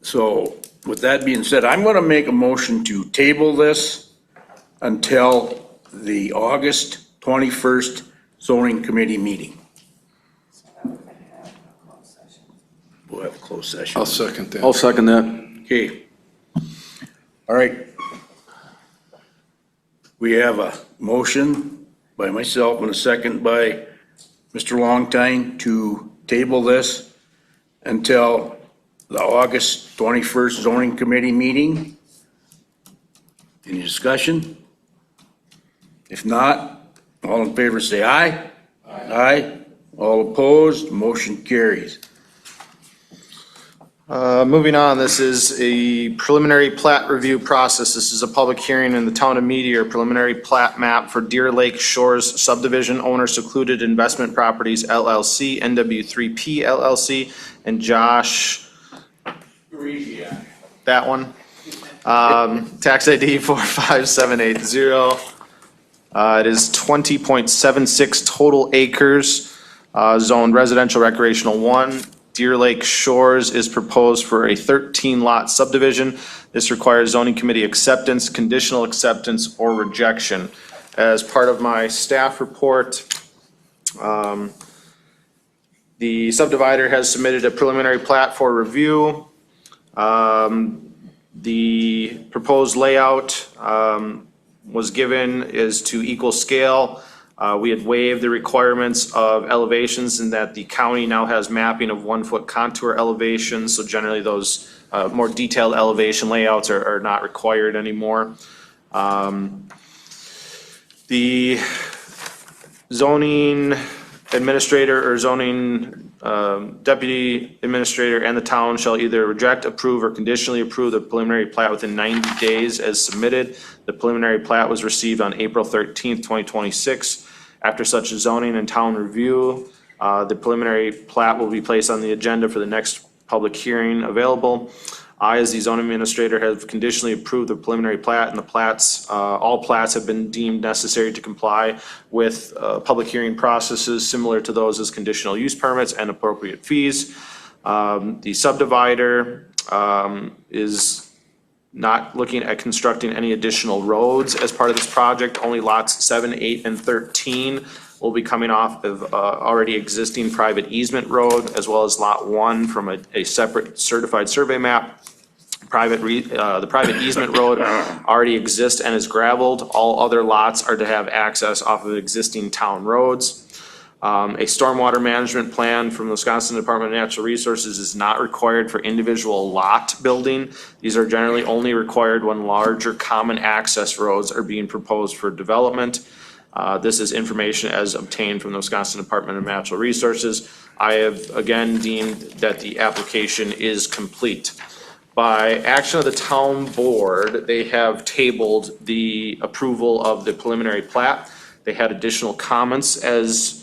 So with that being said, I'm going to make a motion to table this until the August 21st zoning committee meeting. We'll have a closed session. I'll second that. I'll second that. Okay. All right. We have a motion by myself and a second by Mr. Longtime to table this until the August 21st zoning committee meeting. Any discussion? If not, all in favor say aye. Aye. All opposed, motion carries. Moving on, this is a preliminary plat review process. This is a public hearing in the town of Meteor, preliminary plat map for Deer Lake Shores subdivision, owner secluded investment properties LLC, NW3P LLC, and Josh, that one. Tax ID 45780. It is 20.76 total acres, zoned residential recreational 1. Deer Lake Shores is proposed for a 13-lot subdivision. This requires zoning committee acceptance, conditional acceptance, or rejection. As part of my staff report, the subdivider has submitted a preliminary plat for review. The proposed layout was given is to equal scale. We had waived the requirements of elevations in that the county now has mapping of 1 foot contour elevations. So generally those more detailed elevation layouts are not required anymore. The zoning administrator or zoning deputy administrator and the town shall either reject, approve, or conditionally approve the preliminary plat within 90 days as submitted. The preliminary plat was received on April 13th, 2026. After such a zoning and town review, the preliminary plat will be placed on the agenda for the next public hearing available. I, as the zoning administrator, have conditionally approved the preliminary plat, and the plats, all plats have been deemed necessary to comply with public hearing processes similar to those as conditional use permits and appropriate fees. The subdivider is not looking at constructing any additional roads as part of this project. Only lots 7, 8, and 13 will be coming off of already existing private easement road, as well as lot 1 from a separate certified survey map. The private easement road already exists and is gravelled. All other lots are to have access off of existing town roads. A stormwater management plan from the Wisconsin Department of Natural Resources is not required for individual lot building. These are generally only required when larger common access roads are being proposed for development. This is information as obtained from the Wisconsin Department of Natural Resources. I have again deemed that the application is complete. By action of the town board, they have tabled the approval of the preliminary plat. They had additional comments as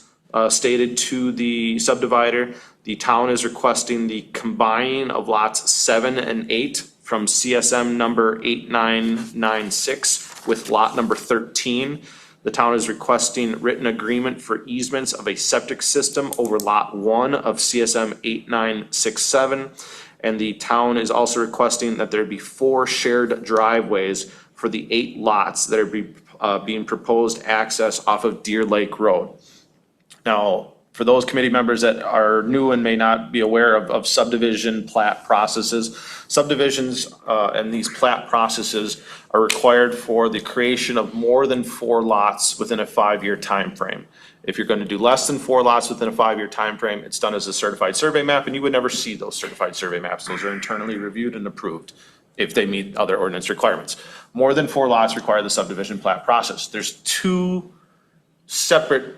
stated to the subdivider. The town is requesting the combining of lots 7 and 8 from CSM number 8996 with lot number 13. The town is requesting written agreement for easements of a septic system over lot 1 of CSM 8967. And the town is also requesting that there be 4 shared driveways for the 8 lots that are being proposed access off of Deer Lake Road. Now, for those committee members that are new and may not be aware of subdivision plat processes, subdivisions and these plat processes are required for the creation of more than 4 lots within a 5-year time frame. If you're going to do less than 4 lots within a 5-year time frame, it's done as a certified survey map, and you would never see those certified survey maps. Those are internally reviewed and approved if they meet other ordinance requirements. More than 4 lots require the subdivision plat process. There's 2 separate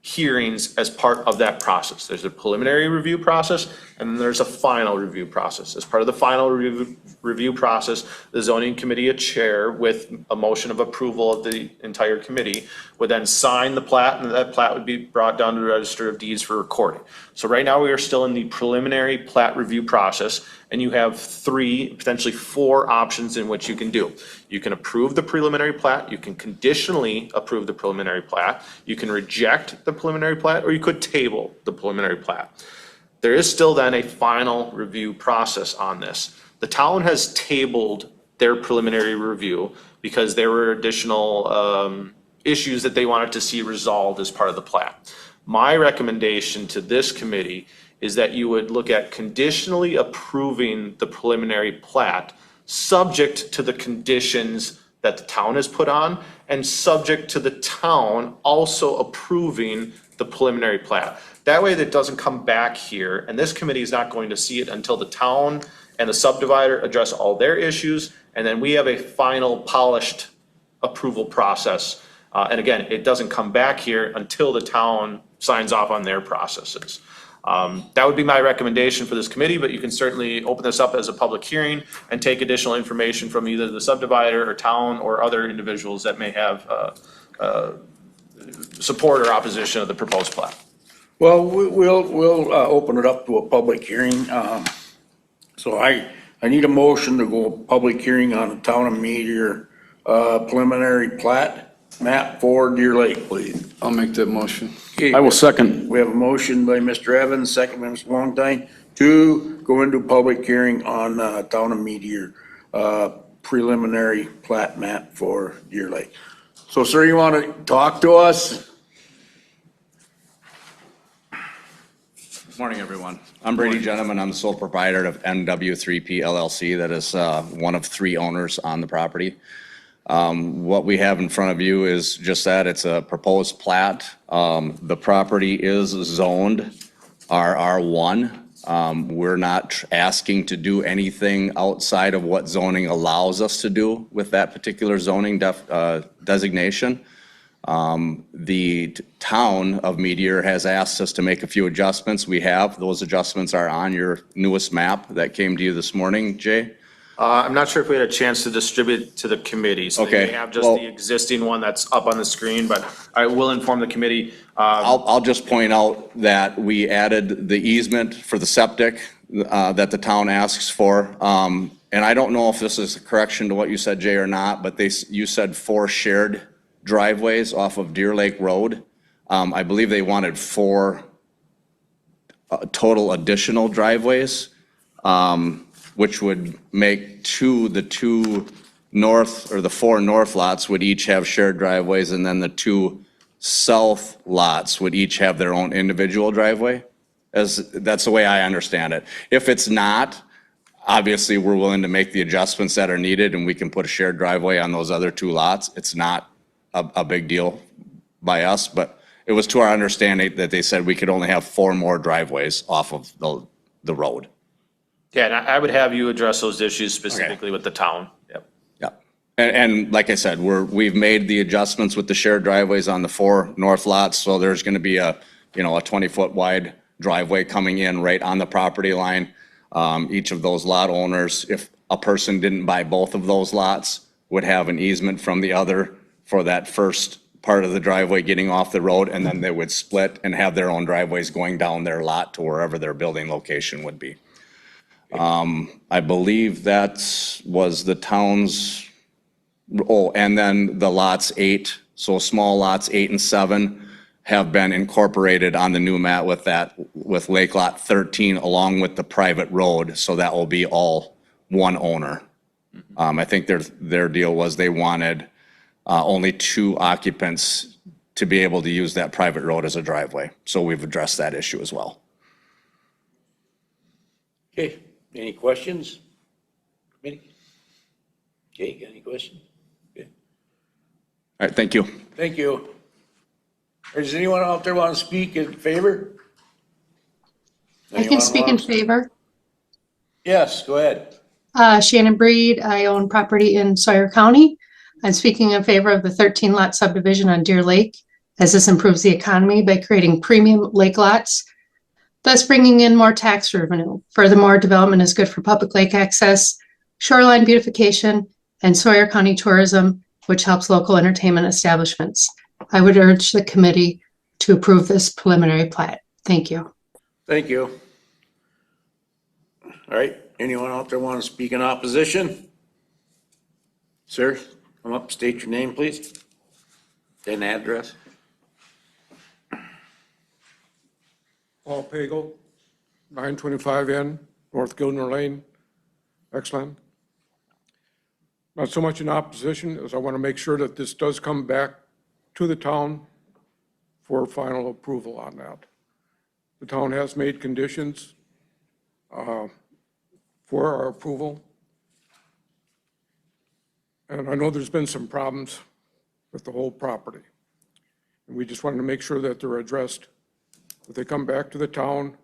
hearings as part of that process. There's a preliminary review process, and then there's a final review process. As part of the final review process, the zoning committee, a chair with a motion of approval of the entire committee, would then sign the plat, and that plat would be brought down to the Register of Deeds for recording. So right now we are still in the preliminary plat review process, and you have 3, potentially 4 options in which you can do. You can approve the preliminary plat, you can conditionally approve the preliminary plat, you can reject the preliminary plat, or you could table the preliminary plat. There is still then a final review process on this. The town has tabled their preliminary review because there were additional issues that they wanted to see resolved as part of the plat. My recommendation to this committee is that you would look at conditionally approving the preliminary plat, subject to the conditions that the town has put on, and subject to the town also approving the preliminary plat. That way that doesn't come back here, and this committee is not going to see it until the town and the subdivider address all their issues, and then we have a final polished approval process. And again, it doesn't come back here until the town signs off on their processes. That would be my recommendation for this committee, but you can certainly open this up as a public hearing and take additional information from either the subdivider or town or other individuals that may have support or opposition of the proposed plat. Well, we'll open it up to a public hearing. So I need a motion to go public hearing on the Town of Meteor preliminary plat map for Deer Lake, please. I'll make that motion. Okay, I will second. we have a motion by Mr. Evans, second by Mr. Longtime, to go into public hearing on Town of Meteor preliminary plat map for Deer Lake. So, sir, you want to talk to us? Morning, everyone. I'm Brady Gentleman. I'm the sole proprietor of NW3P LLC. That is one of 3 owners on the property. What we have in front of you is just that. It's a proposed plat. The property is zoned RR1. We're not asking to do anything outside of what zoning allows us to do with that particular zoning designation. The town of Meteor has asked us to make a few adjustments. We have. Those adjustments are on your newest map that came to you this morning, Jay. I'm not sure if we had a chance to distribute to the committee. So Okay, they have just well- the existing one that's up on the screen, but I will inform the committee. I'll just point out that we added the easement for the septic that the town asks for. And I don't know if this is a correction to what you said, Jay, or not, but you said 4 shared driveways off of Deer Lake Road. I believe they wanted 4 total additional driveways, which would make the 2 north, or the 4 north lots would each have shared driveways, and then the 2 south lots would each have their own individual driveway. That's the way I understand it. If it's not, obviously, we're willing to make the adjustments that are needed, and we can put a shared driveway on those other 2 lots. It's not a big deal by us, but it was to our understanding that they said we could only have 4 more driveways off of the road. Yeah, and I would have you address those issues specifically with the town. Yep. Yep. And like I said, we've made the adjustments with the shared driveways on the 4 north lots, so there's gonna be a 20-foot wide driveway coming in right on the property line. Each of those lot owners, if a person didn't buy both of those lots, would have an easement from the other for that first part of the driveway getting off the road, and then they would split and have their own driveways going down their lot to wherever their building location would be. I believe that was the town's, and then the lots 8, so small lots 8 and 7 have been incorporated on the new map with Lake Lot 13 along with the private road, so that will be all one owner. I think their deal was they wanted only 2 occupants to be able to use that private road as a driveway. So we've addressed that issue as well. Okay, any questions? Committee? Okay, got any questions? Okay. All right, thank you. Thank you. Does anyone out there want to speak in favor? I can speak in favor. Yes, go ahead. Shannon Breed, I own property in Sawyer County. I'm speaking in favor of the 13-lot subdivision on Deer Lake, as this improves the economy by creating premium lake lots, thus bringing in more tax revenue. Furthermore, development is good for public lake access, shoreline beautification, and Sawyer County tourism, which helps local entertainment establishments. I would urge the committee to approve this preliminary plat. Thank you. Thank you. All right, anyone out there want to speak in opposition? Sir, come up, state your name, please. And address. Paul Pagel, 925N, North Gilner Lane, Exland. Not so much in opposition as I want to make sure that this does come back to the town for final approval on that. The town has made conditions for our approval. And I know there's been some problems with the whole property. And we just wanted to make sure that they're addressed. If they come back to the town,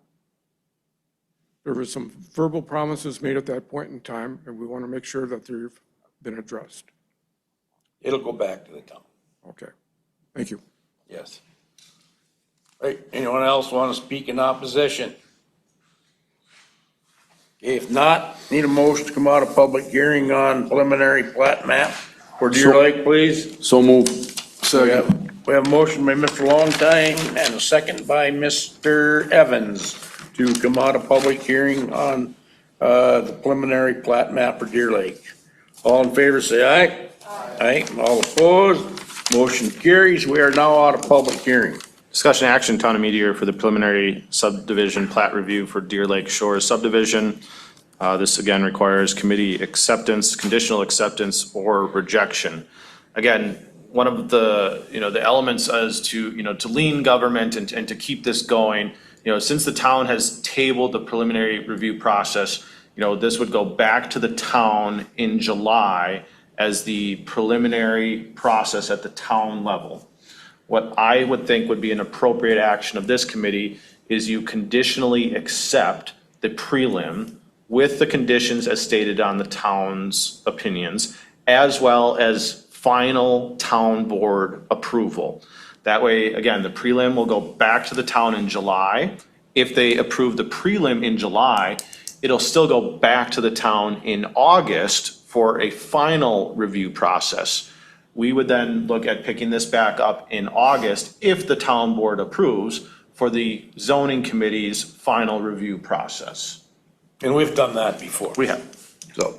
there was some verbal promises made at that point in time, and we want to make sure that they've been addressed. It'll go back to the town. Okay, thank you. Yes. Right, anyone else want to speak in opposition? Okay, if not, need a motion to come out of public hearing on preliminary plat map for Deer Lake, please. So move. We have a motion by Mr. Longtime and a second by Mr. Evans to come out of public hearing on the preliminary plat map for Deer Lake. All in favor, say aye. Aye. All opposed, motion carries. We are now out of public hearing. Discussion action, town of Meteor for the preliminary subdivision plat review for Deer Lake Shores subdivision. This again requires committee acceptance, conditional acceptance, or rejection. Again, one of the, the elements as to, to lean government and to keep this going, since the town has tabled the preliminary review process, this would go back to the town in July as the preliminary process at the town level. What I would think would be an appropriate action of this committee is you conditionally accept the prelim with the conditions as stated on the town's opinions, as well as final town board approval. That way, again, the prelim will go back to the town in July. If they approve the prelim in July, it'll still go back to the town in August for a final review process. We would then look at picking this back up in August if the town board approves for the zoning committee's final review process. And we've done that before. We have. So.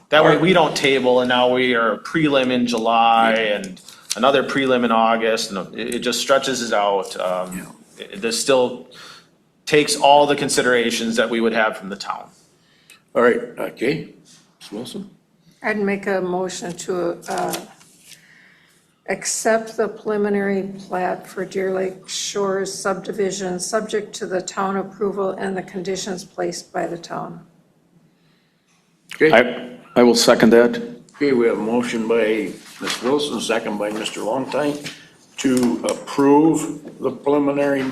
That way we don't table and now we are prelim in July and another prelim in August, and it just stretches it out. This still takes all the considerations that we would have from the town. All right, okay. Ms. Wilson? I'd make a motion to accept the preliminary plat for Deer Lake Shores subdivision, subject to the town approval and the conditions placed by the town. Okay. I will second that. Okay, we have a motion by Ms. Wilson, second by Mr. Longtime to approve the preliminary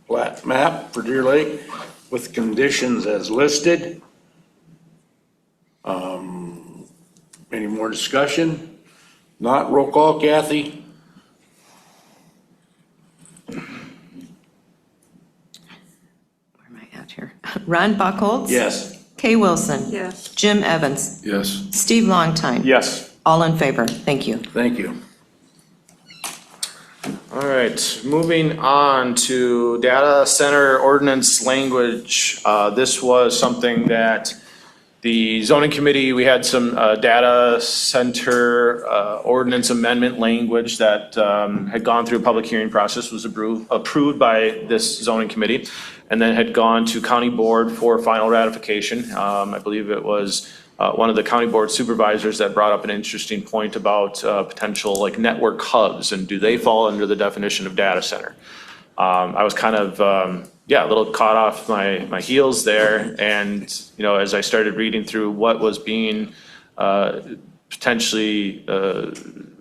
plat map for Deer Lake with conditions as listed. Any more discussion? Not, roll call, Kathy? Where am I at here? Ron Buckholz? Yes. Kay Wilson? Yes. Jim Evans? Yes. Steve Longtime? Yes. All in favor? Thank you. Thank you. All right, moving on to data center ordinance language. This was something that the zoning committee, we had some data center ordinance amendment language that had gone through a public hearing process, was approved by this zoning committee, and then had gone to county board for final ratification. I believe it was one of the county board supervisors that brought up an interesting point about potential like network hubs and do they fall under the definition of data center. I was kind of, a little caught off my heels there. And, as I started reading through what was being potentially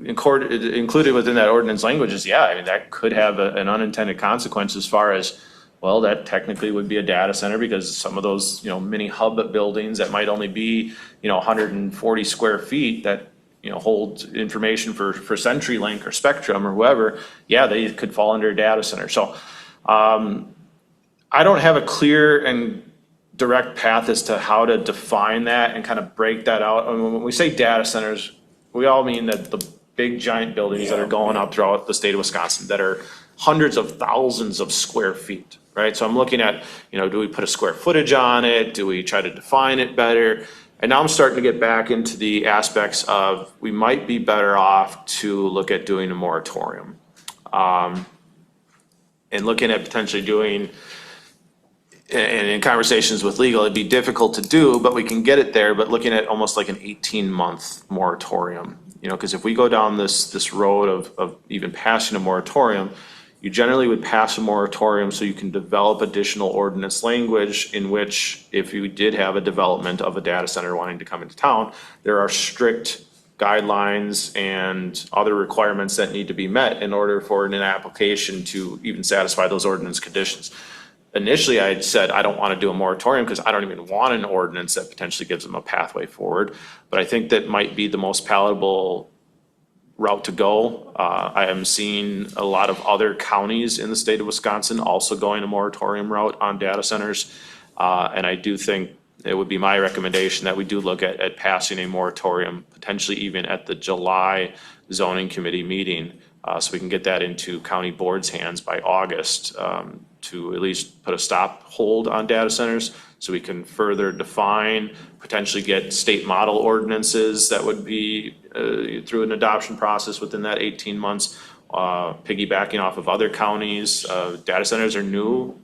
included within that ordinance language is, that could have an unintended consequence as far as, well, that technically would be a data center because some of those, mini hub buildings that might only be, 140 square feet that, hold information for CenturyLink or Spectrum or whoever, they could fall under a data center. So I don't have a clear and direct path as to how to define that and kind of break that out. I mean, when we say data centers, we all mean that big giant buildings that are going up throughout the state of Wisconsin that are hundreds of thousands of square feet, right? So I'm looking at, do we put a square footage on it? Do we try to define it better? And now I'm starting to get back into the aspects of, we might be better off to look at doing a moratorium. And looking at potentially doing, and in conversations with legal, it'd be difficult to do, but we can get it there, but looking at almost like an 18-month moratorium. Because if we go down this road of even passing a moratorium, you generally would pass a moratorium so you can develop additional ordinance language in which, if you did have a development of a data center wanting to come into town, there are strict guidelines and other requirements that need to be met in order for an application to even satisfy those ordinance conditions. Initially, I said, I don't want to do a moratorium because I don't even want an ordinance that potentially gives them a pathway forward. But I think that might be the most palatable route to go. I am seeing a lot of other counties in the state of Wisconsin also going a moratorium route on data centers. And I do think it would be my recommendation that we do look at passing a moratorium, potentially even at the July zoning committee meeting, so we can get that into county board's hands by August, to at least put a stop hold on data centers so we can further define, potentially get state model ordinances that would be through an adoption process within that 18 months, piggybacking off of other counties. Data centers are new.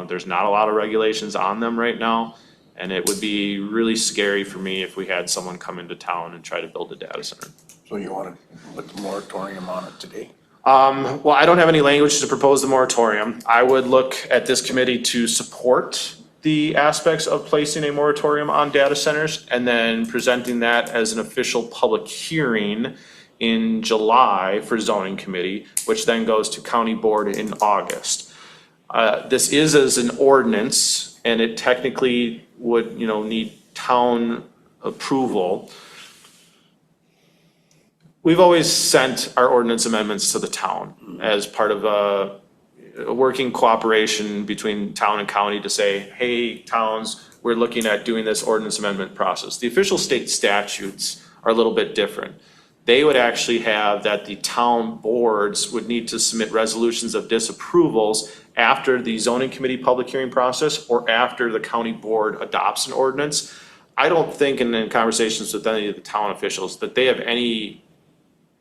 There's not a lot of regulations on them right now. And it would be really scary for me if we had someone come into town and try to build a data center. So you want to put the moratorium on it today? Well, I don't have any language to propose the moratorium. I would look at this committee to support the aspects of placing a moratorium on data centers and then presenting that as an official public hearing in July for zoning committee, which then goes to county board in August. This is as an ordinance, and it technically would, need town approval. We've always sent our ordinance amendments to the town as part of a working cooperation between town and county to say, hey, towns, we're looking at doing this ordinance amendment process. The official state statutes are a little bit different. They would actually have that the town boards would need to submit resolutions of disapprovals after the zoning committee public hearing process or after the county board adopts an ordinance. I don't think in conversations with any of the town officials that they have any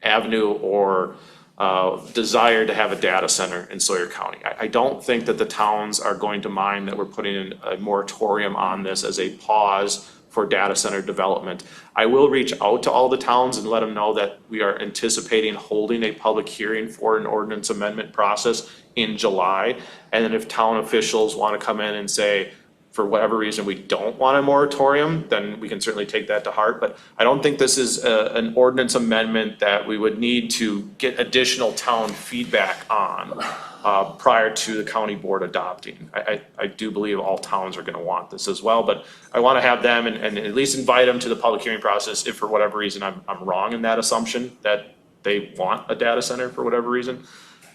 avenue or desire to have a data center in Sawyer County. I don't think that the towns are going to mind that we're putting in a moratorium on this as a pause for data center development. I will reach out to all the towns and let them know that we are anticipating holding a public hearing for an ordinance amendment process in July. And then if town officials want to come in and say, for whatever reason, we don't want a moratorium, then we can certainly take that to heart. But I don't think this is an ordinance amendment that we would need to get additional town feedback on prior to the county board adopting. I do believe all towns are going to want this as well, but I want to have them and at least invite them to the public hearing process if for whatever reason I'm wrong in that assumption that they want a data center for whatever reason.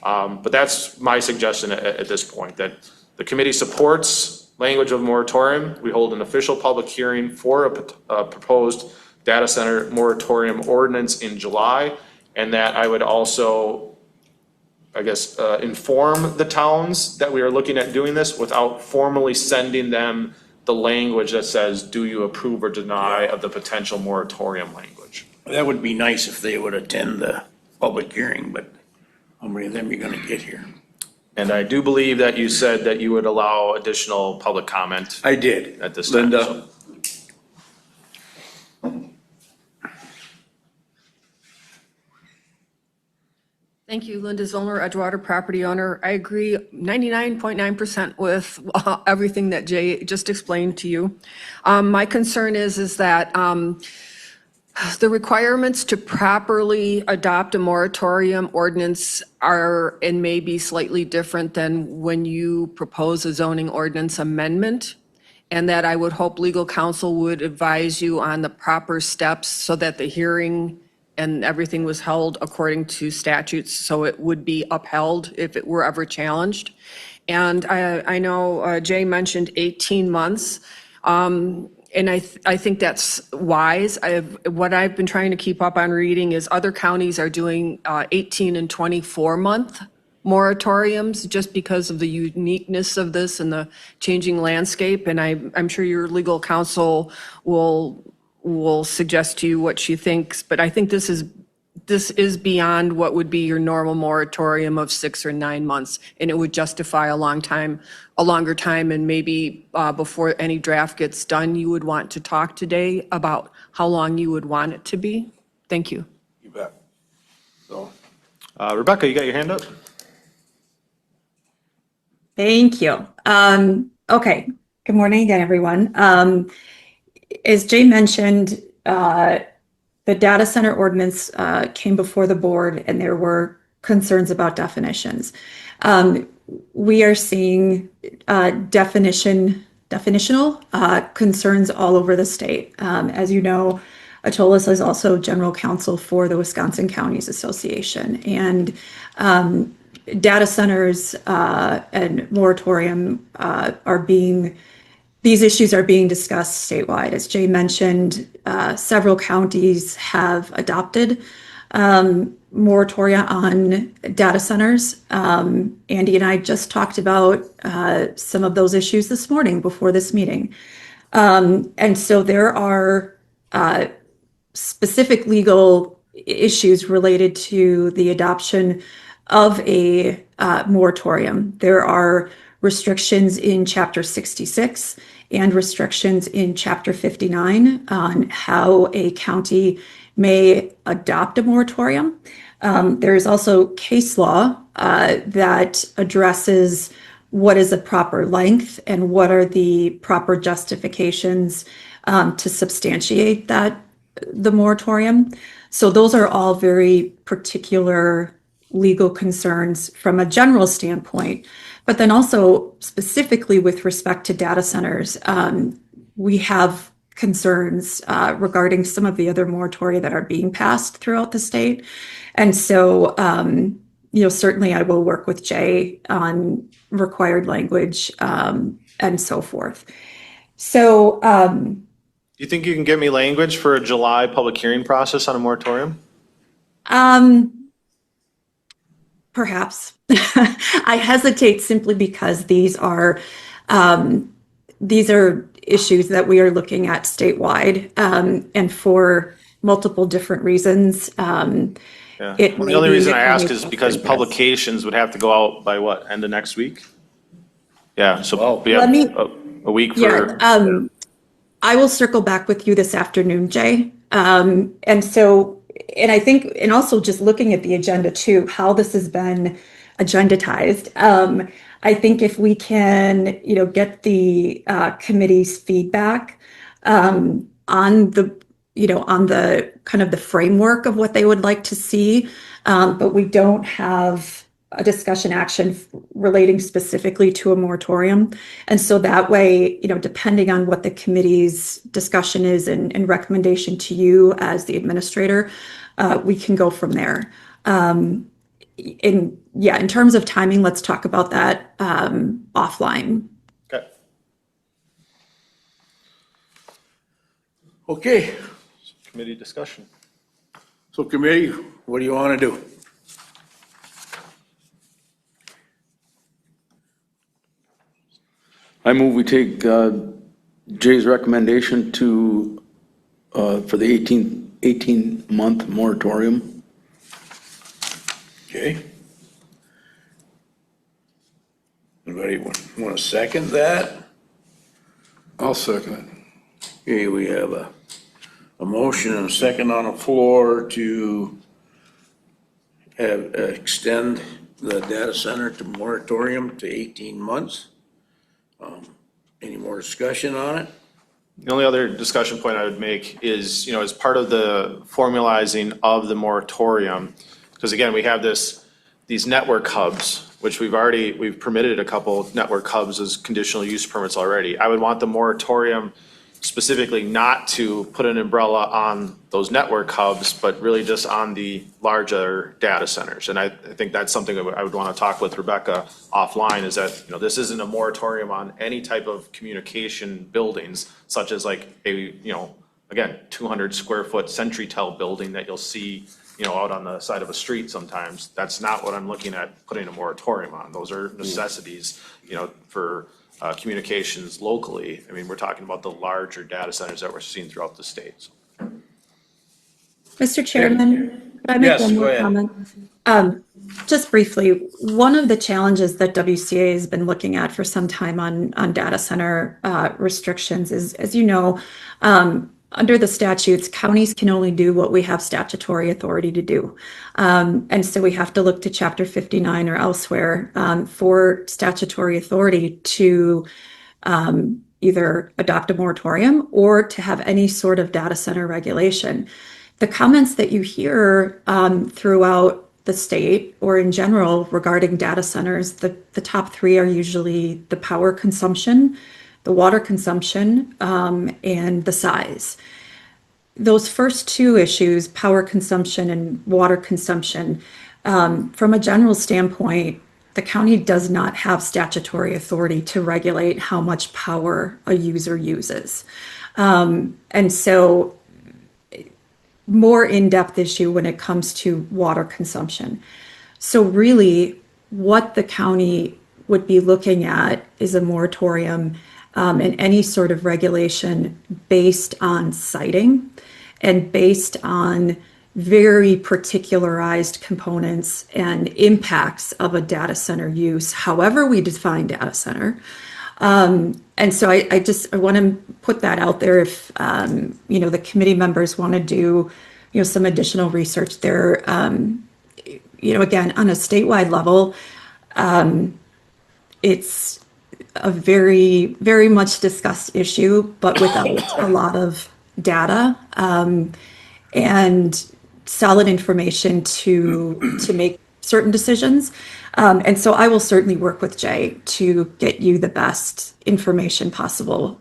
But that's my suggestion at this point, that the committee supports language of moratorium. We hold an official public hearing for a proposed data center moratorium ordinance in July, and that I would also, I guess, inform the towns that we are looking at doing this without formally sending them the language that says, do you approve or deny of the potential moratorium language? That would be nice if they would attend the public hearing, but how many of them are you gonna get here? And I do believe that you said that you would allow additional public comment. I did. At this time. Linda? Thank you, Linda Zollner, Edgewater property owner. I agree 99.9% with everything that Jay just explained to you. My concern is that the requirements to properly adopt a moratorium ordinance are and may be slightly different than when you propose a zoning ordinance amendment. And that I would hope legal counsel would advise you on the proper steps so that the hearing and everything was held according to statutes, so it would be upheld if it were ever challenged. And I know Jay mentioned 18 months. And I think that's wise. What I've been trying to keep up on reading is other counties are doing 18 and 24-month moratoriums just because of the uniqueness of this and the changing landscape. And I'm sure your legal counsel will suggest to you what she thinks. But I think this is beyond what would be your normal moratorium of 6 or 9 months. And it would justify a longer time. And maybe before any draft gets done, you would want to talk today about how long you would want it to be. Thank you. You bet. So, Rebecca, you got your hand up? Thank you. Okay. Good morning again, everyone. As Jay mentioned, the data center ordinance came before the board and there were concerns about definitions. We are seeing definitional concerns all over the state. As you know, Atolis is also general counsel for the Wisconsin Counties Association. And data centers and moratorium these issues are being discussed statewide. As Jay mentioned, several counties have adopted moratoria on data centers. Andy and I just talked about some of those issues this morning before this meeting. And so there are specific legal issues related to the adoption of a moratorium. There are restrictions in Chapter 66 and restrictions in Chapter 59 on how a county may adopt a moratorium. There is also case law that addresses what is a proper length and what are the proper justifications to substantiate the moratorium. So those are all very particular legal concerns from a general standpoint, but then also specifically with respect to data centers, we have concerns regarding some of the other moratoria that are being passed throughout the state. And so, certainly I will work with Jay on required language and so forth. So, Do you think you can get me language for a July public hearing process on a moratorium? Perhaps. I hesitate simply because these are issues that we are looking at statewide, and for multiple different reasons. Yeah. Well, the only reason I ask is because publications would have to go out by what, end of next week? Yeah, so we have a week for. Yeah, I will circle back with you this afternoon, Jay. And I think, and also just looking at the agenda too, how this has been agendatized. I think if we can, get the committee's feedback on the kind of the framework of what they would like to see, but we don't have a discussion action relating specifically to a moratorium. And so that way, depending on what the committee's discussion is and recommendation to you as the administrator, we can go from there. In terms of timing, let's talk about that offline. Okay, Committee discussion. so committee, what do you want to do? I move we take Jay's recommendation for the 18-month moratorium. Okay. Anybody want to second that? I'll second it. Okay, we have a motion and a second on the floor to extend the data center to moratorium to 18 months. Any more discussion on it? The only other discussion point I would make is, as part of the formalizing of the moratorium, because again, we have these network hubs, which we've permitted a couple network hubs as conditional use permits already. I would want the moratorium specifically not to put an umbrella on those network hubs, but really just on the larger data centers. And I think that's something I would want to talk with Rebecca offline, is that, this isn't a moratorium on any type of communication buildings, such as like a, again, 200 square foot CenturyTel building that you'll see, out on the side of a street sometimes. That's not what I'm looking at putting a moratorium on. Those are necessities, for communications locally. I mean, we're talking about the larger data centers that we're seeing throughout the state. Mr. Chairman, could I make Yes, one go more ahead. comment? Just briefly, one of the challenges that WCA has been looking at for some time on data center restrictions is, as you know, under the statutes, counties can only do what we have statutory authority to do. And so we have to look to Chapter 59 or elsewhere for statutory authority to either adopt a moratorium or to have any sort of data center regulation. The comments that you hear throughout the state or in general regarding data centers, the top three are usually the power consumption, the water consumption, and the size. Those first two issues, power consumption and water consumption, from a general standpoint, the county does not have statutory authority to regulate how much power a user uses. And so more in-depth issue when it comes to water consumption. So really what the county would be looking at is a moratorium and any sort of regulation based on siting and based on very particularized components and impacts of a data center use, however we define data center. And so I want to put that out there if, the committee members want to do, some additional research there. Again, on a statewide level, it's a very, very much discussed issue, but without a lot of data and solid information to make certain decisions. And so I will certainly work with Jay to get you the best information possible.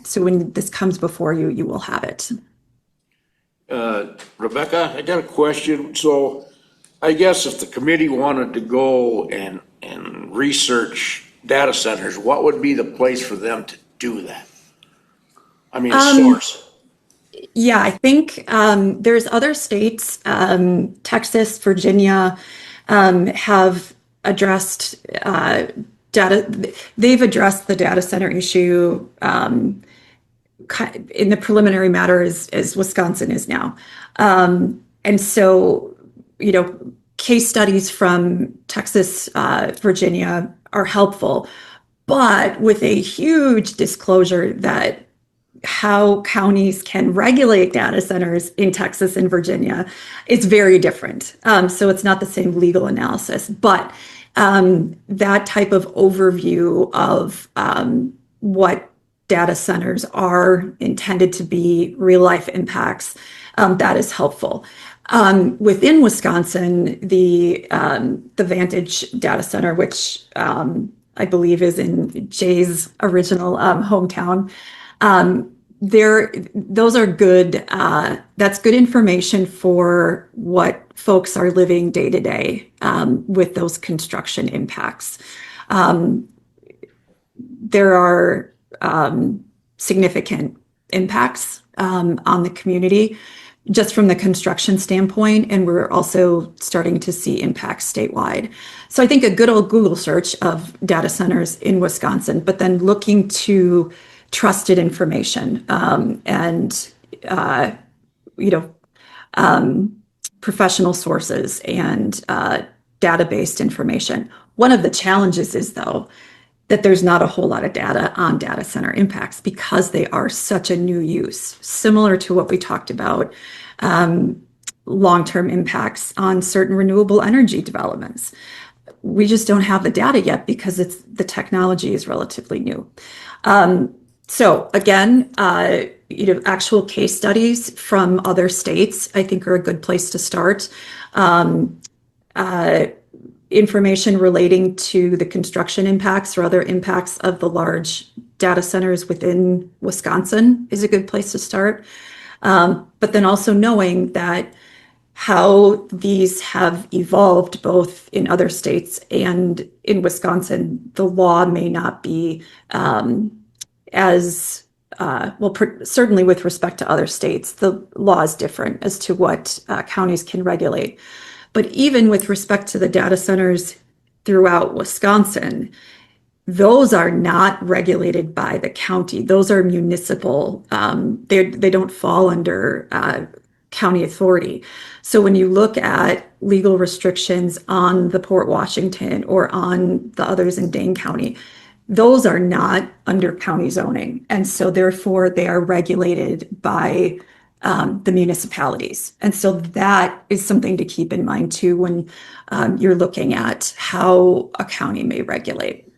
So when this comes before you, you will have it. Rebecca, I got a question. So I guess if the committee wanted to go and research data centers, what would be the place for them to do that? I mean, a source. Yeah, I think there's other states, Texas, Virginia, have addressed data. They've addressed the data center issue in the preliminary matter as Wisconsin is now. And so, case studies from Texas, Virginia are helpful, but with a huge disclosure that how counties can regulate data centers in Texas and Virginia is very different. So it's not the same legal analysis, but that type of overview of what data centers are intended to be, real life impacts, that is helpful. Within Wisconsin, the Vantage data center, which I believe is in Jay's original hometown, those are good. That's good information for what folks are living day to day with those construction impacts. There are significant impacts on the community just from the construction standpoint, and we're also starting to see impacts statewide. So I think a good old Google search of data centers in Wisconsin, but then looking to trusted information and professional sources and data-based information. One of the challenges is, though, that there's not a whole lot of data on data center impacts because they are such a new use, similar to what we talked about, long-term impacts on certain renewable energy developments. We just don't have the data yet because the technology is relatively new. So again, actual case studies from other states, I think, are a good place to start. Information relating to the construction impacts or other impacts of the large data centers within Wisconsin is a good place to start. But then also knowing that how these have evolved both in other states and in Wisconsin, the law may not be as well, certainly with respect to other states, the law is different as to what counties can regulate. But even with respect to the data centers throughout Wisconsin, those are not regulated by the county. Those are municipal. They don't fall under county authority. So when you look at legal restrictions on the Port Washington or on the others in Dane County, those are not under county zoning. And so therefore they are regulated by the municipalities. And so that is something to keep in mind too when you're looking at how a county may regulate.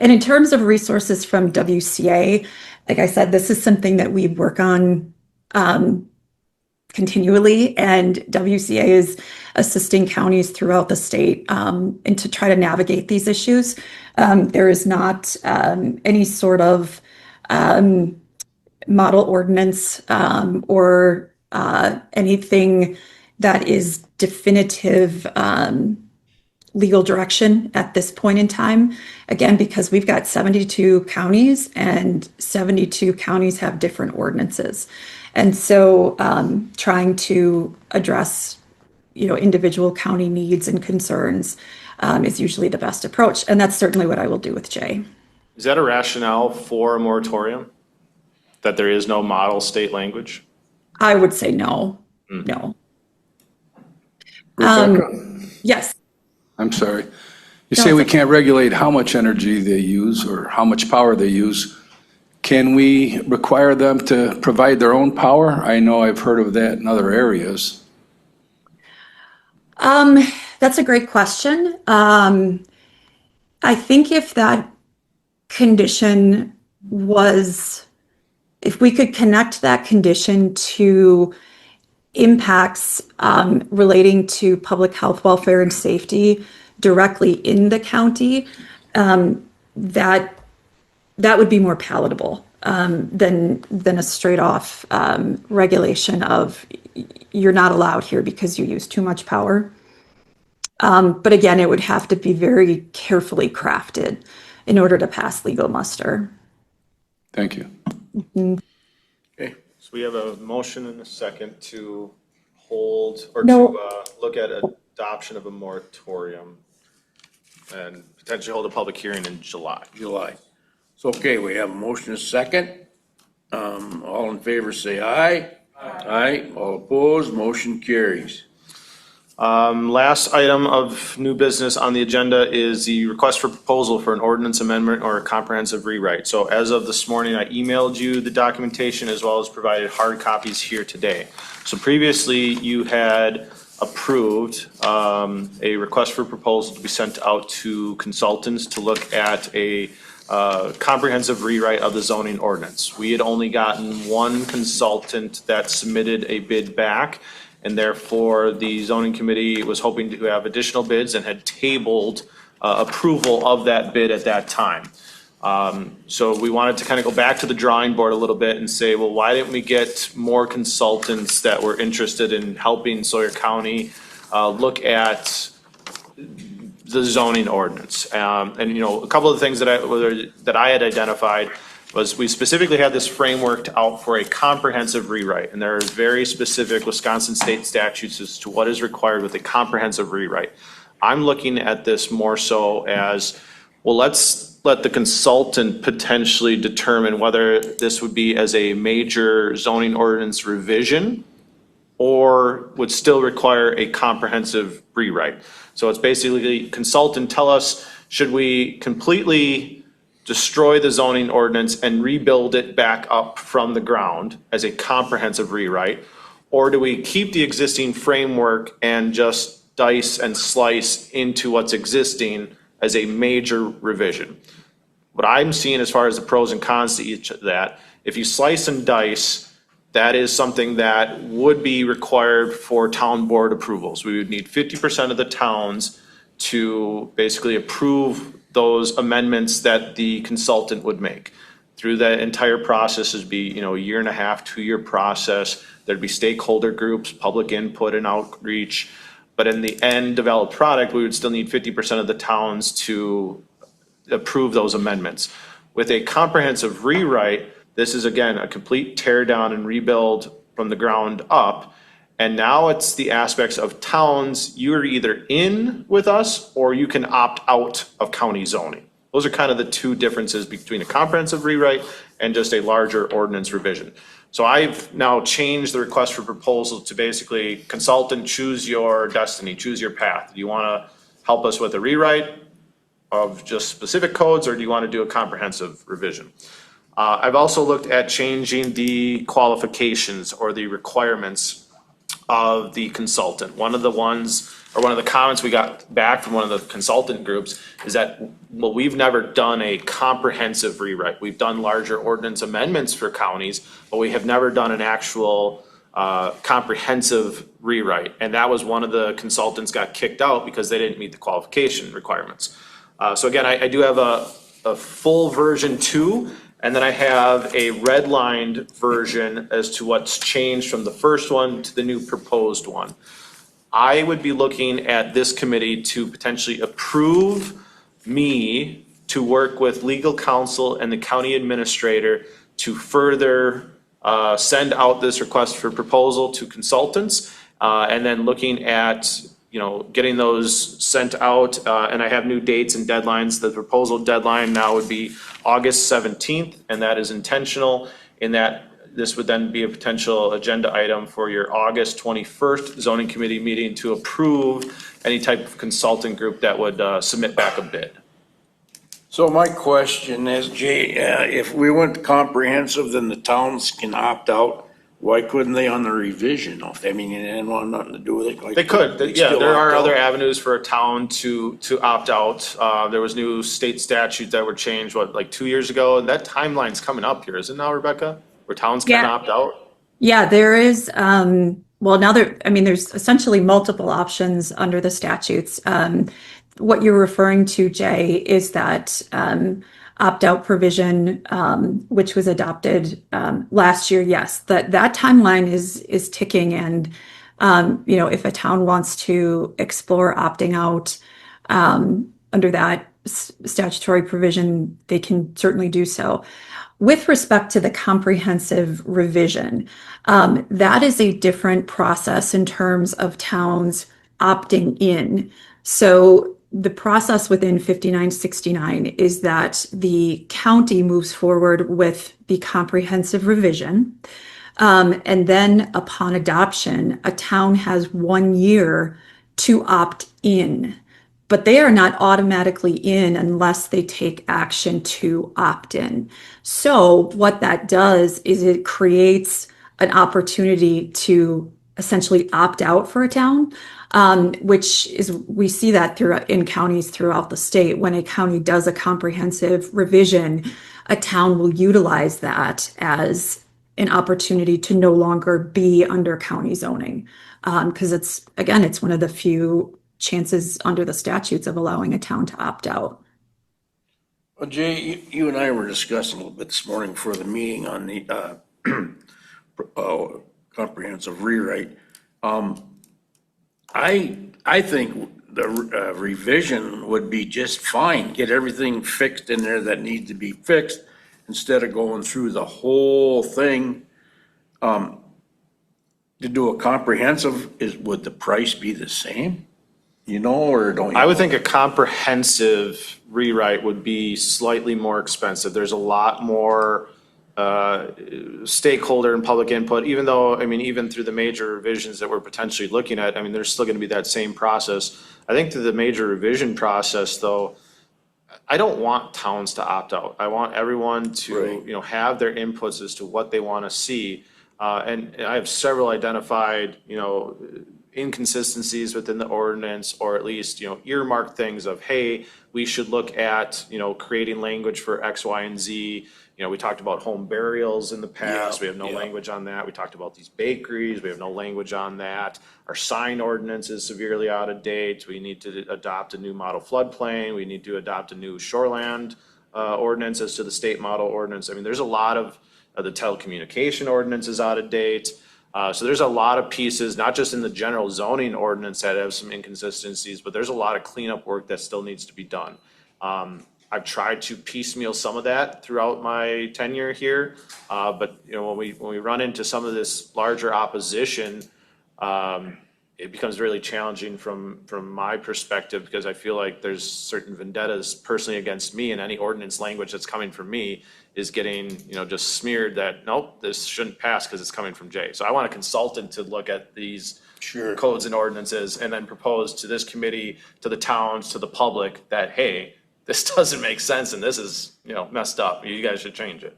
And in terms of resources from WCA, like I said, this is something that we work on continually, and WCA is assisting counties throughout the state and to try to navigate these issues. There is not any sort of model ordinance or anything that is definitive legal direction at this point in time. Again, because we've got 72 counties and 72 counties have different ordinances. And so trying to address, individual county needs and concerns is usually the best approach. And that's certainly what I will do with Jay. Is that a rationale for a moratorium? That there is no model state language? I would say no, no. Rebecca, Yes. I'm sorry. You say we can't regulate how much energy they use or how much power they use. Can we require them to provide their own power? I know I've heard of that in other areas. That's a great question. I think if that condition was, if we could connect that condition to impacts relating to public health, welfare, and safety directly in the county, that would be more palatable than a straight off regulation of you're not allowed here because you use too much power. But again, it would have to be very carefully crafted in order to pass legal muster. Thank you. Okay, so we have a motion and a second to hold or No. to look at adoption of a moratorium and potentially hold a public hearing in July. So, okay, we have a motion and a second. All in favor, say aye. Aye. All opposed, motion carries. Last item of new business on the agenda is the request for proposal for an ordinance amendment or a comprehensive rewrite. So as of this morning, I emailed you the documentation as well as provided hard copies here today. So previously, you had approved a request for proposal to be sent out to consultants to look at a comprehensive rewrite of the zoning ordinance. We had only gotten one consultant that submitted a bid back, and therefore the zoning committee was hoping to have additional bids and had tabled approval of that bid at that time. So we wanted to kind of go back to the drawing board a little bit and say, well, why didn't we get more consultants that were interested in helping Sawyer County look at the zoning ordinance? And a couple of the things that I had identified was we specifically had this framework out for a comprehensive rewrite, and there are very specific Wisconsin state statutes as to what is required with a comprehensive rewrite. I'm looking at this more so as, well, let's let the consultant potentially determine whether this would be as a major zoning ordinance revision or would still require a comprehensive rewrite. So it's basically consultant tell us, should we completely destroy the zoning ordinance and rebuild it back up from the ground as a comprehensive rewrite? Or do we keep the existing framework and just dice and slice into what's existing as a major revision? What I'm seeing as far as the pros and cons to each of that, if you slice and dice, that is something that would be required for town board approvals. We would need 50% of the towns to basically approve those amendments that the consultant would make. Through that entire process would be, a 1.5, 2-year process. There'd be stakeholder groups, public input and outreach. But in the end developed product, we would still need 50% of the towns to approve those amendments. With a comprehensive rewrite, this is again a complete tear down and rebuild from the ground up. And now it's the aspects of towns, you're either in with us or you can opt out of county zoning. Those are kind of the two differences between a comprehensive rewrite and just a larger ordinance revision. So I've now changed the request for proposal to basically consultant, choose your destiny, choose your path. Do you want to help us with a rewrite of just specific codes, or do you want to do a comprehensive revision? I've also looked at changing the qualifications or the requirements of the consultant. One of the comments we got back from one of the consultant groups is that, well, we've never done a comprehensive rewrite. We've done larger ordinance amendments for counties, but we have never done an actual comprehensive rewrite. And that was one of the consultants got kicked out because they didn't meet the qualification requirements. So again, I do have a full version 2. And then I have a redlined version as to what's changed from the first one to the new proposed one. I would be looking at this committee to potentially approve me to work with legal counsel and the county administrator to further send out this request for proposal to consultants, and then looking at getting those sent out, and I have new dates and deadlines. The proposal deadline now would be August 17th, and that is intentional in that this would then be a potential agenda item for your August 21st zoning committee meeting to approve any type of consulting group that would submit back a bid. So my question is, Jay, if we went comprehensive, then the towns can opt out. Why couldn't they on the revision? I mean, it didn't want nothing to do with it. They could, yeah, there are other avenues for a town to opt out. There was new state statutes that were changed, like 2 years ago? And that timeline's coming up here, isn't it now, Rebecca? Where towns can opt out? Yeah, there is, there's essentially multiple options under the statutes. What you're referring to, Jay, is that opt-out provision, which was adopted last year. Yes, that timeline is ticking, and if a town wants to explore opting out under that statutory provision, they can certainly do so. With respect to the comprehensive revision, that is a different process in terms of towns opting in. So the process within 5969 is that the county moves forward with the comprehensive revision. And then upon adoption, a town has 1 year to opt in, but they are not automatically in unless they take action to opt in. So what that does is it creates an opportunity to essentially opt out for a town, which is, we see that in counties throughout the state. When a county does a comprehensive revision, a town will utilize that as an opportunity to no longer be under county zoning. Because it's one of the few chances under the statutes of allowing a town to opt out. Well, Jay, you and I were discussing a little bit this morning before the meeting on the comprehensive rewrite. I think the revision would be just fine. Get everything fixed in there that needs to be fixed instead of going through the whole thing. To do a comprehensive, would the price be the same? Or don't you? I would think a comprehensive rewrite would be slightly more expensive. There's a lot more stakeholder and public input, even though, even through the major revisions that we're potentially looking at, there's still going to be that same process. I think through the major revision process, though, I don't want towns to opt out. I want everyone to, have their inputs as to what they want to see. And I have several identified, inconsistencies within the ordinance, or at least, earmark things of, hey, we should look at, creating language for X, Y, and Z, we talked about home burials in the past. Yeah, We have no yeah. language on that. We talked about these bakeries. We have no language on that. Our sign ordinance is severely out of date. We need to adopt a new model floodplain. We need to adopt a new shoreland ordinance as to the state model ordinance. I mean, there's a lot of, the telecommunication ordinance is out of date. So there's a lot of pieces, not just in the general zoning ordinance that have some inconsistencies, but there's a lot of cleanup work that still needs to be done. I've tried to piecemeal some of that throughout my tenure here, but when we run into some of this larger opposition, it becomes really challenging from my perspective, because I feel like there's certain vendettas personally against me, and any ordinance language that's coming from me is getting, just smeared that, nope, this shouldn't pass because it's coming from Jay. So I want a consultant to look at these codes and ordinances and then propose to this committee, to the towns, to the public that, hey, this doesn't make sense and this is, messed up. You guys should change it.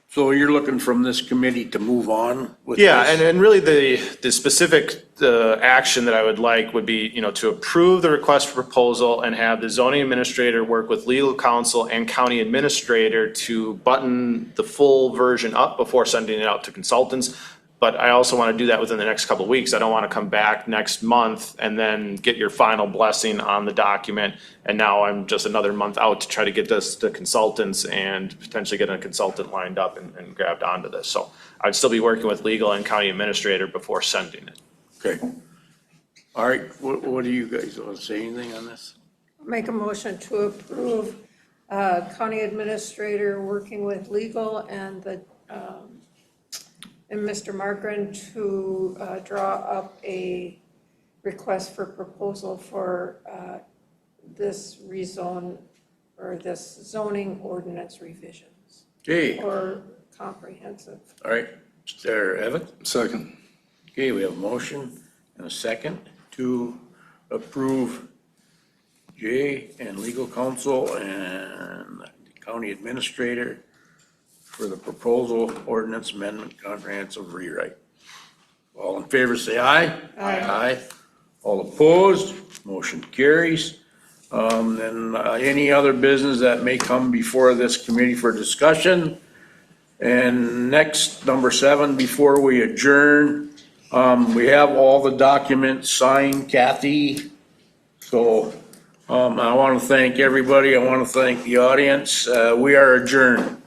So you're looking from this committee to move on with this? Yeah, and really the specific action that I would like would be, to approve the request for proposal and have the zoning administrator work with legal counsel and county administrator to button the full version up before sending it out to consultants. But I also want to do that within the next couple of weeks. I don't want to come back next month and then get your final blessing on the document. And now I'm just another month out to try to get this to consultants and potentially get a consultant lined up and grabbed onto this. So I'd still be working with legal and county administrator before sending it. Okay. All right, what do you guys want to say, anything on this? Make a motion to approve county administrator working with legal and Mr. Margren to draw up a request for proposal for this rezone or this zoning ordinance revisions. Okay, all Or comprehensive. right, Mr. Evans? Second. Okay, we have a motion and a second to approve Jay and legal counsel and the county administrator for the proposal ordinance amendment comprehensive rewrite. All in favor, say aye. Aye. All opposed, motion carries. Then any other business that may come before this committee for discussion. And next, number 7, before we adjourn, we have all the documents signed, Kathy. So I want to thank everybody. I want to thank the audience. We are adjourned.